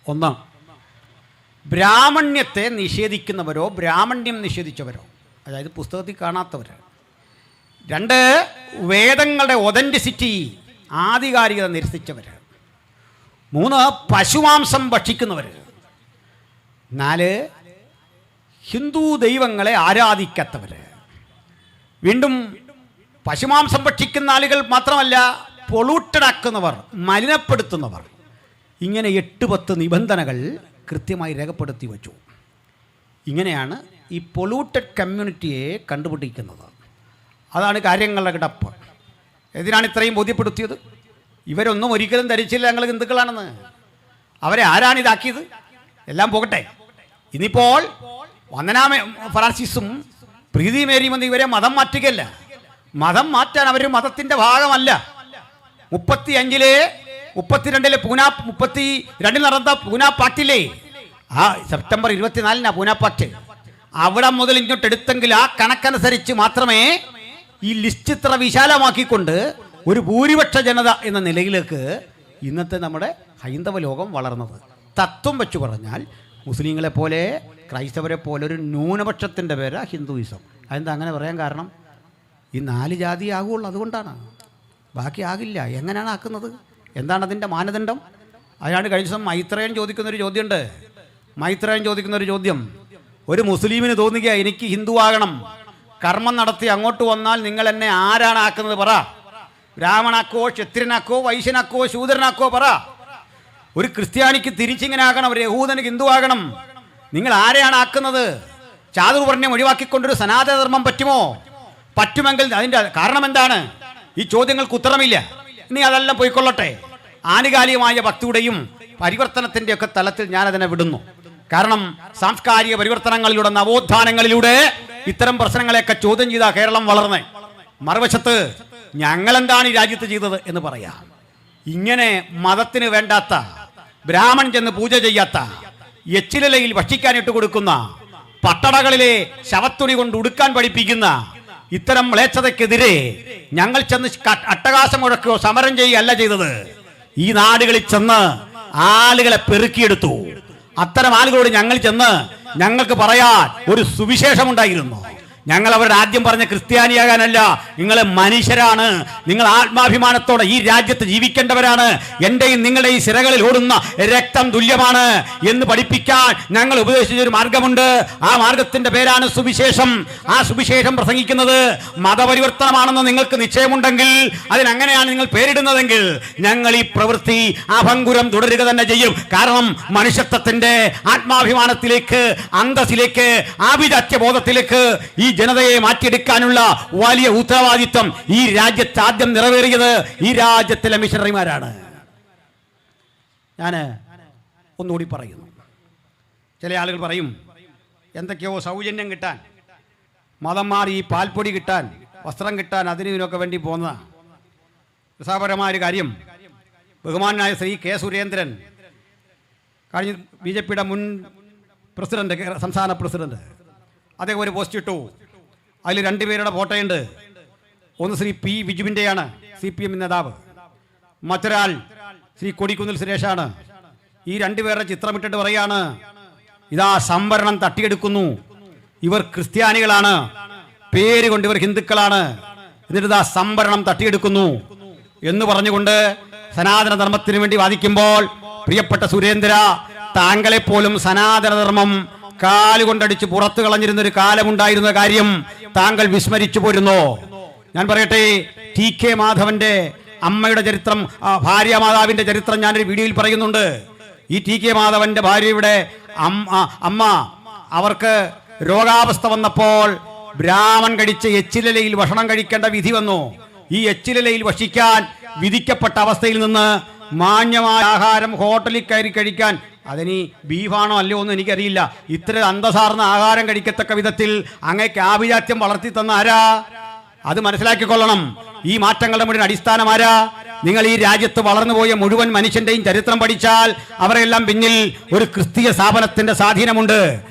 1, ബ്രാഹ്മണ്യത്തെ നിഷേധിക്കുന്നവരോ ബ്രാഹ്മണ്യം നിഷേധിച്ചവരോ, അതായത് പുസ്തകത്തിൽ കാണാത്തവർ. 2, വേദങ്ങളുടെ ഒതൻറ്റിസിറ്റി, ആധികാരികത നിരസിച്ചവർ. 3, പശുമാംസം ഭക്ഷിക്കുന്നവർ. 4, ഹിന്ദു ദൈവങ്ങളെ ആരാധിക്കാത്തവർ. വീണ്ടും പശുമാംസം ഭക്ഷിക്കുന്ന ആളുകൾ മാത്രമല്ല, പൊളൂട്ടഡ് ആക്കുന്നവർ, മലിനപ്പെടുത്തുന്നവർ. ഇങ്ങനെ 8-10 നിബന്ധനകൾ കൃത്യമായി രേഖപ്പെടുത്തി വച്ചു. ഇങ്ങനെയാണ് ഈ പൊളൂട്ടഡ് കമ്മ്യൂണിറ്റിയെ കണ്ടുപിടിക്കുന്നത്. അതാണ് കാര്യങ്ങളുടെ കിടപ്പ്. എന്തിനാണ് ഇത്രയും ബോധ്യപ്പെടുത്തിയത്? ഇവരൊന്നും ഒരിക്കലും ധരിച്ചില്ല ഞങ്ങൾ ഹിന്ദുക്കളാണെന്ന്. അവരെ ആരാണ് ഇതാക്കിയത്? എല്ലാം പോകട്ടെ. ഇനിയിപ്പോൾ വന്ദനാ ഫ്രാൻസിസും പ്രീതി മേരിയും ഇവരെ മതം മാറ്റുകയല്ല. മതം മാറ്റാൻ അവർ മതത്തിൻ്റെ ഭാഗമല്ല. 32 പൂന 32 നടന്ന പൂന പാട്ടില്ലേ, ആ സെപ്റ്റംബർ 24 പൂന പാട്ട്, അവിടെ മുതൽ ഇങ്ങോട്ട് എടുത്തെങ്കിൽ ആ കണക്കനുസരിച്ച് മാത്രമേ ഈ ലിസ്റ്റ് ഇത്ര വിശാലമാക്കിക്കൊണ്ട് ഒരു ഭൂരിപക്ഷ ജനത എന്ന നിലയിലേക്ക് ഇന്നത്തെ നമ്മുടെ ഹൈന്ദവ ലോകം വളർന്നത്. തത്വം വെച്ച് പറഞ്ഞാൽ മുസ്ലിങ്ങളെ പോലെ ക്രൈസ്തവരെ പോലെ ഒരു ന്യൂനപക്ഷത്തിൻ്റെ പേരാ ഹിന്ദുയിസം. അതെന്താ അങ്ങനെ പറയാൻ കാരണം? ഈ 4 ജാതി ആകുള്ളൂ, അതുകൊണ്ടാണ്. ബാക്കി ആകില്ല. എങ്ങനെയാണ് ആക്കുന്നത്? എന്താണ് അതിൻ്റെ മാനദണ്ഡം? അതാണ് കഴിഞ്ഞ ദിവസം മൈത്രേയൻ ചോദിക്കുന്നൊരു ചോദ്യമുണ്ട്. മൈത്രേയൻ ചോദിക്കുന്നൊരു ചോദ്യം, ഒരു മുസ്ലിമിന് തോന്നുക എനിക്ക് ഹിന്ദു ആകണം, കർമ്മം നടത്തി അങ്ങോട്ട് വന്നാൽ നിങ്ങൾ എന്നെ ആരാണ് ആക്കുന്നത് പറ? ബ്രാഹ്മണാക്കോ, ക്ഷത്രിയനാക്കോ, വൈശ്യനാക്കോ, ശൂദ്രനാക്കോ പറ? ഒരു ക്രിസ്ത്യാനിക്ക് തിരിച്ചിങ്ങനെ ആകണം, ഒരു യഹൂദന് ഹിന്ദു ആകണം, നിങ്ങൾ ആരെയാണ് ആക്കുന്നത്? ചാതുർവർണ്ണ്യം ഒഴിവാക്കിക്കൊണ്ടൊരു സനാതനധർമ്മം പറ്റുമോ? പറ്റുമെങ്കിൽ അതിൻ്റെ കാരണം എന്താണ്? ഈ ചോദ്യങ്ങൾക്ക് ഉത്തരമില്ല. ഇനി അതെല്ലാം പോയിക്കൊള്ളട്ടെ. ആനുകാലികമായ ഭക്തിയുടെയും പരിവർത്തനത്തിൻ്റെ ഒക്കെ തലത്തിൽ ഞാനതിനെ വിടുന്നു. കാരണം സാംസ്കാരിക പരിവർത്തനങ്ങളിലൂടെ, നവോത്ഥാനങ്ങളിലൂടെ ഇത്തരം പ്രശ്നങ്ങളെയൊക്കെ ചോദ്യം ചെയ്താ കേരളം വളർന്നേ. മറുവശത്ത് ഞങ്ങളെന്താണ് ഈ രാജ്യത്ത് ചെയ്തത് എന്ന് പറയാം. ഇങ്ങനെ മതത്തിന് വേണ്ടാത്ത, ബ്രാഹ്മൺ ചെന്ന് പൂജ ചെയ്യാത്ത, എച്ചിലയിൽ ഭക്ഷിക്കാനിട്ട് കൊടുക്കുന്ന, പട്ടണകളിലെ ശവത്തുണി കൊണ്ട് ഉടുക്കാൻ പഠിപ്പിക്കുന്ന ഇത്തരം മ്ലേച്ഛതയ്ക്കെതിരെ ഞങ്ങൾ ചെന്ന് അട്ടഹാസം മുഴക്കുകയോ സമരം ചെയ്യുകയല്ല ചെയ്തത്. ഈ നാടുകളിൽ ചെന്ന് ആളുകളെ പെറുക്കിയെടുത്തു. അത്തരം ആളുകളോട് ഞങ്ങൾ ചെന്ന് ഞങ്ങൾക്ക് പറയാൻ ഒരു സുവിശേഷമുണ്ടായിരുന്നു. ഞങ്ങൾ അവരുടെ ആദ്യം പറഞ്ഞ ക്രിസ്ത്യാനിയാകാനല്ല, നിങ്ങൾ മനുഷ്യരാണ്, നിങ്ങൾ ആത്മാഭിമാനത്തോടെ ഈ രാജ്യത്ത് ജീവിക്കേണ്ടവരാണ്, എൻ്റെയും നിങ്ങളുടെയും സിരകളിൽ ഓടുന്ന രക്തം തുല്യമാണ് എന്ന് പഠിപ്പിക്കാൻ ഞങ്ങൾ ഉപദേശിച്ചൊരു മാർഗമുണ്ട്. ആ മാർഗത്തിന്റെ പേരാണ് സുവിശേഷം. ആ സുവിശേഷം പ്രസംഗിക്കുന്നത് മതപരിവർത്തനമാണെന്ന് നിങ്ങൾക്ക് നിശ്ചയമുണ്ടെങ്കിൽ, അതിനങ്ങനെയാണ് നിങ്ങൾ പേരിടുന്നതെങ്കിൽ, ഞങ്ങൾ ഈ പ്രവൃത്തി അഭംഗുരം തുടരുക തന്നെ ചെയ്യും. കാരണം മനുഷ്യത്വത്തിന്റെ ആത്മാഭിമാനത്തിലേക്ക്, അന്തസ്സിലേക്ക്, ആഭിജാത്യബോധത്തിലേക്ക് ഈ ജനതയെ മാറ്റിയെടുക്കാനുള്ള വലിയ ഉത്തരവാദിത്വം ഈ രാജ്യത്ത് ആദ്യം നിറവേറിയത് ഈ രാജ്യത്തിലെ മിഷണറിമാരാണ്. ഞാൻ ഒന്നുകൂടി പറയുന്നു. ചില ആളുകൾ പറയും എന്തൊക്കെയോ സൗജന്യം കിട്ടാൻ, മതം മാറി പാൽപ്പൊടി കിട്ടാൻ, വസ്ത്രം കിട്ടാൻ, അതിനൊക്കെ വേണ്ടി പോകുന്ന രസകരമായ ഒരു കാര്യം. ബഹുമാനായ ശ്രീ കെ സുരേന്ദ്രൻ, കഴിഞ്ഞ BJP-യുടെ മുൻ പ്രസിഡന്റ്, സംസ്ഥാന പ്രസിഡന്റ്, അദ്ദേഹം ഒരു പോസ്റ്റ് ഇട്ടു. അതിൽ 2 പേരുടെ ഫോട്ടോയുണ്ട്. ഒന്ന് ശ്രീ P. വിജുവിൻ്റെയാണ്, CPM നേതാവ്. മറ്റൊരാൾ ശ്രീ കൊടിക്കുന്നിൽ സുരേഷാണ്. ഈ 2 പേരുടെ ചിത്രമിട്ടിട്ട് പറയാണ്, ഇതാ സംവരണം തട്ടിയെടുക്കുന്നു, ഇവർ ക്രിസ്ത്യാനികളാണ്, പേര് കൊണ്ട് ഇവർ ഹിന്ദുക്കളാണ്, എന്നിട്ട് ഇതാ സംവരണം തട്ടിയെടുക്കുന്നു എന്ന് പറഞ്ഞുകൊണ്ട് സനാതന ധർമ്മത്തിന് വേണ്ടി വാദിക്കുമ്പോൾ, പ്രിയപ്പെട്ട സുരേന്ദ്ര, താങ്കളെപ്പോലും സനാതനധർമ്മം കാലുകൊണ്ടടിച്ച് പുറത്തു കളഞ്ഞിരുന്നൊരു കാലമുണ്ടായിരുന്ന കാര്യം താങ്കൾ വിസ്മരിച്ചു പോരുന്നു. ഞാൻ പറയട്ടെ, TK മാധവന്റെ അമ്മയുടെ ചരിത്രം, ഭാര്യാമാതാവിന്റെ ചരിത്രം ഞാനൊരു വീഡിയോയിൽ പറയുന്നുണ്ട്. ഈ TK മാധവന്റെ ഭാര്യയുടെ അമ്മ, അവർക്ക് രോഗാവസ്ഥ വന്നപ്പോൾ ബ്രാഹ്മൺ കഴിച്ച് എച്ചിലയിൽ ഭക്ഷണം കഴിക്കേണ്ട വിധി വന്നു. ഈ എച്ചിലയിൽ ഭക്ഷിക്കാൻ വിധിക്കപ്പെട്ട അവസ്ഥയിൽ നിന്ന് മാന്യമായ ആഹാരം ഹോട്ടലിൽ കയറി കഴിക്കാൻ, അതിനി ബീഫാണോ അല്ലയോ ഒന്നും എനിക്കറിയില്ല, ഇത്ര അന്തസാർന്ന ആഹാരം കഴിക്കത്തക്ക വിധത്തിൽ അങ്ങേക്ക് ആഭിജാത്യം വളർത്തി തന്ന ആരാ? അത് മനസ്സിലാക്കിക്കൊള്ളണം. ഈ മാറ്റങ്ങളുടെ മുഴുവൻ അടിസ്ഥാനം ആരാ? നിങ്ങൾ ഈ രാജ്യത്ത് വളർന്നുപോയ മുഴുവൻ മനുഷ്യന്റെയും ചരിത്രം പഠിച്ചാൽ അവരെല്ലാം പിന്നിൽ ഒരു ക്രിസ്തീയ സ്ഥാപനത്തിന്റെ സ്വാധീനമുണ്ട്.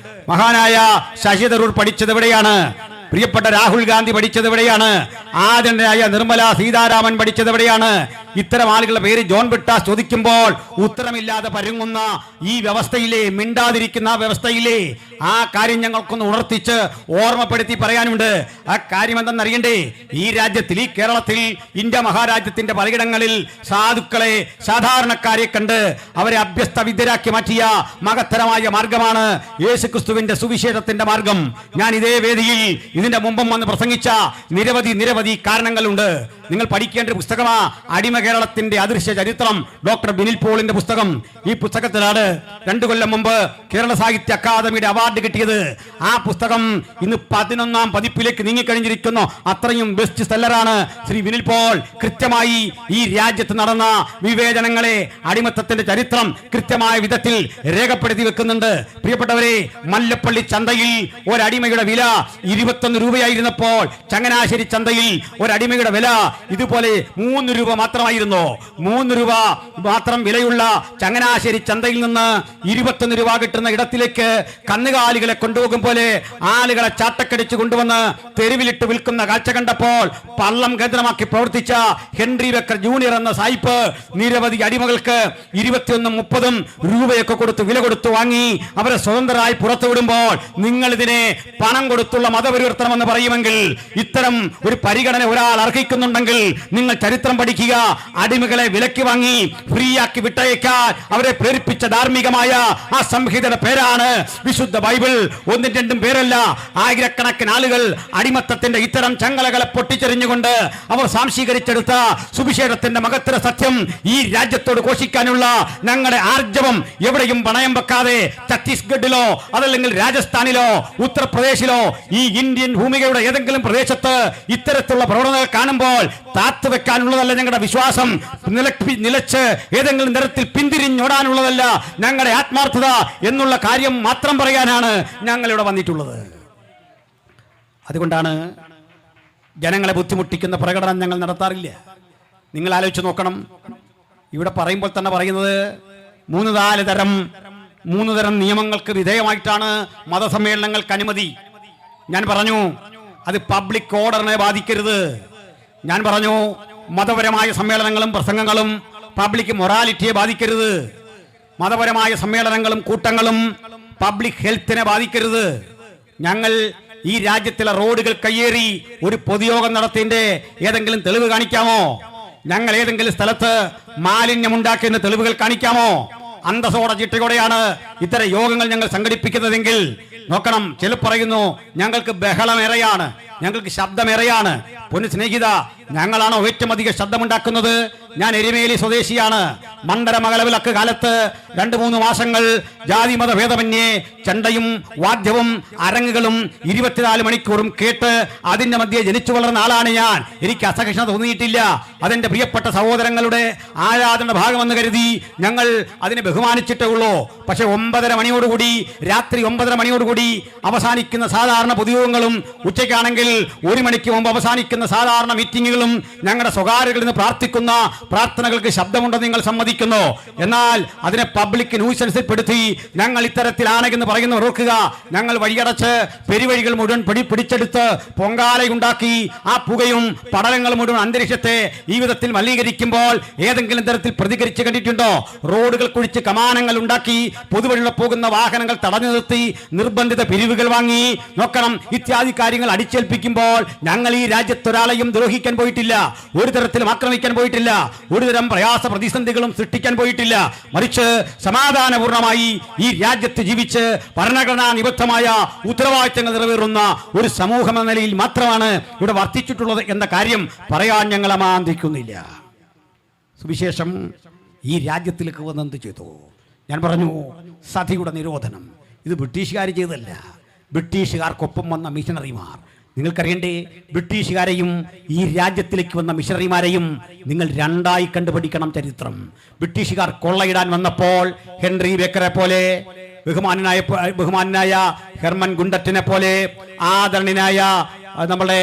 മഹാനായ ശശി തരൂർ പഠിച്ചത് എവിടെയാണ്? പ്രിയപ്പെട്ട രാഹുൽ ഗാന്ധി പഠിച്ചത് എവിടെയാണ്? ആദരണീയായ നിർമ്മല സീതാരാമൻ പഠിച്ചത് എവിടെയാണ്? ഇത്തരം ആളുകളുടെ പേര് ജോൺ ബ്രിട്ടാസ് ചോദിക്കുമ്പോൾ ഉത്തരമില്ലാതെ പരുങ്ങുന്ന ഈ വ്യവസ്ഥയിലെ, മിണ്ടാതിരിക്കുന്ന വ്യവസ്ഥയിലെ ആ കാര്യം ഞങ്ങൾക്കൊന്ന് ഉണർത്തിച്ച് ഓർമ്മപ്പെടുത്തി പറയാനുണ്ട്. ആ കാര്യം എന്തെന്നറിയണ്ടേ? ഈ രാജ്യത്തിൽ, ഈ കേരളത്തിൽ, ഇന്ത്യ മഹാരാജ്യത്തിന്റെ പലയിടങ്ങളിൽ സാധുക്കളെ, സാധാരണക്കാരെ കണ്ട് അവരെ അഭ്യസ്ത വിദ്യരാക്കി മാറ്റിയ മഹത്തരമായ മാർഗമാണ് യേശുക്രിസ്തുവിന്റെ സുവിശേഷത്തിന്റെ മാർഗം. ഞാൻ ഇതേ വേദിയിൽ ഇതിന്റെ മുമ്പും വന്ന് പ്രസംഗിച്ച നിരവധി കാരണങ്ങളുണ്ട്. നിങ്ങൾ പഠിക്കേണ്ട ഒരു പുസ്തകമാ അടിമ കേരളത്തിന്റെ അദൃശ്യ ചരിത്രം, ഡോക്ടർ ബിനിൽ പോളിന്റെ പുസ്തകം. ഈ പുസ്തകത്തിലാണ് 2 കൊല്ലം മുമ്പ് കേരള സാഹിത്യ അക്കാദമിയുടെ അവാർഡ് കിട്ടിയത്. ആ പുസ്തകം ഇന്ന് 11ാം പതിപ്പിലേക്ക് നീങ്ങിക്കഴിഞ്ഞിരിക്കുന്നു. അത്രയും ബെസ്റ്റ് സെല്ലറാണ്. ശ്രീ ബിനിൽ പോൾ കൃത്യമായി ഈ രാജ്യത്ത് നടന്ന വിവേചനങ്ങളെ, അടിമത്തത്തിന്റെ ചരിത്രം കൃത്യമായ വിധത്തിൽ രേഖപ്പെടുത്തി വെക്കുന്നുണ്ട്. പ്രിയപ്പെട്ടവരെ, മല്ലപ്പള്ളി ചന്തയിൽ ഒരടിമയുടെ വില 21 രൂപയായിരുന്നപ്പോൾ ചങ്ങനാശ്ശേരി ചന്തയിൽ ഒരടിമയുടെ വില ഇതുപോലെ 3 രൂപ മാത്രമായിരുന്നു. 3 രൂപ മാത്രം വിലയുള്ള ചങ്ങനാശ്ശേരി ചന്തയിൽ നിന്ന് 21 രൂപ കിട്ടുന്ന ഇടത്തിലേക്ക് കന്നുകാലികളെ കൊണ്ടുപോകും പോലെ ആളുകളെ ചാട്ടക്കടിച്ച് കൊണ്ടുവന്ന് തെരുവിലിട്ട് വിൽക്കുന്ന കാഴ്ച കണ്ടപ്പോൾ പള്ളം കേന്ദ്രമാക്കി പ്രവർത്തിച്ച ഹെൻറി ബേക്കർ ജൂനിയർ എന്ന സായിപ്പ് നിരവധി അടിമകൾക്ക് 21-30 രൂപയൊക്കെ കൊടുത്ത് വില കൊടുത്തു വാങ്ങി അവരെ സ്വതന്ത്രരായി പുറത്തുവിടുമ്പോൾ നിങ്ങൾ ഇതിനെ പണം കൊടുത്തുള്ള മതപരിവർത്തനമെന്ന് പറയുമെങ്കിൽ, ഇത്തരം ഒരു പരിഗണന ഒരാൾ അർഹിക്കുന്നുണ്ടെങ്കിൽ നിങ്ങൾ ചരിത്രം പഠിക്കുക. അടിമകളെ വിലക്ക് വാങ്ങി ഫ്രീ ആക്കി വിട്ടയക്കാൻ അവരെ പ്രേരിപ്പിച്ച ധാർമ്മികമായ ആ സംഹിതയുടെ പേരാണ് വിശുദ്ധ ബൈബിൾ. 1-2 പേരല്ല, ആയിരക്കണക്കിന് ആളുകൾ അടിമത്തത്തിന്റെ ഇത്തരം ചങ്ങലകളെ പൊട്ടിച്ചെറിഞ്ഞുകൊണ്ട് അവർ സാംശീകരിച്ചെടുത്ത സുവിശേഷത്തിന്റെ മഹത്തര സത്യം ഈ രാജ്യത്തോട് ഘോഷിക്കാനുള്ള ഞങ്ങളുടെ ആർജവം എവിടെയും പണയം വെക്കാതെ ഛത്തീസ്ഗഡിലോ അതല്ലെങ്കിൽ രാജസ്ഥാനിലോ ഉത്തർപ്രദേശിലോ ഈ ഇന്ത്യൻ ഭൂമികയുടെ ഏതെങ്കിലും പ്രദേശത്ത് ഇത്തരത്തിലുള്ള പ്രവണതകൾ കാണുമ്പോൾ താത്തു വെക്കാനുള്ളതല്ല ഞങ്ങളുടെ വിശ്വാസം. നിലച്ച് ഏതെങ്കിലും തരത്തിൽ പിന്തിരിഞ്ഞോടാനുള്ളതല്ല ഞങ്ങളുടെ ആത്മാർത്ഥത എന്നുള്ള കാര്യം മാത്രം പറയാനാണ് ഞങ്ങളിവിടെ വന്നിട്ടുള്ളത്. അതുകൊണ്ടാണ് ജനങ്ങളെ ബുദ്ധിമുട്ടിക്കുന്ന പ്രകടനം ഞങ്ങൾ നടത്താറില്ല. നിങ്ങൾ ആലോചിച്ച് നോക്കണം. ഇവിടെ പറയുമ്പോൾ തന്നെ പറയുന്നത് 3-4 തരം നിയമങ്ങൾക്ക് വിധേയമായിട്ടാണ് മതസമ്മേളനങ്ങൾക്ക് അനുമതി. ഞാൻ പറഞ്ഞു അത് പബ്ലിക് ഓർഡറിനെ ബാധിക്കരുത്. ഞാൻ പറഞ്ഞു മതപരമായ സമ്മേളനങ്ങളും പ്രസംഗങ്ങളും പബ്ലിക് മൊറാലിറ്റിയെ ബാധിക്കരുത്. മതപരമായ സമ്മേളനങ്ങളും കൂട്ടങ്ങളും പബ്ലിക് ഹെൽത്തിനെ ബാധിക്കരുത്. ഞങ്ങൾ ഈ രാജ്യത്തിലെ റോഡുകൾ കയ്യേറി ഒരു പൊതുയോഗം നടത്തിയതിന്റെ ഏതെങ്കിലും തെളിവ് കാണിക്കാമോ? ഞങ്ങൾ ഏതെങ്കിലും സ്ഥലത്ത് മാലിന്യമുണ്ടാക്കിയ തെളിവുകൾ കാണിക്കാമോ? അന്തസ്സോടെ ചിട്ടയോടെയാണ് ഇത്തരം യോഗങ്ങൾ ഞങ്ങൾ സംഘടിപ്പിക്കുന്നതെങ്കിൽ നോക്കണം. ചില പറയുന്നു ഞങ്ങൾക്ക് ബഹളമേറെയാണ്, ഞങ്ങൾക്ക് ശബ്ദമേറെയാണ്. പൊന്നു സ്നേഹിത, ഞങ്ങളാണോ ഏറ്റവും അധികം ശബ്ദമുണ്ടാക്കുന്നത്? ഞാൻ എരുമേലി സ്വദേശിയാണ്. മണ്ഡല മകളവിലക്ക് കാലത്ത് 2-3 മാസങ്ങൾ ജാതി മത ഭേദമന്യേ ചണ്ടയും വാദ്യവും അരങ്ങുകളും 24 മണിക്കൂറും കേട്ട് അതിന്റെ മധ്യേ ജനിച്ചു വളർന്ന ആളാണ് ഞാൻ. എനിക്ക് അസഹിഷ്ണുത തോന്നിയിട്ടില്ല. അതെന്റെ പ്രിയപ്പെട്ട സഹോദരങ്ങളുടെ ആരാധന ഭാഗമെന്ന് കരുതി ഞങ്ങൾ അതിനെ ബഹുമാനിച്ചിട്ടേ ഉള്ളൂ. പക്ഷെ 9:30 മണിയോടുകൂടി, രാത്രി 9:30 മണിയോടുകൂടി അവസാനിക്കുന്ന സാധാരണ പൊതുയോഗങ്ങളും ഉച്ചയ്ക്കാണെങ്കിൽ 1 മണിക്ക് മുമ്പ് അവസാനിക്കുന്ന സാധാരണ മീറ്റിങ്ങുകളും ഞങ്ങളുടെ സ്വകാര്യകളിൽ നിന്ന് പ്രാർത്ഥിക്കുന്ന പ്രാർത്ഥനകൾക്ക് ശബ്ദമുണ്ടെന്ന് നിങ്ങൾ സമ്മതിക്കുന്നു. എന്നാൽ അതിനെ പബ്ലിക് ന്യൂസൻസിൽ പെടുത്തി ഞങ്ങൾ ഇത്തരത്തിലാണെന്ന് പറയുന്നു. ഓർക്കുക, ഞങ്ങൾ വഴിയടച്ച് പെരുവഴികൾ മുഴുവൻ പിടിച്ചെടുത്ത് പൊങ്കാലയുണ്ടാക്കി ആ പുകയും പടലങ്ങളും മുഴുവൻ അന്തരീക്ഷത്തെ ഈ വിധത്തിൽ മലിനീകരിക്കുമ്പോൾ ഏതെങ്കിലും തരത്തിൽ പ്രതികരിച്ച് കണ്ടിട്ടുണ്ടോ? റോഡുകൾ കുഴിച്ച് കമാനങ്ങൾ ഉണ്ടാക്കി പൊതുവഴിയിൽ പോകുന്ന വാഹനങ്ങൾ തടഞ്ഞു നിർത്തി നിർബന്ധിത പിരിവുകൾ വാങ്ങി നോക്കണം. ഇത്യാദി കാര്യങ്ങൾ അടിച്ചേൽപ്പിക്കുമ്പോൾ ഞങ്ങൾ ഈ രാജ്യത്തൊരാളെയും ദ്രോഹിക്കാൻ പോയിട്ടില്ല, ഒരു തരത്തിലും ആക്രമിക്കാൻ പോയിട്ടില്ല, ഒരു തരം പ്രയാസ പ്രതിസന്ധികളും സൃഷ്ടിക്കാൻ പോയിട്ടില്ല. മറിച്ച് സമാധാനപൂർണമായി ഈ രാജ്യത്ത് ജീവിച്ച് ഭരണഘടനാ നിബദ്ധമായ ഉത്തരവാദിത്തങ്ങൾ നിറവേറുന്ന ഒരു സമൂഹം എന്ന നിലയിൽ മാത്രമാണ് ഇവിടെ വർത്തിച്ചിട്ടുള്ളത് എന്ന കാര്യം പറയാൻ ഞങ്ങൾ അമാന്തിക്കുന്നില്ല. സുവിശേഷം ഈ രാജ്യത്തിലേക്ക് വന്ന് എന്ത് ചെയ്തു? ഞാൻ പറഞ്ഞു സതിയുടെ നിരോധനം. ഇത് ബ്രിട്ടീഷുകാർ ചെയ്തല്ല, ബ്രിട്ടീഷുകാർക്കൊപ്പം വന്ന മിഷണറിമാർ. നിങ്ങൾക്കറിയണ്ടേ, ബ്രിട്ടീഷുകാരെയും ഈ രാജ്യത്തിലേക്ക് വന്ന മിഷണറിമാരെയും നിങ്ങൾ രണ്ടായി കണ്ടുപിടിക്കണം ചരിത്രം. ബ്രിട്ടീഷുകാർ കൊള്ളയിടാൻ വന്നപ്പോൾ ഹെൻറി ബേക്കറെ പോലെ, ബഹുമാനായ ഹെർമൻ ഗുണ്ടറ്റിനെ പോലെ, ആദരണീയനായ നമ്മുടെ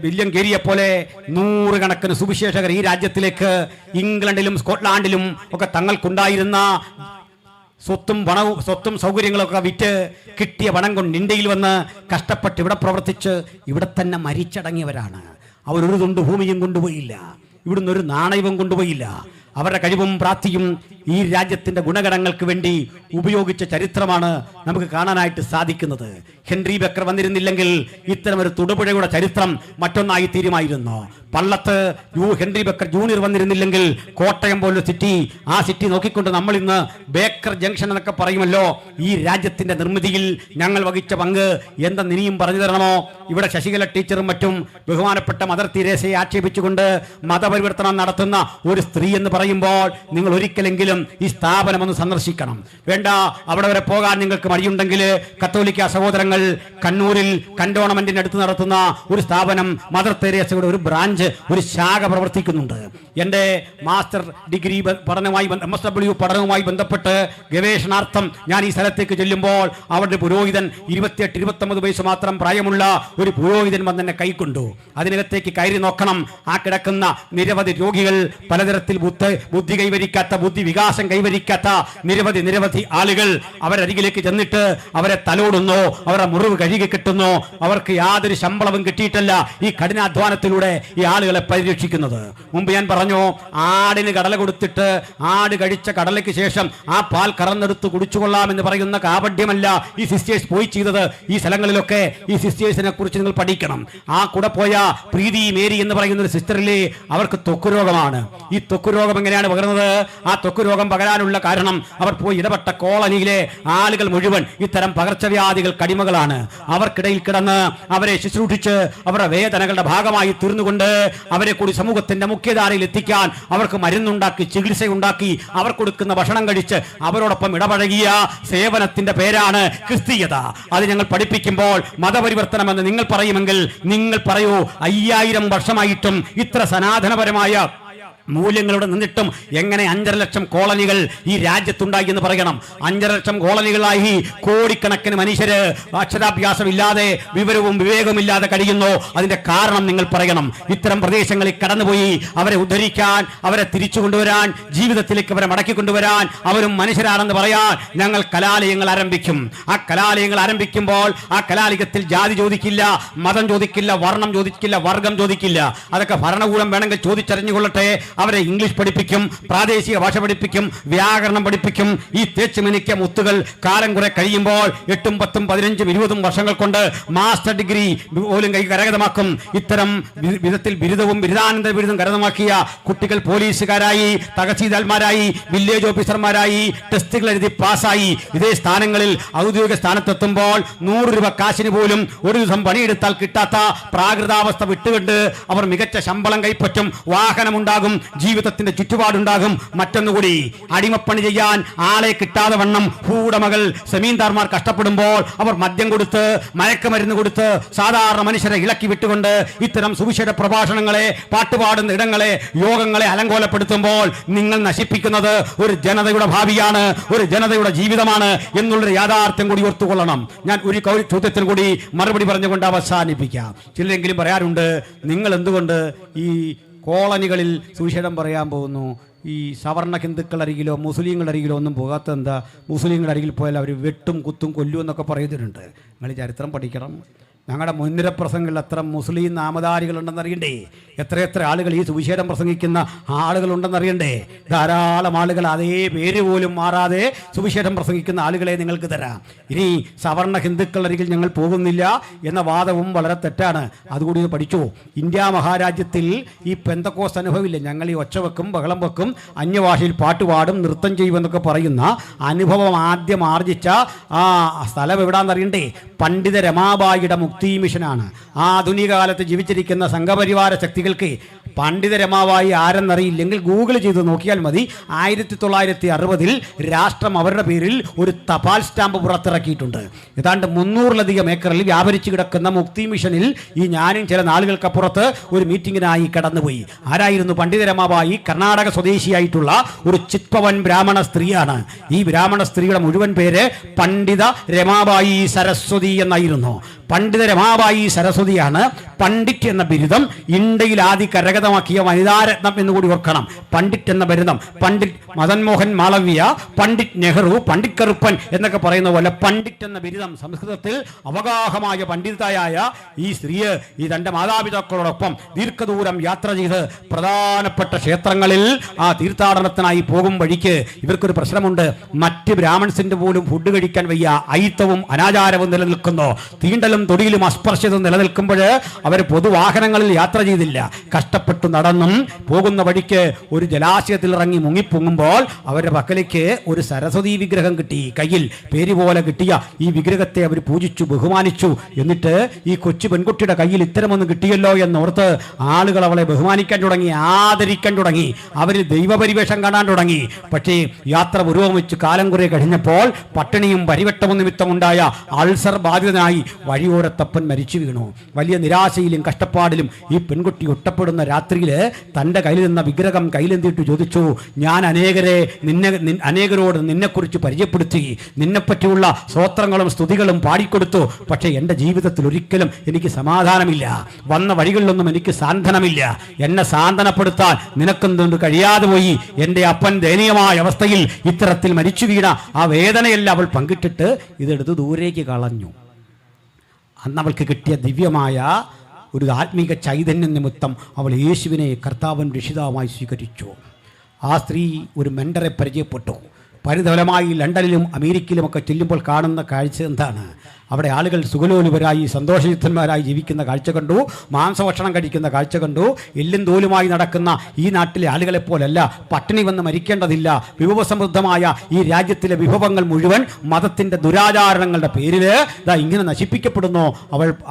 വില്യം ഗേരിയെ പോലെ 100 കണക്കിന് സുവിശേഷകർ ഈ രാജ്യത്തിലേക്ക് ഇംഗ്ലണ്ടിലും സ്കോട്ട്ലാൻഡിലും ഒക്കെ തങ്ങൾക്കുണ്ടായിരുന്ന സ്വത്തും സൗകര്യങ്ങളൊക്കെ വിറ്റ് കിട്ടിയ പണം കൊണ്ട് ഇന്ത്യയിൽ വന്ന് കഷ്ടപ്പെട്ട് ഇവിടെ പ്രവർത്തിച്ച് ഇവിടെ തന്നെ മരിച്ചടങ്ങിയവരാണ്. അവരൊരു തുണ്ട് ഭൂമിയും കൊണ്ടുപോയില്ല, ഇവിടുന്ന് ഒരു നാണയവും കൊണ്ടുപോയില്ല. അവരുടെ കഴിവും പ്രാപ്തിയും ഈ രാജ്യത്തിന്റെ ഗുണഗണങ്ങൾക്ക് വേണ്ടി ഉപയോഗിച്ച ചരിത്രമാണ് നമുക്ക് കാണാനായിട്ട് സാധിക്കുന്നത്. ഹെൻറി ബേക്കർ വന്നിരുന്നില്ലെങ്കിൽ ഇത്തരമൊരു തൊടുപുഴയുടെ ചരിത്രം മറ്റൊന്നായി തീരുമായിരുന്നു. പള്ളത്ത് ഹെൻറി ബേക്കർ ജൂനിയർ വന്നിരുന്നില്ലെങ്കിൽ കോട്ടയം പോലൊരു സിറ്റി, ആ സിറ്റി നോക്കിക്കൊണ്ട് നമ്മൾ ഇന്ന് ബേക്കർ ജംഗ്ഷൻ എന്നൊക്കെ പറയുമല്ലോ. ഈ രാജ്യത്തിന്റെ നിർമ്മിതിയിൽ ഞങ്ങൾ വഹിച്ച പങ്ക് എന്തെന്ന് ഇനിയും പറഞ്ഞു തരണമോ? ഇവിടെ ശശികല ടീച്ചറും മറ്റും ബഹുമാനപ്പെട്ട മദർ തെരേസയെ ആക്ഷേപിച്ചുകൊണ്ട് മതപരിവർത്തനം നടത്തുന്ന ഒരു സ്ത്രീ എന്ന് പറയുമ്പോൾ നിങ്ങൾ ഒരിക്കലെങ്കിലും വന്നിട്ടുണ്ടെങ്കിലും ഈ സ്ഥാപനം ഒന്ന് സന്ദർശിക്കണം. വേണ്ട, അവിടെ വരെ പോകാൻ നിങ്ങൾക്ക് മടിയുണ്ടെങ്കിൽ കത്തോലിക്ക സഹോദരങ്ങൾ കണ്ണൂരിൽ കന്റോൺമെന്റിന് അടുത്ത് നടത്തുന്ന ഒരു സ്ഥാപനം മദർ തെരേസയുടെ ഒരു ബ്രാഞ്ച്, ഒരു ശാഖ പ്രവർത്തിക്കുന്നുണ്ട്. എൻ്റെ മാസ്റ്റർ ഡിഗ്രി പഠനവുമായി MSW പഠനവുമായി ബന്ധപ്പെട്ട് ഗവേഷണാർത്ഥം ഞാൻ ഈ സ്ഥലത്തേക്ക് ചെല്ലുമ്പോൾ അവരുടെ പുരോഹിതൻ 28-29 വയസ്സ് മാത്രം പ്രായമുള്ള ഒരു പുരോഹിതൻ വന്നെന്നെ കൈക്കൊണ്ടു. അതിനകത്തേക്ക് കയറി നോക്കണം. ആ കിടക്കുന്ന നിരവധി രോഗികൾ, പലതരത്തിൽ ബുദ്ധി കൈവരിക്കാത്ത, ബുദ്ധി വികാസം കൈവരിക്കാത്ത നിരവധി ആളുകൾ. അവരരികിലേക്ക് ചെന്നിട്ട് അവരെ തലോടുന്നു, അവരുടെ മുറിവ് കഴുകി കിട്ടുന്നു. അവർക്ക് യാതൊരു ശമ്പളവും കിട്ടിയിട്ടല്ല ഈ കഠിനാധ്വാനത്തിലൂടെ ഈ ആളുകളെ പരിരക്ഷിക്കുന്നത്. മുമ്പ് ഞാൻ പറഞ്ഞു, ആടിന് കടല കൊടുത്തിട്ട് ആട് കഴിച്ച കടലയ്ക്ക് ശേഷം ആ പാൽ കറന്നെടുത്ത് കുടിച്ചുകൊള്ളാം എന്ന് പറയുന്ന കാപഡ്യമല്ല ഈ സിസ്റ്റേഴ്സ് പോയി ചെയ്തത്. ഈ സ്ഥലങ്ങളിലൊക്കെ ഈ സിസ്റ്റേഴ്സിനെ കുറിച്ച് നിങ്ങൾ പഠിക്കണം. ആ കൂടെ പോയ പ്രീതി മേരി എന്ന് പറയുന്ന ഒരു സിസ്റ്ററിലെ അവർക്ക് ത്വക്ക് രോഗമാണ്. ഈ ത്വക്ക് രോഗം എങ്ങനെയാണ് പകരുന്നത്? ആ ത്വക്ക് രോഗം പകരാനുള്ള കാരണം അവർ പോയി ഇടപെട്ട കോളനിയിലെ ആളുകൾ മുഴുവൻ ഇത്തരം പകർച്ചവ്യാധികൾ കടിമകളാണ്. അവർക്കിടയിൽ കിടന്ന് അവരെ ശുശ്രൂഷിച്ച് അവരുടെ വേദനകളുടെ ഭാഗമായി തീർന്നുകൊണ്ട് അവരെ കൂടി സമൂഹത്തിന്റെ മുഖ്യധാരയിൽ എത്തിക്കാൻ അവർക്ക് മരുന്നുണ്ടാക്കി, ചികിത്സയുണ്ടാക്കി, അവർ കൊടുക്കുന്ന ഭക്ഷണം കഴിച്ച് അവരോടൊപ്പം ഇടപഴകിയ സേവനത്തിന്റെ പേരാണ് ക്രിസ്തീയത. അത് ഞങ്ങൾ പഠിപ്പിക്കുമ്പോൾ മതപരിവർത്തനമെന്ന് നിങ്ങൾ പറയുമെങ്കിൽ നിങ്ങൾ പറയൂ, 5000 വർഷമായിട്ടും ഇത്ര സനാതനപരമായ മൂല്യങ്ങളുടെ നിന്നിട്ടും എങ്ങനെ 5.5 ലക്ഷം കോളനികൾ ഈ രാജ്യത്തുണ്ടായി എന്ന് പറയണം? 5.5 ലക്ഷം കോളനികളായി കോടിക്കണക്കിന് മനുഷ്യര് അക്ഷരാഭ്യാസമില്ലാതെ, വിവരവും വിവേകവുമില്ലാതെ കഴിയുന്നു. അതിന്റെ കാരണം നിങ്ങൾ പറയണം. ഇത്തരം പ്രദേശങ്ങളിൽ കടന്നുപോയി അവരെ ഉദ്ധരിക്കാൻ, അവരെ തിരിച്ചു കൊണ്ടുവരാൻ, ജീവിതത്തിലേക്ക് അവരെ മടക്കി കൊണ്ടുവരാൻ, അവരും മനുഷ്യരാണെന്ന് പറയാൻ ഞങ്ങൾ കലാലയങ്ങൾ ആരംഭിക്കും. ആ കലാലയങ്ങൾ ആരംഭിക്കുമ്പോൾ ആ കലാലയത്തിൽ ജാതി ചോദിക്കില്ല, മതം ചോദിക്കില്ല, വർണ്ണം ചോദിക്കില്ല, വർഗം ചോദിക്കില്ല. അതൊക്കെ ഭരണകൂടം വേണമെങ്കിൽ ചോദിച്ചറിഞ്ഞുകൊള്ളട്ടെ. അവരെ ഇംഗ്ലീഷ് പഠിപ്പിക്കും, പ്രാദേശിക ഭാഷ പഠിപ്പിക്കും, വ്യാകരണം പഠിപ്പിക്കും. ഈ തേച്ചുമിനിക്ക മുത്തുകൾ കാലം കുറെ കഴിയുമ്പോൾ 8, 10, 15, 20 വർഷങ്ങൾ കൊണ്ട് മാസ്റ്റർ ഡിഗ്രി പോലും കരഗതമാക്കും. ഇത്തരം വിധത്തിൽ ബിരുദവും ബിരുദാനന്തര ബിരുദം കരഗതമാക്കിയ കുട്ടികൾ പോലീസുകാരായി, തഹസീൽദാർമാരായി, വില്ലേജ് ഓഫീസർമാരായി, ടെസ്റ്റുകൾ എഴുതി പാസ്സായി ഇതേ സ്ഥാനങ്ങളിൽ ഔദ്യോഗിക സ്ഥാനത്തെത്തുമ്പോൾ 100 രൂപ കാശിന് പോലും ഒരു ദിവസം പണിയെടുത്താൽ കിട്ടാത്ത പ്രാകൃതാവസ്ഥ വിട്ടുകൊണ്ട് അവർ മികച്ച ശമ്പളം കൈപ്പറ്റും, വാഹനമുണ്ടാകും, ജീവിതത്തിന്റെ ചുറ്റുപാടുണ്ടാകും. മറ്റൊന്നുകൂടി, അടിമപ്പണി ചെയ്യാൻ ആളെ കിട്ടാതെ വണ്ണം ഭൂവുടമകൾ, സെമീന്ദാർമാർ കഷ്ടപ്പെടുമ്പോൾ അവർ മദ്യം കൊടുത്ത്, മയക്കുമരുന്ന് കൊടുത്ത് സാധാരണ മനുഷ്യരെ ഇളക്കി വിട്ടുകൊണ്ട് ഇത്തരം സുവിശേഷ പ്രഭാഷണങ്ങളെ, പാട്ടുപാടുന്ന ഇടങ്ങളെ, യോഗങ്ങളെ അലങ്കോലപ്പെടുത്തുമ്പോൾ നിങ്ങൾ നശിപ്പിക്കുന്നത് ഒരു ജനതയുടെ ഭാവിയാണ്, ഒരു ജനതയുടെ ജീവിതമാണ് എന്നുള്ളൊരു യാഥാർത്ഥ്യം കൂടി ഓർത്തുകൊള്ളണം. ഞാൻ ഒരു ചോദ്യത്തിന് കൂടി മറുപടി പറഞ്ഞുകൊണ്ട് അവസാനിപ്പിക്കാം. ചിലരെങ്കിലും പറയാറുണ്ട്, നിങ്ങൾ എന്തുകൊണ്ട് ഈ കോളനികളിൽ സുവിശേഷം പറയാൻ പോകുന്നു? ഈ സവർണ ഹിന്ദുക്കളുടെ അരികിലോ മുസ്ലിങ്ങളുടെ അരികിലോ ഒന്നും പോകാത്ത എന്താ? മുസ്ലിങ്ങളുടെ അരികിൽ പോയാൽ അവർ വെട്ടും കുത്തും കൊല്ലും എന്നൊക്കെ പറയുന്നുണ്ട്. നിങ്ങൾ ചരിത്രം പഠിക്കണം. ഞങ്ങളുടെ മുൻനിര പ്രസംഗങ്ങളിൽ എത്ര മുസ്ലിം നാമധാരികളുണ്ടെന്നറിയണ്ടേ? എത്രയെത്ര ആളുകൾ ഈ സുവിശേഷം പ്രസംഗിക്കുന്ന ആളുകളുണ്ടെന്നറിയണ്ടേ? ധാരാളം ആളുകൾ അതേ പേര് പോലും മാറാതെ സുവിശേഷം പ്രസംഗിക്കുന്ന ആളുകളെ നിങ്ങൾക്ക് തരാം. ഇനി സവർണ ഹിന്ദുക്കളുടെ അരികിൽ ഞങ്ങൾ പോകുന്നില്ല എന്ന വാദവും വളരെ തെറ്റാണ്. അതുകൂടി പഠിച്ചു. ഇന്ത്യ മഹാരാജ്യത്തിൽ ഈ പെന്തക്കോസ്ത് അനുഭവമില്ല. ഞങ്ങൾ ഈ ഒച്ച വെക്കും, ബഹളം വെക്കും, അന്യഭാഷയിൽ പാട്ടുപാടും, നൃത്തം ചെയ്യുമെന്നൊക്കെ പറയുന്ന അനുഭവം ആദ്യം ആർജിച്ച ആ സ്ഥലം എവിടാന്നറിയണ്ടേ? പണ്ഡിത രമാബായിയുടെ മുക്തി മിഷനാണ്. ആധുനിക കാലത്ത് ജീവിച്ചിരിക്കുന്ന സംഘപരിവാര ശക്തികൾക്ക് പണ്ഡിത രമാബായി ആരെന്നറിയില്ലെങ്കിൽ ഗൂഗിൾ ചെയ്ത് നോക്കിയാൽ മതി. 1960 രാഷ്ട്രം അവരുടെ പേരിൽ ഒരു തപാൽ സ്റ്റാമ്പ് പുറത്തിറക്കിയിട്ടുണ്ട്. ഏതാണ്ട് 300-ലധികം ഏക്കറിൽ വ്യാപരിച്ചു കിടക്കുന്ന മുക്തി മിഷനിൽ ഈ ഞാനും ചില നാളുകൾക്കപ്പുറത്ത് ഒരു മീറ്റിങ്ങിനായി കടന്നുപോയി. ആരായിരുന്നു പണ്ഡിത രമാബായി? കർണാടക സ്വദേശിയായിട്ടുള്ള ഒരു ചിത്പവൻ ബ്രാഹ്മണ സ്ത്രീയാണ്. ഈ ബ്രാഹ്മണ സ്ത്രീയുടെ മുഴുവൻ പേര് പണ്ഡിത രമാബായി സരസ്വതി എന്നായിരുന്നു. പണ്ഡിത രമാബായി സരസ്വതിയാണ് പണ്ഡിറ്റ് എന്ന ബിരുദം ഇന്ത്യയിൽ ആദ്യ കരഗതമാക്കിയ വനിതാരത്നം എന്നുകൂടി ഓർക്കണം. പണ്ഡിറ്റ് എന്ന ബിരുദം പണ്ഡിറ്റ് മദൻ മോഹൻ മാളവ്യ, പണ്ഡിറ്റ് നെഹ്റു, പണ്ഡിറ്റ് കറുപ്പൻ എന്നൊക്കെ പറയുന്ന പോലെ പണ്ഡിറ്റ് എന്ന ബിരുദം സംസ്കൃതത്തിൽ അവഗാഹമായ പണ്ഡിതയായ ഈ സ്ത്രീയെ ഈ തൻ്റെ മാതാപിതാക്കളോടൊപ്പം ദീർഘദൂരം യാത്ര ചെയ്ത് പ്രധാനപ്പെട്ട ക്ഷേത്രങ്ങളിൽ ആ തീർത്ഥാടനത്തിനായി പോകും വഴിക്ക് ഇവർക്കൊരു പ്രശ്നമുണ്ട്. മറ്റ് ബ്രാഹ്മൺസിന്റെ പോലും ഫുഡ് കഴിക്കാൻ വയ്യ. അയിത്തവും അനാചാരവും നിലനിൽക്കുന്നു. തീണ്ടലും തൊഴിലും തൊടിയിലും അസ്പർശ്യത നിലനിൽക്കുമ്പോൾ അവർ പൊതുവാഹനങ്ങളിൽ യാത്ര ചെയ്തില്ല. കഷ്ടപ്പെട്ടു നടന്നും പോകുന്ന വഴിക്ക് ഒരു ജലാശയത്തിൽ ഇറങ്ങി മുങ്ങിപ്പൊങ്ങുമ്പോൾ അവരുടെ പക്കലേക്ക് ഒരു സരസ്വതി വിഗ്രഹം കിട്ടി. കയ്യിൽ പേര് പോലെ കിട്ടിയ ഈ വിഗ്രഹത്തെ അവർ പൂജിച്ചു, ബഹുമാനിച്ചു. എന്നിട്ട് ഈ കൊച്ചു പെൺകുട്ടിയുടെ കയ്യിൽ ഇത്തരമൊന്നും കിട്ടിയല്ലോ എന്നോർത്ത് ആളുകൾ അവളെ ബഹുമാനിക്കാൻ തുടങ്ങി, ആദരിക്കാൻ തുടങ്ങി, അവരിൽ ദൈവപരിവേഷം കാണാൻ തുടങ്ങി. പക്ഷേ യാത്ര പുരോഗമിച്ച് കാലം കുറെ കഴിഞ്ഞപ്പോൾ പട്ടിണിയും പരിവട്ടവും നിമിത്തമുണ്ടായ അൾസർ ബാധിതനായി വഴിയോരത്തപ്പൻ മരിച്ചു വീണു. വലിയ നിരാശയിലും കഷ്ടപ്പാടിലും ഈ പെൺകുട്ടി ഒറ്റപ്പെടുന്ന രാത്രിയിൽ തൻ്റെ കയ്യിൽ നിന്ന വിഗ്രഹം കയ്യിലെന്തിയിട്ട് ചോദിച്ചു, ഞാൻ അനേകരോട് നിന്നെക്കുറിച്ച് പരിചയപ്പെടുത്തി, നിന്നെപ്പറ്റിയുള്ള സ്തോത്രങ്ങളും സ്തുതികളും പാടിക്കൊടുത്തു. പക്ഷേ എൻ്റെ ജീവിതത്തിൽ ഒരിക്കലും എനിക്ക് സമാധാനമില്ല, വന്ന വഴികളിലൊന്നും എനിക്ക് സാന്ത്വനമില്ല. എന്നെ സാന്ത്വനപ്പെടുത്താൻ നിനക്കെന്തുകൊണ്ട് കഴിയാതെ പോയി. എൻ്റെ അപ്പൻ ദയനീയമായ അവസ്ഥയിൽ ഇത്തരത്തിൽ മരിച്ചു വീണ ആ വേദനയെല്ലാം അവൾ പങ്കിട്ടിട്ട് ഇതെടുത്ത് ദൂരേക്ക് കളഞ്ഞു. അന്ന് അവൾക്ക് കിട്ടിയ ദിവ്യമായ ഒരു ആത്മീക ചൈതന്യം നിമിത്തം അവൾ യേശുവിനെ കർത്താവൻ രക്ഷിതാവായി സ്വീകരിച്ചു. ആ സ്ത്രീ ഒരു മെൻഡറെ പരിചയപ്പെട്ടു. പരിതഫലമായി ലണ്ടനിലും അമേരിക്കയിലുമൊക്കെ ചെല്ലുമ്പോൾ കാണുന്ന കാഴ്ച എന്താണ്? അവിടെ ആളുകൾ സുഖലോലുപരായി സന്തോഷയുക്തന്മാരായി ജീവിക്കുന്ന കാഴ്ച കണ്ടു, മാംസഭക്ഷണം കഴിക്കുന്ന കാഴ്ച കണ്ടു. എല്ലും തോലുമായി നടക്കുന്ന ഈ നാട്ടിലെ ആളുകളെ പോലല്ല, പട്ടിണി വന്ന് മരിക്കേണ്ടതില്ല. വിഭവസമൃദ്ധമായ ഈ രാജ്യത്തിലെ വിഭവങ്ങൾ മുഴുവൻ മതത്തിൻ്റെ ദുരാചാരണങ്ങളുടെ പേരിൽ ഇങ്ങനെ നശിപ്പിക്കപ്പെടുന്നു.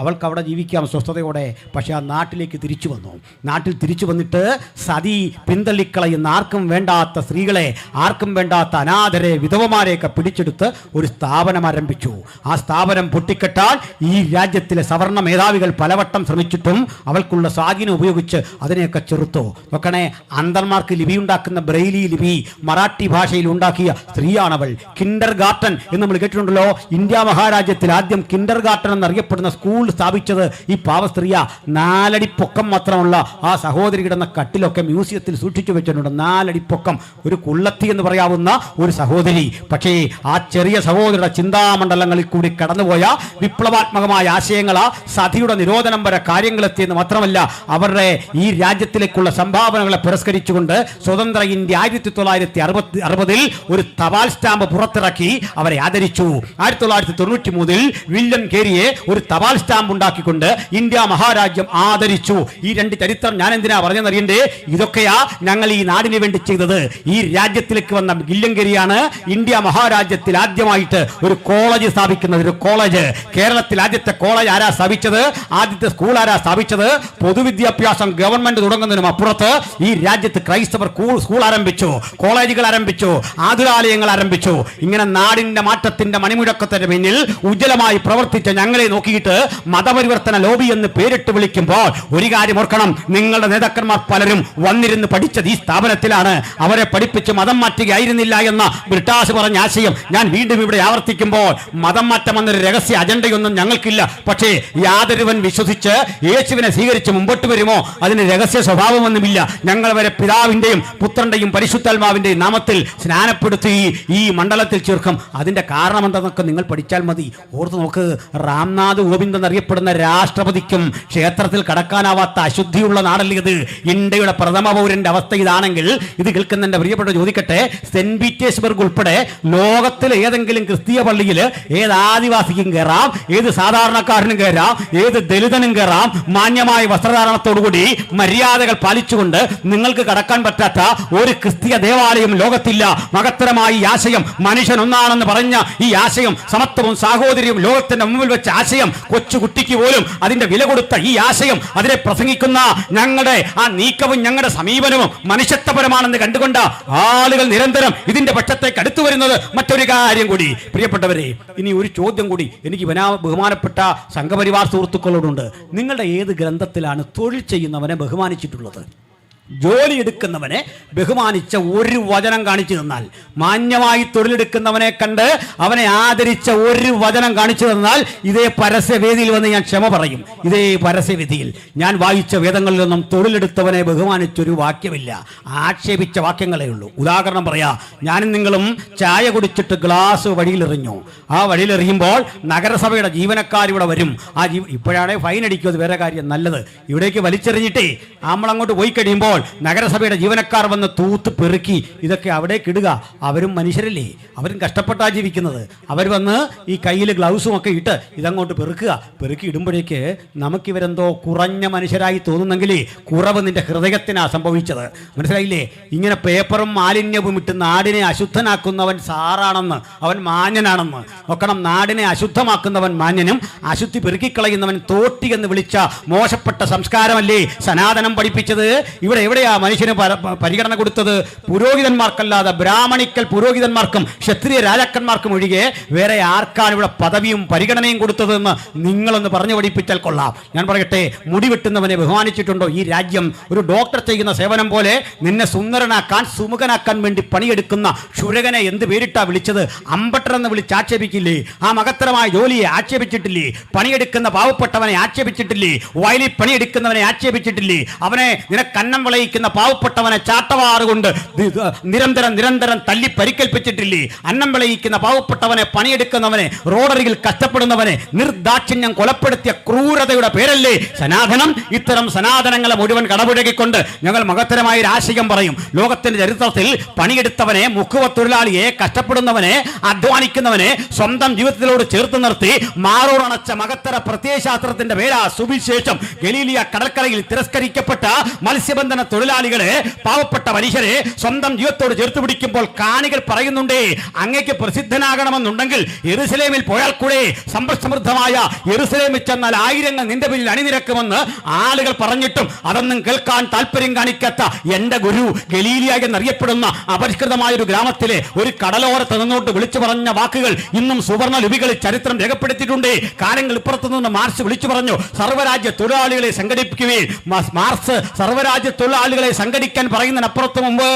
അവൾക്ക് അവിടെ ജീവിക്കാം സ്വസ്ഥതയോടെ. പക്ഷേ ആ നാട്ടിലേക്ക് തിരിച്ചു വന്നു. നാട്ടിൽ തിരിച്ചു വന്നിട്ട് സതി പിന്തള്ളിക്കളയുന്ന ആർക്കും വേണ്ടാത്ത സ്ത്രീകളെ, ആർക്കും വേണ്ടാത്ത അനാഥരെ, വിധവമാരെയൊക്കെ പിടിച്ചെടുത്ത് ഒരു സ്ഥാപനം ആരംഭിച്ചു. ആ സ്ഥാപനം പൊട്ടിക്കെട്ടാൻ ഈ രാജ്യത്തിലെ സവർണ മേധാവികൾ പലവട്ടം ശ്രമിച്ചിട്ടും അവൾക്കുള്ള സ്വാധീനം ഉപയോഗിച്ച് അതിനെയൊക്കെ ചെറുത്തു. നോക്കണേ, അന്തർമാർക്ക് ലിപി ഉണ്ടാക്കുന്ന ബ്രെയിലി ലിപി മറാഠി ഭാഷയിൽ ഉണ്ടാക്കിയ സ്ത്രീയാണവൾ. കിൻഡർ ഗാർട്ടൻ എന്ന് നമ്മൾ കേട്ടിട്ടുണ്ടല്ലോ. ഇന്ത്യ മഹാരാജ്യത്തിൽ ആദ്യം കിൻഡർ ഗാർട്ടൻ എന്നറിയപ്പെടുന്ന സ്കൂൾ സ്ഥാപിച്ചത് ഈ പാവ സ്ത്രീയ. 4 അടി പൊക്കം മാത്രമുള്ള ആ സഹോദരി കിടന്ന കട്ടിലൊക്കെ മ്യൂസിയത്തിൽ സൂക്ഷിച്ചു വെച്ചിട്ടുണ്ട്. 4 അടി പൊക്കം, ഒരു കുള്ളത്തി എന്ന് പറയാവുന്ന ഒരു സഹോദരി. പക്ഷേ ആ ചെറിയ സഹോദരിയുടെ ചിന്താമണ്ഡലങ്ങളിൽ കൂടി കടന്നുപോയ വിപ്ലവാത്മകമായ ആശയങ്ങളാ സതിയുടെ നിരോധനം വരെ കാര്യങ്ങളെത്തിയെന്ന് മാത്രമല്ല, അവരുടെ ഈ രാജ്യത്തിലേക്കുള്ള സംഭാവനകളെ പുരസ്കരിച്ചുകൊണ്ട് സ്വതന്ത്ര ഇന്ത്യ 1960 ഒരു തപാൽ സ്റ്റാമ്പ് പുറത്തിറക്കി അവരെ ആദരിച്ചു. 1993 വില്യം കേരിയെ ഒരു തപാൽ സ്റ്റാമ്പ് ഉണ്ടാക്കിക്കൊണ്ട് ഇന്ത്യ മഹാരാജ്യം ആദരിച്ചു. ഈ 2 ചരിത്രം ഞാൻ എന്തിനാ പറഞ്ഞെന്നറിയണ്ടേ? ഇതൊക്കെയാ ഞങ്ങൾ ഈ നാടിന് വേണ്ടി ചെയ്തത്. ഈ രാജ്യത്തിലേക്ക് വന്ന വില്യം കേരിയാണ് ഇന്ത്യ മഹാരാജ്യത്തിൽ ആദ്യമായിട്ട് ഒരു കോളേജ് സ്ഥാപിക്കുന്നത്. ഒരു കോളേജ്, കേരളത്തിൽ ആദ്യത്തെ കോളേജ് ആരാ സ്ഥാപിച്ചത്? ആദ്യത്തെ സ്കൂൾ ആരാ സ്ഥാപിച്ചത്? പൊതുവിദ്യാഭ്യാസം ഗവൺമെന്റ് തുടങ്ങുന്നതിനും അപ്പുറത്ത് ഈ രാജ്യത്ത് ക്രൈസ്തവർ സ്കൂൾ ആരംഭിച്ചു, കോളേജുകൾ ആരംഭിച്ചു, ആതുരാലയങ്ങൾ ആരംഭിച്ചു. ഇങ്ങനെ നാടിന്റെ മാറ്റത്തിന്റെ മണിമുഴക്കത്തിന്റെ പിന്നിൽ ഉജ്ജ്വലമായി പ്രവർത്തിച്ച ഞങ്ങളെ നോക്കിയിട്ട് മതപരിവർത്തന ലോബി എന്ന് പേരിട്ട് വിളിക്കുമ്പോൾ ഒരു കാര്യം ഓർക്കണം, നിങ്ങളുടെ നേതാക്കന്മാർ പലരും വന്നിരുന്ന് പഠിച്ചത് ഈ സ്ഥാപനത്തിലാണ്. അവരെ പഠിപ്പിച്ച് മതം മാറ്റുകയായിരുന്നില്ല എന്ന ബ്രിട്ടാസ് പറഞ്ഞ ആശയം ഞാൻ വീണ്ടും ഇവിടെ ആവർത്തിക്കുമ്പോൾ, മതം മാറ്റം എന്നൊരു രഹസ്യ അജണ്ടയൊന്നും ഞങ്ങൾക്കില്ല. പക്ഷേ യാതൊരുവൻ വിശ്വസിച്ച് യേശുവിനെ സ്വീകരിച്ച് മുമ്പോട്ട് വരുമോ അതിന് രഹസ്യ സ്വഭാവമൊന്നുമില്ല. ഞങ്ങൾ വരെ പിതാവിന്റെയും പുത്രന്റെയും പരിശുദ്ധാത്മാവിന്റെയും നാമത്തിൽ സ്നാനപ്പെടുത്തി ഈ മണ്ഡലത്തിൽ ചേർക്കും. അതിന്റെ കാരണം എന്താണെന്നൊക്കെ നിങ്ങൾ പഠിച്ചാൽ മതി. ഓർത്ത് നോക്ക്, രാംനാഥ് കോവിന്ദ് എന്നറിയപ്പെടുന്ന രാഷ്ട്രപതിക്കും ക്ഷേത്രത്തിൽ കടക്കാനാവാത്ത അശുദ്ധിയുള്ള നാടല്ലേ ഇത്. ഇന്ത്യയുടെ പ്രഥമ പൗരന്റെ അവസ്ഥ ഇതാണെങ്കിൽ ഇത് കേൾക്കുന്ന എന്റെ പ്രിയപ്പെട്ട ചോദിക്കട്ടെ, സെന്റ് പീറ്റേഴ്സ്ബർഗ് ഉൾപ്പെടെ ലോകത്തിലെ ഏതെങ്കിലും ക്രിസ്തീയ പള്ളിയിൽ ഏത് ആദിവാസിക്കും കയറാം, ഏത് സാധാരണക്കാരനും കയറാം, ഏത് ദലിതനും കയറാം. മാന്യമായ വസ്ത്രധാരണത്തോടുകൂടി മര്യാദകൾ പാലിച്ചുകൊണ്ട് നിങ്ങൾക്ക് കടക്കാൻ പറ്റാത്ത ഒരു ക്രിസ്തീയ ദേവാലയം ലോകത്തില്ല. മഹത്തരമായ ഈ ആശയം, മനുഷ്യൻ ഒന്നാണെന്ന് പറഞ്ഞ ഈ ആശയം, സമത്വവും സാഹോദര്യവും ലോകത്തിന്റെ മുമ്പിൽ വെച്ച ആശയം, കൊച്ചുകുട്ടിക്ക് പോലും അതിന്റെ വില കൊടുത്ത ഈ ആശയം, അതിനെ പ്രസംഗിക്കുന്ന ഞങ്ങളുടെ ആ നീക്കവും ഞങ്ങളുടെ സമീപനവും മനുഷ്യത്വപരമാണെന്ന് കണ്ടുകൊണ്ട് ആളുകൾ നിരന്തരം ഇതിന്റെ പക്ഷത്തേക്ക് അടുത്തു വരുന്നത്. മറ്റൊരു കാര്യം കൂടി പ്രിയപ്പെട്ടവരെ, ഇനി ഒരു ചോദ്യം കൂടി എനിക്ക് ബഹുമാനപ്പെട്ട സംഘപരിവാർ സുഹൃത്തുക്കളോടുണ്ട്. നിങ്ങളുടെ ഏത് ഗ്രന്ഥത്തിലാണ് തൊഴിൽ ചെയ്യുന്നവനെ ബഹുമാനിച്ചിട്ടുള്ളത്? ജോലി എടുക്കുന്നവനെ ബഹുമാനിച്ച ഒരു വചനം കാണിച്ചു തന്നാൽ, മാന്യമായി തൊഴിലെടുക്കുന്നവനെ കണ്ട് അവനെ ആദരിച്ച ഒരു വചനം കാണിച്ചു തന്നാൽ, ഇതേ പരസ്യവേദിയിൽ വന്ന് ഞാൻ ക്ഷമ പറയും. ഇതേ പരസ്യവേദിയിൽ ഞാൻ വായിച്ച വേദങ്ങളിലൊന്നും തൊഴിലെടുത്തവനെ ബഹുമാനിച്ചൊരു വാക്യമില്ല. ആക്ഷേപിച്ച വാക്യങ്ങളേ ഉള്ളൂ. ഉദാഹരണം പറയാ, ഞാനും നിങ്ങളും ചായ കുടിച്ചിട്ട് ഗ്ലാസ് വഴിയിലെറിഞ്ഞു. ആ വഴിയിലെറിയുമ്പോൾ നഗരസഭയുടെ ജീവനക്കാരിവിടെ വരും. ഇപ്പോഴാണെങ്കിൽ ഫൈൻ അടിക്കും, അത് വേറെ കാര്യം. നല്ലത് ഇവിടേക്ക് വലിച്ചെറിഞ്ഞിട്ടേ നമ്മളങ്ങോട്ട് പോയി കഴിയുമ്പോൾ പറയുമ്പോൾ നഗരസഭയുടെ ജീവനക്കാർ വന്ന് തൂത്ത് പെറുക്കി ഇതൊക്കെ അവിടേക്ക് ഇടുക. അവരും മനുഷ്യരല്ലേ, അവരും കഷ്ടപ്പെട്ടാ ജീവിക്കുന്നത്. അവർ വന്ന് ഈ കയ്യിൽ ഗ്ലൗസും ഒക്കെ ഇട്ട് ഇതങ്ങോട്ട് പെറുക്കി ഇടുമ്പോഴേക്ക് നമുക്കിവരെന്തോ കുറഞ്ഞ മനുഷ്യരായി തോന്നുന്നെങ്കിൽ കുറവ് നിന്റെ ഹൃദയത്തിനാ സംഭവിച്ചത്. മനസ്സിലായില്ലേ? ഇങ്ങനെ പേപ്പറും മാലിന്യവും ഇട്ട് നാടിനെ അശുദ്ധനാക്കുന്നവൻ സാറാണെന്ന്, അവൻ മാന്യനാണെന്ന് നോക്കണം. നാടിനെ അശുദ്ധമാക്കുന്നവൻ മാന്യനും അശുദ്ധി പെറുക്കിക്കളയുന്നവൻ തോട്ടി എന്ന് വിളിച്ച മോശപ്പെട്ട സംസ്കാരമല്ലേ സനാതനം പഠിപ്പിച്ചത്? ഇവിടെ എവിടെയാ മനുഷ്യന് പരിഗണന കൊടുത്തത്? പുരോഹിതന്മാർക്കല്ലാതെ ബ്രാഹ്മണിക്കൽ പുരോഹിതന്മാർക്കും ക്ഷത്രിയ രാജാക്കന്മാർക്കും ഒഴികെ വേറെ ആർക്കാണ് ഇവിടെ പദവിയും പരിഗണനയും കൊടുത്തതെന്ന് നിങ്ങളൊന്ന് പറഞ്ഞു പഠിപ്പിച്ചാൽ കൊള്ളാം. ഞാൻ പറയട്ടെ, മുടി വെട്ടുന്നവനെ ബഹുമാനിച്ചിട്ടുണ്ടോ ഈ രാജ്യം? ഒരു ഡോക്ടർ ചെയ്യുന്ന സേവനം പോലെ നിന്നെ സുന്ദരനാക്കാൻ സുമുഖനാക്കാൻ വേണ്ടി പണിയെടുക്കുന്ന ക്ഷുരകനെ എന്ത് പേരിട്ടാ വിളിച്ചത്? അമ്പട്ടരെന്ന് വിളിച്ച് ആക്ഷേപിക്കില്ലേ? ആ മഹത്തരമായ ജോലിയെ ആക്ഷേപിച്ചിട്ടില്ലേ? പണിയെടുക്കുന്ന പാവപ്പെട്ടവനെ ആക്ഷേപിച്ചിട്ടില്ലേ? വയലിൽ പണിയെടുക്കുന്നവനെ ആക്ഷേപിച്ചിട്ടില്ലേ? അവനെ നിനക്കന്നം വിളയിക്കുന്ന പാവപ്പെട്ടവനെ ചാട്ടവാറുകൊണ്ട് നിരന്തരം തല്ലി പരിക്കേൽപ്പിച്ചിട്ടില്ലേ? അന്നം വിളയിക്കുന്ന പാവപ്പെട്ടവനെ, പണിയെടുക്കുന്നവനെ, റോഡരികിൽ കഷ്ടപ്പെടുന്നവനെ നിർദാക്ഷിണ്യം കൊലപ്പെടുത്തിയ ക്രൂരതയുടെ പേരല്ലേ സനാതനം? ഇത്തരം സനാതനങ്ങളെ മുഴുവൻ കടപുഴകിക്കൊണ്ട് ഞങ്ങൾ മഹത്തരമായ ഒരു ആശയം പറയും. ലോകത്തിന്റെ ചരിത്രത്തിൽ പണിയെടുത്തവനെ, മുക്കുവ തൊഴിലാളിയെ, കഷ്ടപ്പെടുന്നവനെ, അധ്വാനിക്കുന്നവനെ സ്വന്തം ജീവിതത്തിലോട് ചേർത്ത് നിർത്തി മാറോറണച്ച മഹത്തര പ്രത്യയശാസ്ത്രത്തിന്റെ പേരാ സുവിശേഷം. ഗലീലിയ കടൽക്കരയിൽ തിരസ്കരിക്കപ്പെട്ട മത്സ്യബന്ധന തൊഴിലാളികളെ, പാവപ്പെട്ട മനുഷ്യരെ സ്വന്തം ജീവിതത്തോട് ചേർത്ത് പിടിക്കുമ്പോൾ കാണികൾ പറയുന്നുണ്ടേ, അങ്ങേക്ക് പ്രസിദ്ധനാകണമെന്നുണ്ടെങ്കിൽ യെരുശലേമിൽ പോയാൽ കൂടെ സമ്പദ്സമൃദ്ധമായ യെരുശലേമിൽ ചെന്നാൽ ആയിരങ്ങൾ നിന്റെ പേരിൽ അണിനിരക്കുമെന്ന് ആളുകൾ പറഞ്ഞിട്ടും അതൊന്നും കേൾക്കാൻ താല്പര്യം കാണിക്കാത്ത എന്റെ ഗുരു ഗലീലിയ എന്നറിയപ്പെടുന്ന അപരിഷ്കൃതമായ ഒരു ഗ്രാമത്തിലെ ഒരു കടലോരത്ത് നിന്നോട്ട് വിളിച്ചു പറഞ്ഞ വാക്കുകൾ ഇന്നും സുവർണ ലിപികളിൽ ചരിത്രം രേഖപ്പെടുത്തിയിട്ടുണ്ട്. കാലങ്ങൾ ഇപ്പുറത്തു നിന്ന് മാർച്ച് വിളിച്ചു പറഞ്ഞു, സർവ്വരാജ്യ തൊഴിലാളികളെ സംഘടിപ്പിക്കുകയും മാർച്ച് സർവ്വരാജ്യ തൊഴിലാളികളെ സംഘടിക്കാൻ പറയുന്നതിനപ്പുറത്ത് മുമ്പ്,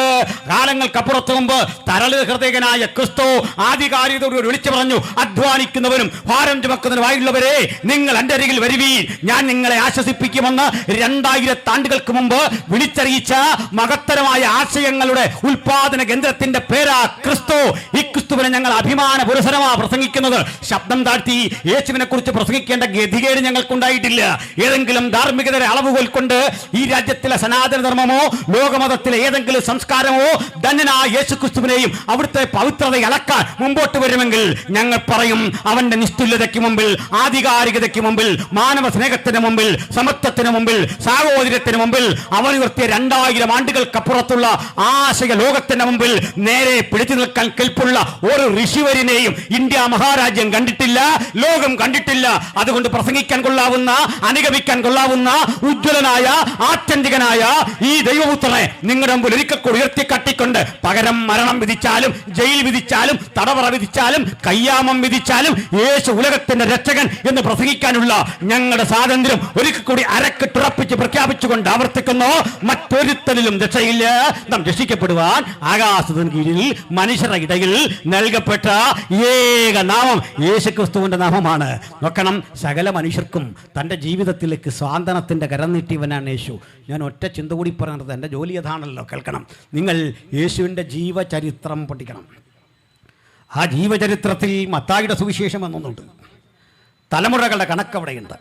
കാലങ്ങൾക്കപ്പുറത്ത് മുമ്പ് തരള് ഹൃദയനായ ക്രിസ്തു ആധികാരികതയോട് വിളിച്ചു പറഞ്ഞു, അധ്വാനിക്കുന്നവരും ഭാരം ചുമക്കുന്നവരുമായുള്ളവരെ നിങ്ങൾ എൻ്റെ അരികിൽ വരുവീൻ, ഞാൻ നിങ്ങളെ ആശ്വസിപ്പിക്കുമെന്ന് 2000 ആണ്ടുകൾക്ക് മുമ്പ് വിളിച്ചറിയിച്ച മഹത്തരമായ ആശയങ്ങളുടെ ഉൽപാദന കേന്ദ്രത്തിന്റെ പേരാ ക്രിസ്തു. ഈ ക്രിസ്തുവിനെ ഞങ്ങൾ അഭിമാന പുരസരമാ പ്രസംഗിക്കുന്നത്. ശബ്ദം താഴ്ത്തി യേശുവിനെ കുറിച്ച് പ്രസംഗിക്കേണ്ട ഗതികേട് ഞങ്ങൾക്കുണ്ടായിട്ടില്ല. ഏതെങ്കിലും ധാർമ്മികതയുടെ അളവുകൾ കൊണ്ട് ഈ രാജ്യത്തിലെ സനാതന ധർമ്മമോ ലോകമതത്തിലെ ഏതെങ്കിലും സംസ്കാരമോ ധന്യനായ യേശു ക്രിസ്തുവിനെയും അവിടുത്തെ പവിത്രതയെ അളക്കാൻ മുമ്പോട്ട് വരുമെങ്കിൽ ഞങ്ങൾ പറയും, അവന്റെ നിസ്തുല്യതയ്ക്ക് മുമ്പിൽ, ആധികാരികതയ്ക്ക് മുമ്പിൽ, മാനവ സ്നേഹത്തിന് മുമ്പിൽ, സമത്വത്തിന് മുമ്പിൽ, സാഹോദര്യത്തിന് മുമ്പിൽ, അവൻ ഉയർത്തിയ 2000 ആണ്ടുകൾക്കപ്പുറത്തുള്ള ആശയ ലോകത്തിന്റെ മുമ്പിൽ നേരെ പിടിച്ചു നിൽക്കാൻ കെൽപ്പുള്ള ഒരു ഋഷിവര്യനെയും ഇന്ത്യ മഹാരാജ്യം കണ്ടിട്ടില്ല, ലോകം കണ്ടിട്ടില്ല. അതുകൊണ്ട് പ്രസംഗിക്കാൻ കൊള്ളാവുന്ന, അനുഗമിക്കാൻ കൊള്ളാവുന്ന ഉജ്ജ്വലനായ, ആത്യന്തികനായ ഈ ദൈവപുത്രനെ നിങ്ങളുടെ മുമ്പിൽ ഒരിക്കൽ കൂടി ഉയർത്തി കട്ടിക്കൊണ്ട് പകരം മരണം വിധിച്ചാലും, ജയിൽ വിധിച്ചാലും, തടവറ വിധിച്ചാലും, കയ്യാമം വിധിച്ചാലും യേശു ഉലകത്തിന്റെ രക്ഷകൻ എന്ന് പ്രസംഗിക്കാനുള്ള ഞങ്ങളുടെ സ്വാതന്ത്ര്യം ഒരിക്കൽ കൂടി അരക്കിട്ടുറപ്പിച്ച് പ്രഖ്യാപിച്ചുകൊണ്ട് ആവർത്തിക്കുന്നു. മറ്റൊരുത്തലിലും രക്ഷയില്ല. നാം രക്ഷിക്കപ്പെടുവാൻ ആകാശത്തിന് കീഴിൽ മനുഷ്യരുടെ ഇടയിൽ നൽകപ്പെട്ട ഏക നാമം യേശുക്രിസ്തുവിന്റെ നാമമാണ്. നോക്കണം, സകല മനുഷ്യർക്കും തൻ്റെ ജീവിതത്തിലേക്ക് സ്വാന്തനത്തിന്റെ കരം നീട്ടിയവനാണ് യേശു. ഞാൻ ഒറ്റ ചിന്ത കൂടി പറയുന്നത്, എൻ്റെ ജോലി അതാണല്ലോ. കേൾക്കണം, നിങ്ങൾ യേശുവിൻ്റെ ജീവചരിത്രം പഠിക്കണം. ആ ജീവചരിത്രത്തിൽ മത്തായിയുടെ സുവിശേഷം എന്നൊന്നുണ്ട്. തലമുറകളുടെ കണക്ക് അവിടെയുണ്ട്.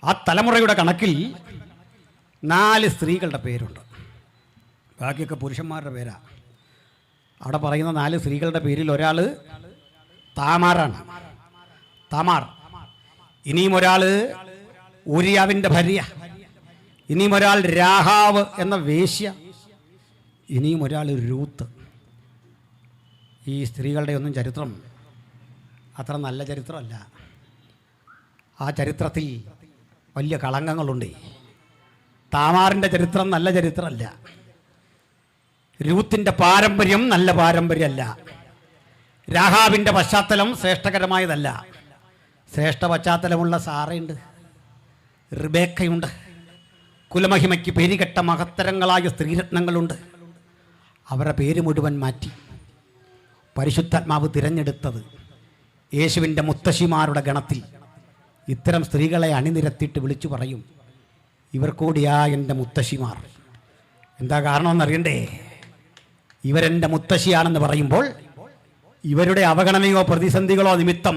ആ തലമുറയുടെ കണക്കിൽ 4 സ്ത്രീകളുടെ പേരുണ്ട്. ബാക്കിയൊക്കെ പുരുഷന്മാരുടെ പേരാ. അവിടെ പറയുന്ന 4 സ്ത്രീകളുടെ പേരിൽ ഒരാൾ താമാറാണ്, താമാർ. ഇനിയും ഒരാൾ ഊരിയാവിൻ്റെ ഭാര്യ, ഇനിയും ഒരാൾ രാഹാവ് എന്ന വേശ്യ, ഇനിയും ഒരാൾ രൂത്ത്. ഈ സ്ത്രീകളുടെ ഒന്നും ചരിത്രം അത്ര നല്ല ചരിത്രമല്ല. ആ ചരിത്രത്തിൽ വലിയ കളങ്കങ്ങളുണ്ട്. താമാറിൻ്റെ ചരിത്രം നല്ല ചരിത്രമല്ല. രൂത്തിൻ്റെ പാരമ്പര്യം നല്ല പാരമ്പര്യമല്ല. രാഹാബിൻ്റെ പശ്ചാത്തലം ശ്രേഷ്ഠകരമായതല്ല. ശ്രേഷ്ഠ പശ്ചാത്തലമുള്ള സാറയുണ്ട്, റിബേക്കയുണ്ട്, കുലമഹിമയ്ക്ക് പേരുകെട്ട മഹത്തരങ്ങളായ സ്ത്രീരത്നങ്ങളുണ്ട്. അവരുടെ പേര് മുഴുവൻ മാറ്റി പരിശുദ്ധാത്മാവ് തിരഞ്ഞെടുത്തത് യേശുവിൻ്റെ മുത്തശ്ശിമാരുടെ ഗണത്തിൽ ഇത്തരം സ്ത്രീകളെ അണിനിരത്തിയിട്ട് വിളിച്ചു പറയും, ഇവർ കൂടിയാ എൻ്റെ മുത്തശ്ശിമാർ. എന്താ കാരണമെന്നറിയണ്ടേ? ഇവരെൻ്റെ മുത്തശ്ശിയാണെന്ന് പറയുമ്പോൾ ഇവരുടെ അവഗണനയോ പ്രതിസന്ധികളോ നിമിത്തം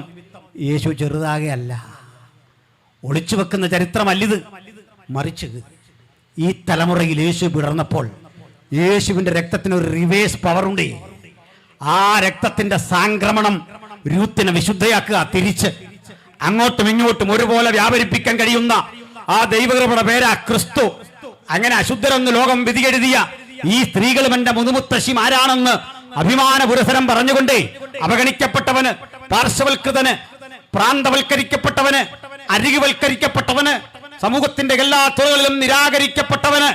യേശു ചെറുതാകെയല്ല. ഒളിച്ചു വെക്കുന്ന ചരിത്രമല്ലിത്. മറിച്ച് ഈ തലമുറയിൽ യേശു വിടർന്നപ്പോൾ യേശുവിൻ്റെ രക്തത്തിന് ഒരു റിവേഴ്സ് പവറുണ്ട്. ആ രക്തത്തിൻ്റെ സാംക്രമണം രൂത്തിനെ വിശുദ്ധയാക്കുക, തിരിച്ച് അങ്ങോട്ടും ഇങ്ങോട്ടും ഒരുപോലെ വ്യാപരിപ്പിക്കാൻ കഴിയുന്ന ആ ദൈവകൃപയുടെ പേരാ ക്രിസ്തു. അങ്ങനെ അശുദ്ധരെന്ന് ലോകം വിധിയെഴുതിയ ഈ സ്ത്രീകളും എന്റെ മുതുമുത്തശ്ശിമാരാണെന്ന് അഭിമാന പുരസരം പറഞ്ഞുകൊണ്ടേ അവഗണിക്കപ്പെട്ടവന്, പാർശ്വവൽകൃതന്, പ്രാന്തവൽക്കരിക്കപ്പെട്ടവന്, അരികുവൽക്കരിക്കപ്പെട്ടവന്, സമൂഹത്തിന്റെ എല്ലാ തുറകളിലും നിരാകരിക്കപ്പെട്ടവന്,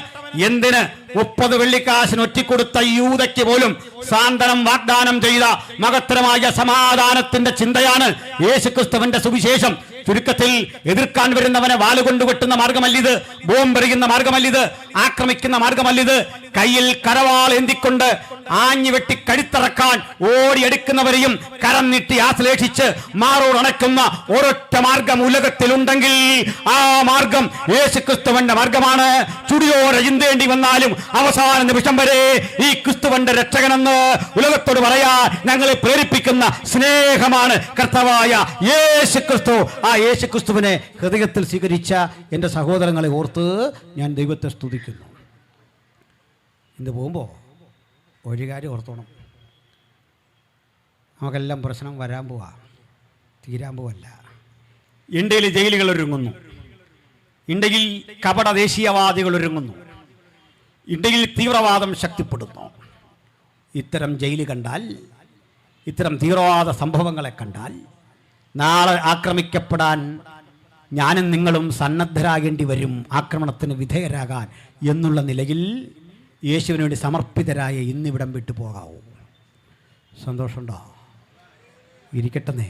എന്തിന് 30 വെള്ളിക്കാശിന് ഒറ്റിക്കൊടുത്ത യൂദയ്ക്ക് പോലും സാന്ത്വനം വാഗ്ദാനം ചെയ്ത മഹത്തരമായ സമാധാനത്തിന്റെ ചിന്തയാണ് യേശുക്രിസ്തുവിന്റെ സുവിശേഷം. ചുരുക്കത്തിൽ എതിർക്കാൻ വരുന്നവനെ വാലുകൊണ്ട് വെട്ടുന്ന മാർഗമല്ലിത്, ബോംബെറിയുന്ന മാർഗമല്ലിത്, ആക്രമിക്കുന്ന മാർഗമല്ലിത്. കയ്യിൽ കരവാൾ എന്തിക്കൊണ്ട് ആഞ്ഞു വെട്ടി കഴുത്തിറക്കാൻ ഓടിയെടുക്കുന്നവരെയും കരം നീട്ടി ആശ്ലേഷിച്ച് മാറോടണയ്ക്കുന്ന ഒരൊറ്റ മാർഗം ഉലകത്തിലുണ്ടെങ്കിൽ ആ മാർഗം യേശുക്രിസ്തുവിന്റെ മാർഗമാണ്. ചുടിയോടെ ചിന്തേണ്ടി വന്നാലും അവസാന നിമിഷം വരെ ഈ ക്രിസ്തുവിന്റെ രക്ഷകനെന്ന് ഉലകത്തോട് പറയാ ഞങ്ങളെ പ്രേരിപ്പിക്കുന്ന സ്നേഹമാണ് കർത്താവായ യേശുക്രിസ്തു. ആ യേശുക്രിസ്തുവിനെ ഹൃദയത്തിൽ സ്വീകരിച്ച എൻ്റെ സഹോദരങ്ങളെ ഓർത്ത് ഞാൻ ദൈവത്തെ സ്തുതിക്കുന്നു. ഇന്ന് പോകുമ്പോൾ ഒരു കാര്യം ഓർത്തോണം, നമുക്കെല്ലാം പ്രശ്നം വരാൻ പോവാ, തീരാൻ പോവല്ല. ഇന്ത്യയിൽ ജയിലുകൾ ഒരുങ്ങുന്നു, ഇന്ത്യയിൽ കപട ദേശീയവാദികൾ ഒരുങ്ങുന്നു, ഇന്ത്യയിൽ തീവ്രവാദം ശക്തിപ്പെടുന്നു. ഇത്തരം ജയില് കണ്ടാൽ, ഇത്തരം തീവ്രവാദ സംഭവങ്ങളെ കണ്ടാൽ നാളെ ആക്രമിക്കപ്പെടാൻ ഞാനും നിങ്ങളും സന്നദ്ധരാകേണ്ടി വരും, ആക്രമണത്തിന് വിധേയരാകാൻ എന്നുള്ള നിലയിൽ യേശുവിന് വേണ്ടി സമർപ്പിതരായ ഇന്നിവിടം വിട്ടു പോകാവൂ. സന്തോഷമുണ്ടോ? ഇരിക്കട്ടെന്നേ.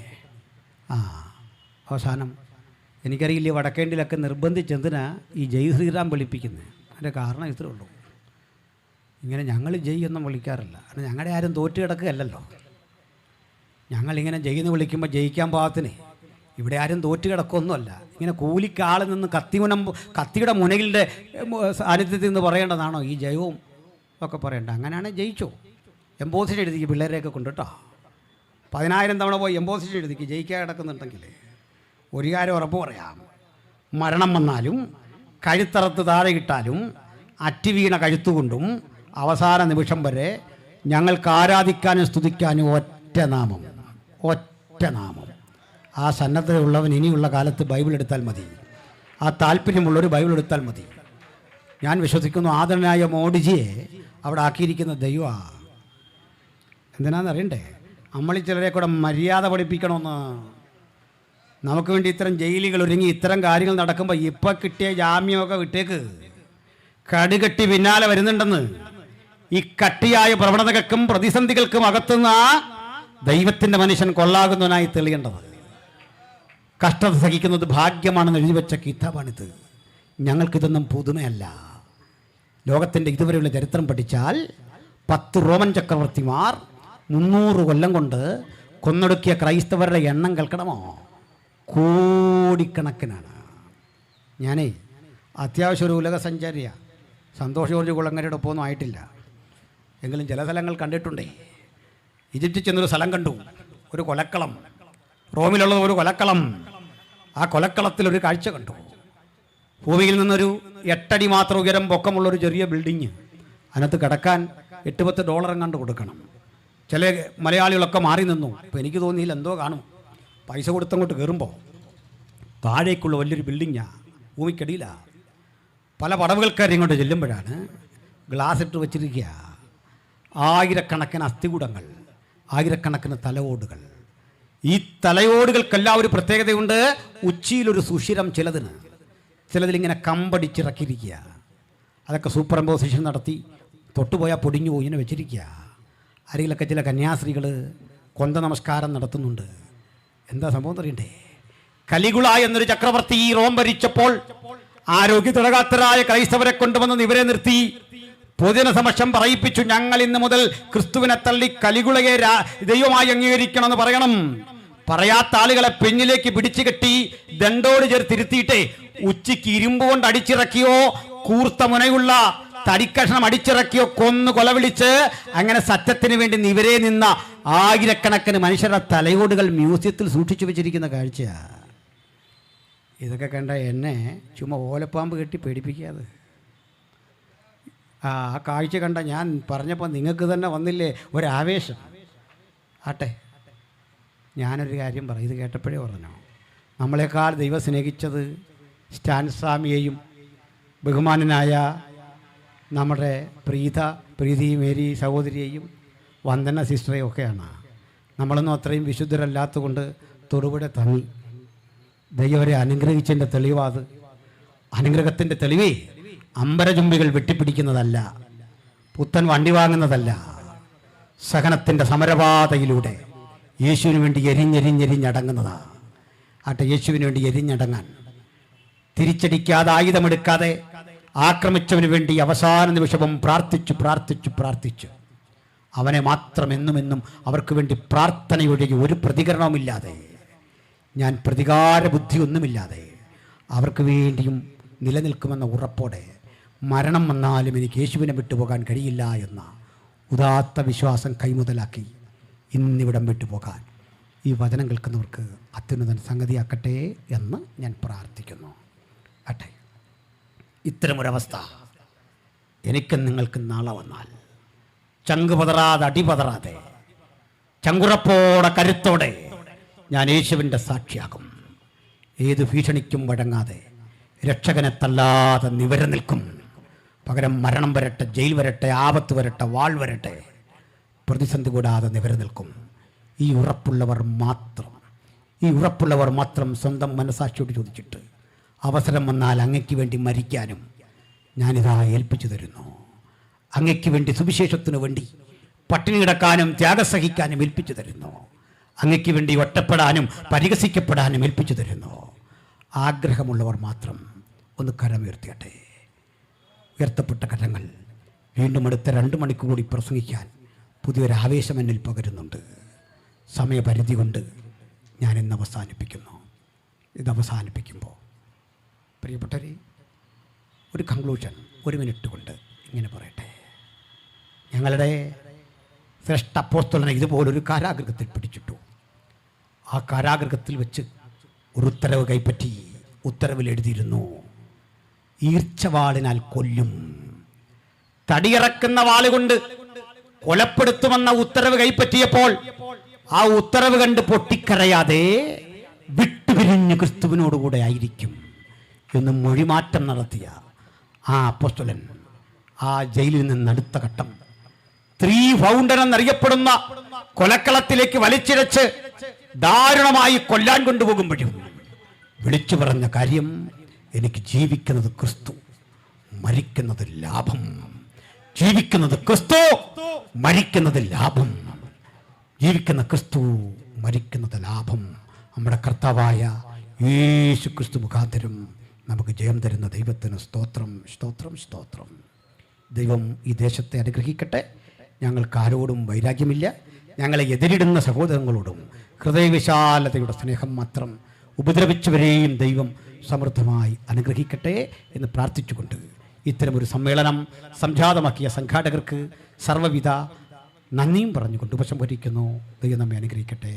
അവസാനം എനിക്കറിയില്ല, വടക്കേണ്ടിലൊക്കെ നിർബന്ധിച്ചെന്തിനാ ഈ ജയ് ശ്രീറാം വിളിപ്പിക്കുന്നത്. അതിൻ്റെ കാരണം ഇത്രേ ഉള്ളൂ. ഇങ്ങനെ ഞങ്ങൾ ജയ് ഒന്നും വിളിക്കാറില്ല, കാരണം ഞങ്ങളുടെ ആരും തോറ്റു കിടക്കുകയല്ലല്ലോ. ഞങ്ങളിങ്ങനെ ജയിന്ന് വിളിക്കുമ്പോൾ ജയിക്കാൻ പാകത്തിന് ഇവിടെ ആരും തോറ്റു കിടക്കൊന്നുമല്ല. ഇങ്ങനെ കൂലിക്കാളിൽ നിന്ന് കത്തിയുടെ മുനകളുടെ സാന്നിധ്യത്തിൽ നിന്ന് പറയേണ്ടതാണോ ഈ ജയവും ഒക്കെ പറയേണ്ട? അങ്ങനെയാണ് ജയിച്ചോ. എംബോസിഷൻ എഴുതിക്ക് പിള്ളേരെയൊക്കെ കൊണ്ട് കേട്ടോ. 10,000 തവണ പോയി എംബോസിഷൻ എഴുതിക്ക് ജയിക്കാൻ കിടക്കുന്നുണ്ടെങ്കിൽ ഒരു കാര്യം ഉറപ്പ് പറയാം, മരണം വന്നാലും കഴുത്തറത്ത് താഴെ ഇട്ടാലും അറ്റുവീണ കഴുത്തുകൊണ്ടും അവസാന നിമിഷം വരെ ഞങ്ങൾക്ക് ആരാധിക്കാനും സ്തുതിക്കാനും ഒറ്റ നാമം, ഒറ്റ നാമം. ആ സന്നദ്ധതയുള്ളവൻ ഇനിയുള്ള കാലത്ത് ബൈബിൾ എടുത്താൽ മതി, ആ താല്പര്യമുള്ളൊരു ബൈബിൾ എടുത്താൽ മതി. ഞാൻ വിശ്വസിക്കുന്നു ആദരനായ മോഡിജിയെ അവിടെ ആക്കിയിരിക്കുന്ന ദൈവമാണ്. എന്തിനാണെന്നറിയണ്ടേ? നമ്മളീ ചിലരെ കൂടെ മര്യാദ പഠിപ്പിക്കണമെന്ന്. നമുക്ക് വേണ്ടി ഇത്തരം ജയിലുകൾ ഒരുങ്ങി ഇത്തരം കാര്യങ്ങൾ നടക്കുമ്പോൾ ഇപ്പം കിട്ടിയ ജാമ്യമൊക്കെ വിട്ടേക്ക്, കടുകെട്ടി പിന്നാലെ വരുന്നുണ്ടെന്ന്. ഈ കട്ടിയായ പ്രവണതകൾക്കും പ്രതിസന്ധികൾക്കും അകത്തുന്ന ദൈവത്തിൻ്റെ മനുഷ്യൻ കൊള്ളാകുന്നവനായി തെളിയേണ്ടത്. കഷ്ടത സഹിക്കുന്നത് ഭാഗ്യമാണെന്ന് എഴുതിവെച്ച കിതാബാണിത്. ഞങ്ങൾക്കിതൊന്നും പുതുമയല്ല. ലോകത്തിൻ്റെ ഇതുവരെയുള്ള ചരിത്രം പഠിച്ചാൽ 10 റോമൻ ചക്രവർത്തിമാർ 300 കൊല്ലം കൊണ്ട് കൊന്നൊടുക്കിയ ക്രൈസ്തവരുടെ എണ്ണം കേൾക്കണമോ? കോടിക്കണക്കിനാണ്. ഞാനേ അത്യാവശ്യം ഒരു ഉലക സഞ്ചാരിയാണ്. സന്തോഷ് ജോർജ് കുളങ്ങരയുടെ ഒപ്പമൊന്നും ആയിട്ടില്ല, എങ്കിലും ചില സ്ഥലങ്ങൾ കണ്ടിട്ടുണ്ടേ. ഈജിപ്തിൽ ചെന്നൊരു സ്ഥലം കണ്ടു, ഒരു കൊലക്കളം. റോമിലുള്ളത് ഒരു കൊലക്കളം. ആ കൊലക്കളത്തിലൊരു കാഴ്ച കണ്ടു. ഭൂമിയിൽ നിന്നൊരു 8 അടി മാത്രം ഉയരം പൊക്കമുള്ളൊരു ചെറിയ ബിൽഡിങ്. അതിനകത്ത് കിടക്കാൻ $8-10 കണ്ട് കൊടുക്കണം. ചില മലയാളികളൊക്കെ മാറി നിന്നു. അപ്പോൾ എനിക്ക് തോന്നിയില്ല, എന്തോ കാണും. പൈസ കൊടുത്തങ്ങോട്ട് കയറുമ്പോൾ താഴേക്കുള്ള വലിയൊരു ബിൽഡിങ്ങാണ്, ഭൂമിക്കടിയിലാണ്. പല പടവുകൾക്കാരും ഇങ്ങോട്ട് ചെല്ലുമ്പോഴാണ് ഗ്ലാസ് ഇട്ട് വച്ചിരിക്കുക. ആയിരക്കണക്കിന് അസ്ഥികൂടങ്ങൾ, ആയിരക്കണക്കിന് തലയോടുകൾ. ഈ തലയോടുകൾക്കെല്ലാം ഒരു പ്രത്യേകതയുണ്ട്. ഉച്ചിയിലൊരു സുഷിരം ചിലതിലിങ്ങനെ കമ്പടിച്ചിറക്കിയിരിക്കുക. അതൊക്കെ സൂപ്പർ ഇമ്പോസിഷൻ നടത്തി തൊട്ടുപോയാൽ പൊടിഞ്ഞു പോയി ഇങ്ങനെ വെച്ചിരിക്കുക. അരികിലൊക്കെ ചില കന്യാസ്ത്രീകൾ കൊന്ത നമസ്കാരം നടത്തുന്നുണ്ട്. എന്താ സംഭവം അറിയണ്ടേ? കലിഗുള എന്നൊരു ചക്രവർത്തി ഈ റോം ഭരിച്ചപ്പോൾ ആരോഗ്യത്തിളകാത്തരായ ക്രൈസ്തവരെ കൊണ്ടുവന്ന് ഇവരെ നിർത്തി പൊതുജന സമക്ഷം പറയിപ്പിച്ചു, ഞങ്ങൾ ഇന്ന് മുതൽ ക്രിസ്തുവിനെ തള്ളി കലിഗുളയെ ദൈവമായി അംഗീകരിക്കണമെന്ന് പറയണം. പറയാത്ത ആളുകളെ പെഞ്ഞിലേക്ക് പിടിച്ചു കെട്ടി ദണ്ടോട് ചേർത്തിരുത്തിയിട്ടേ ഉച്ചയ്ക്ക് ഇരുമ്പ് കൊണ്ട് അടിച്ചിറക്കിയോ കൂർത്ത മുനയുള്ള തടിക്കഷ്ണം അടിച്ചിറക്കിയോ കൊന്നു കൊലവിളിച്ച് അങ്ങനെ സത്യത്തിന് വേണ്ടി നിവരെ നിന്ന ആയിരക്കണക്കിന് മനുഷ്യരുടെ തലയോടുകൾ മ്യൂസിയത്തിൽ സൂക്ഷിച്ചു വെച്ചിരിക്കുന്ന കാഴ്ചയാണ്. ഇതൊക്കെ കണ്ട എന്നെ ചുമ്മാ ഓലപ്പാമ്പ് കെട്ടി പേടിപ്പിക്കാതെ. ആ കാഴ്ച കണ്ട ഞാൻ പറഞ്ഞപ്പോൾ നിങ്ങൾക്ക് തന്നെ വന്നില്ലേ ഒരാവേശം. ആട്ടെ, ഞാനൊരു കാര്യം പറയും, ഇത് കേട്ടപ്പോഴേ പറഞ്ഞു. നമ്മളെക്കാൾ ദൈവം സ്നേഹിച്ചത് സ്റ്റാൻസ്വാമിയെയും ബഹുമാനനായ നമ്മുടെ പ്രീതി മേരി സഹോദരിയെയും വന്ദന സിസ്റ്ററെയും ഒക്കെയാണ്. നമ്മളൊന്നും അത്രയും വിശുദ്ധരല്ലാത്തതുകൊണ്ട് തൊടുപുഴ തങ്ങി. ദൈവരെ അനുഗ്രഹിച്ചതിൻ്റെ തെളിവാത്. അനുഗ്രഹത്തിൻ്റെ തെളിവേ അമ്പരചുംബികൾ വെട്ടിപ്പിടിക്കുന്നതല്ല, പുത്തൻ വണ്ടി വാങ്ങുന്നതല്ല. സഹനത്തിൻ്റെ സമരപാതയിലൂടെ യേശുവിന് വേണ്ടി എരിഞ്ഞെരിഞ്ഞെരിഞ്ഞടങ്ങുന്നതാണ്. ആട്ടെ, യേശുവിന് വേണ്ടി എരിഞ്ഞടങ്ങാൻ, തിരിച്ചടിക്കാതെ ആയുധമെടുക്കാതെ ആക്രമിച്ചവന് വേണ്ടി അവസാന നിമിഷവും പ്രാർത്ഥിച്ചു പ്രാർത്ഥിച്ചു പ്രാർത്ഥിച്ചു അവനെ മാത്രം എന്നും അവർക്ക് വേണ്ടി പ്രാർത്ഥനയുടെ ഒരു പ്രതികരണവുമില്ലാതെ, ഞാൻ പ്രതികാര ബുദ്ധിയൊന്നുമില്ലാതെ അവർക്ക് വേണ്ടിയും നിലനിൽക്കുമെന്ന ഉറപ്പോടെ മരണം വന്നാലും എനിക്ക് യേശുവിനെ വിട്ടുപോകാൻ കഴിയില്ല എന്ന ഉദാത്ത വിശ്വാസം കൈമുതലാക്കി ഇന്നിവിടം വിട്ടുപോകാൻ ഈ വചനം കേൾക്കുന്നവർക്ക് അത്യുന്നതൻ സംഗതിയാക്കട്ടെ എന്ന് ഞാൻ പ്രാർത്ഥിക്കുന്നു. ആട്ടെ, ഇത്തരമൊരവസ്ഥ എനിക്കും നിങ്ങൾക്കും നാളെ വന്നാൽ ചങ്ക് പതറാതെ അടിപതറാതെ ചങ്കുറപ്പോടെ കരുത്തോടെ ഞാൻ യേശുവിൻ്റെ സാക്ഷിയാകും. ഏത് ഭീഷണിക്കും വഴങ്ങാതെ രക്ഷകനെ തല്ലാതെ നിവര നിൽക്കും. പകരം മരണം വരട്ടെ, ജയിൽ വരട്ടെ, ആപത്ത് വരട്ടെ, വാൾ വരട്ടെ, പ്രതിസന്ധി കൂടാതെ നിവര നിൽക്കും. ഈ ഉറപ്പുള്ളവർ മാത്രം സ്വന്തം മനസാക്ഷിയോട് ചോദിച്ചിട്ട് അവസരം വന്നാൽ അങ്ങയ്ക്ക് വേണ്ടി മരിക്കാനും ഞാനിതാ ഏൽപ്പിച്ചു തരുന്നു. അങ്ങയ്ക്ക് വേണ്ടി സുവിശേഷത്തിനു വേണ്ടി പട്ടിണി കിടക്കാനും ത്യാഗം സഹിക്കാനും ഏൽപ്പിച്ചു തരുന്നു. അങ്ങയ്ക്ക് വേണ്ടി ഒറ്റപ്പെടാനും പരിഹസിക്കപ്പെടാനും ഏൽപ്പിച്ചു തരുന്നു. ആഗ്രഹമുള്ളവർ മാത്രം ഒന്ന് കരമുയർത്തിയട്ടെ. ഉയർത്തപ്പെട്ട കരങ്ങൾ വീണ്ടും അടുത്ത 2 മണിക്കൂർ കൂടി പ്രസംഗിക്കാൻ പുതിയൊരു ആവേശം എന്നിൽ പകരുന്നുണ്ട്. സമയപരിധി കൊണ്ട് ഞാൻ ഇന്ന് അവസാനിപ്പിക്കുന്നു. ഇത് അവസാനിപ്പിക്കുമ്പോൾ പ്രിയപ്പെട്ടവരെ, ഒരു കൺക്ലൂഷൻ 1 മിനിറ്റ് കൊണ്ട് ഇങ്ങനെ പറയട്ടെ. ഞങ്ങളുടെ ശ്രേഷ്ഠ അപ്പോസ്തലനെ ഇതുപോലൊരു കാരാഗൃഹത്തിൽ പിടിച്ചിട്ടു. ആ കാരാഗൃഹത്തിൽ വെച്ച് ഒരു ഉത്തരവ് കൈപ്പറ്റി ഉത്തരവിൽ എഴുതിയിരുന്നു, ഈർച്ചവാളിനാൽ കൊല്ലും. തടിയിറക്കുന്ന വാളുകൊണ്ട് കൊലപ്പെടുത്തുമെന്ന ഉത്തരവ് കൈപ്പറ്റിയപ്പോൾ ആ ഉത്തരവ് കണ്ട് പൊട്ടിക്കരയാതെ വിട്ടുപിരിഞ്ഞ് ക്രിസ്തുവിനോടുകൂടെ ആയിരിക്കും എന്ന് മൊഴിമാറ്റം നടത്തിയ ആ അപ്പോസ്തലൻ ആ ജയിലിൽ നിന്ന് അടുത്ത ഘട്ടം 3 ഫൗണ്ടൻ എന്നറിയപ്പെടുന്ന കൊലക്കളത്തിലേക്ക് വലിച്ചിഴച്ച് ദാരുണമായി കൊല്ലാൻ കൊണ്ടുപോകുമ്പോഴും വിളിച്ചു പറഞ്ഞ കാര്യം, എനിക്ക് ജീവിക്കുന്നത് ക്രിസ്തു, മരിക്കുന്നത് ലാഭം. ജീവിക്കുന്നത് ക്രിസ്തു, മരിക്കുന്നത് ലാഭം. ജീവിക്കുന്ന ക്രിസ്തു, മരിക്കുന്നത് ലാഭം. നമ്മുടെ കർത്താവായ യേശു ക്രിസ്തു മുഖാന്തരം നമുക്ക് ജയം തരുന്ന ദൈവത്തിന് സ്തോത്രം, സ്തോത്രം, സ്തോത്രം. ദൈവം ഈ ദേശത്തെ അനുഗ്രഹിക്കട്ടെ. ഞങ്ങൾക്ക് ആരോടും വൈരാഗ്യമില്ല. ഞങ്ങളെ എതിരിടുന്ന സഹോദരങ്ങളോടും ഹൃദയവിശാലതയുടെ സ്നേഹം മാത്രം. ഉപദ്രവിച്ചവരെയും ദൈവം സമൃദ്ധമായി അനുഗ്രഹിക്കട്ടെ എന്ന് പ്രാർത്ഥിച്ചുകൊണ്ട് ഇത്തരമൊരു സമ്മേളനം സംജാതമാക്കിയ സംഘാടകർക്ക് സർവ്വവിധ നന്ദിയും പറഞ്ഞുകൊണ്ട് ഉപസംഹരിക്കുന്നു. ദൈവം നമ്മെ അനുഗ്രഹിക്കട്ടെ.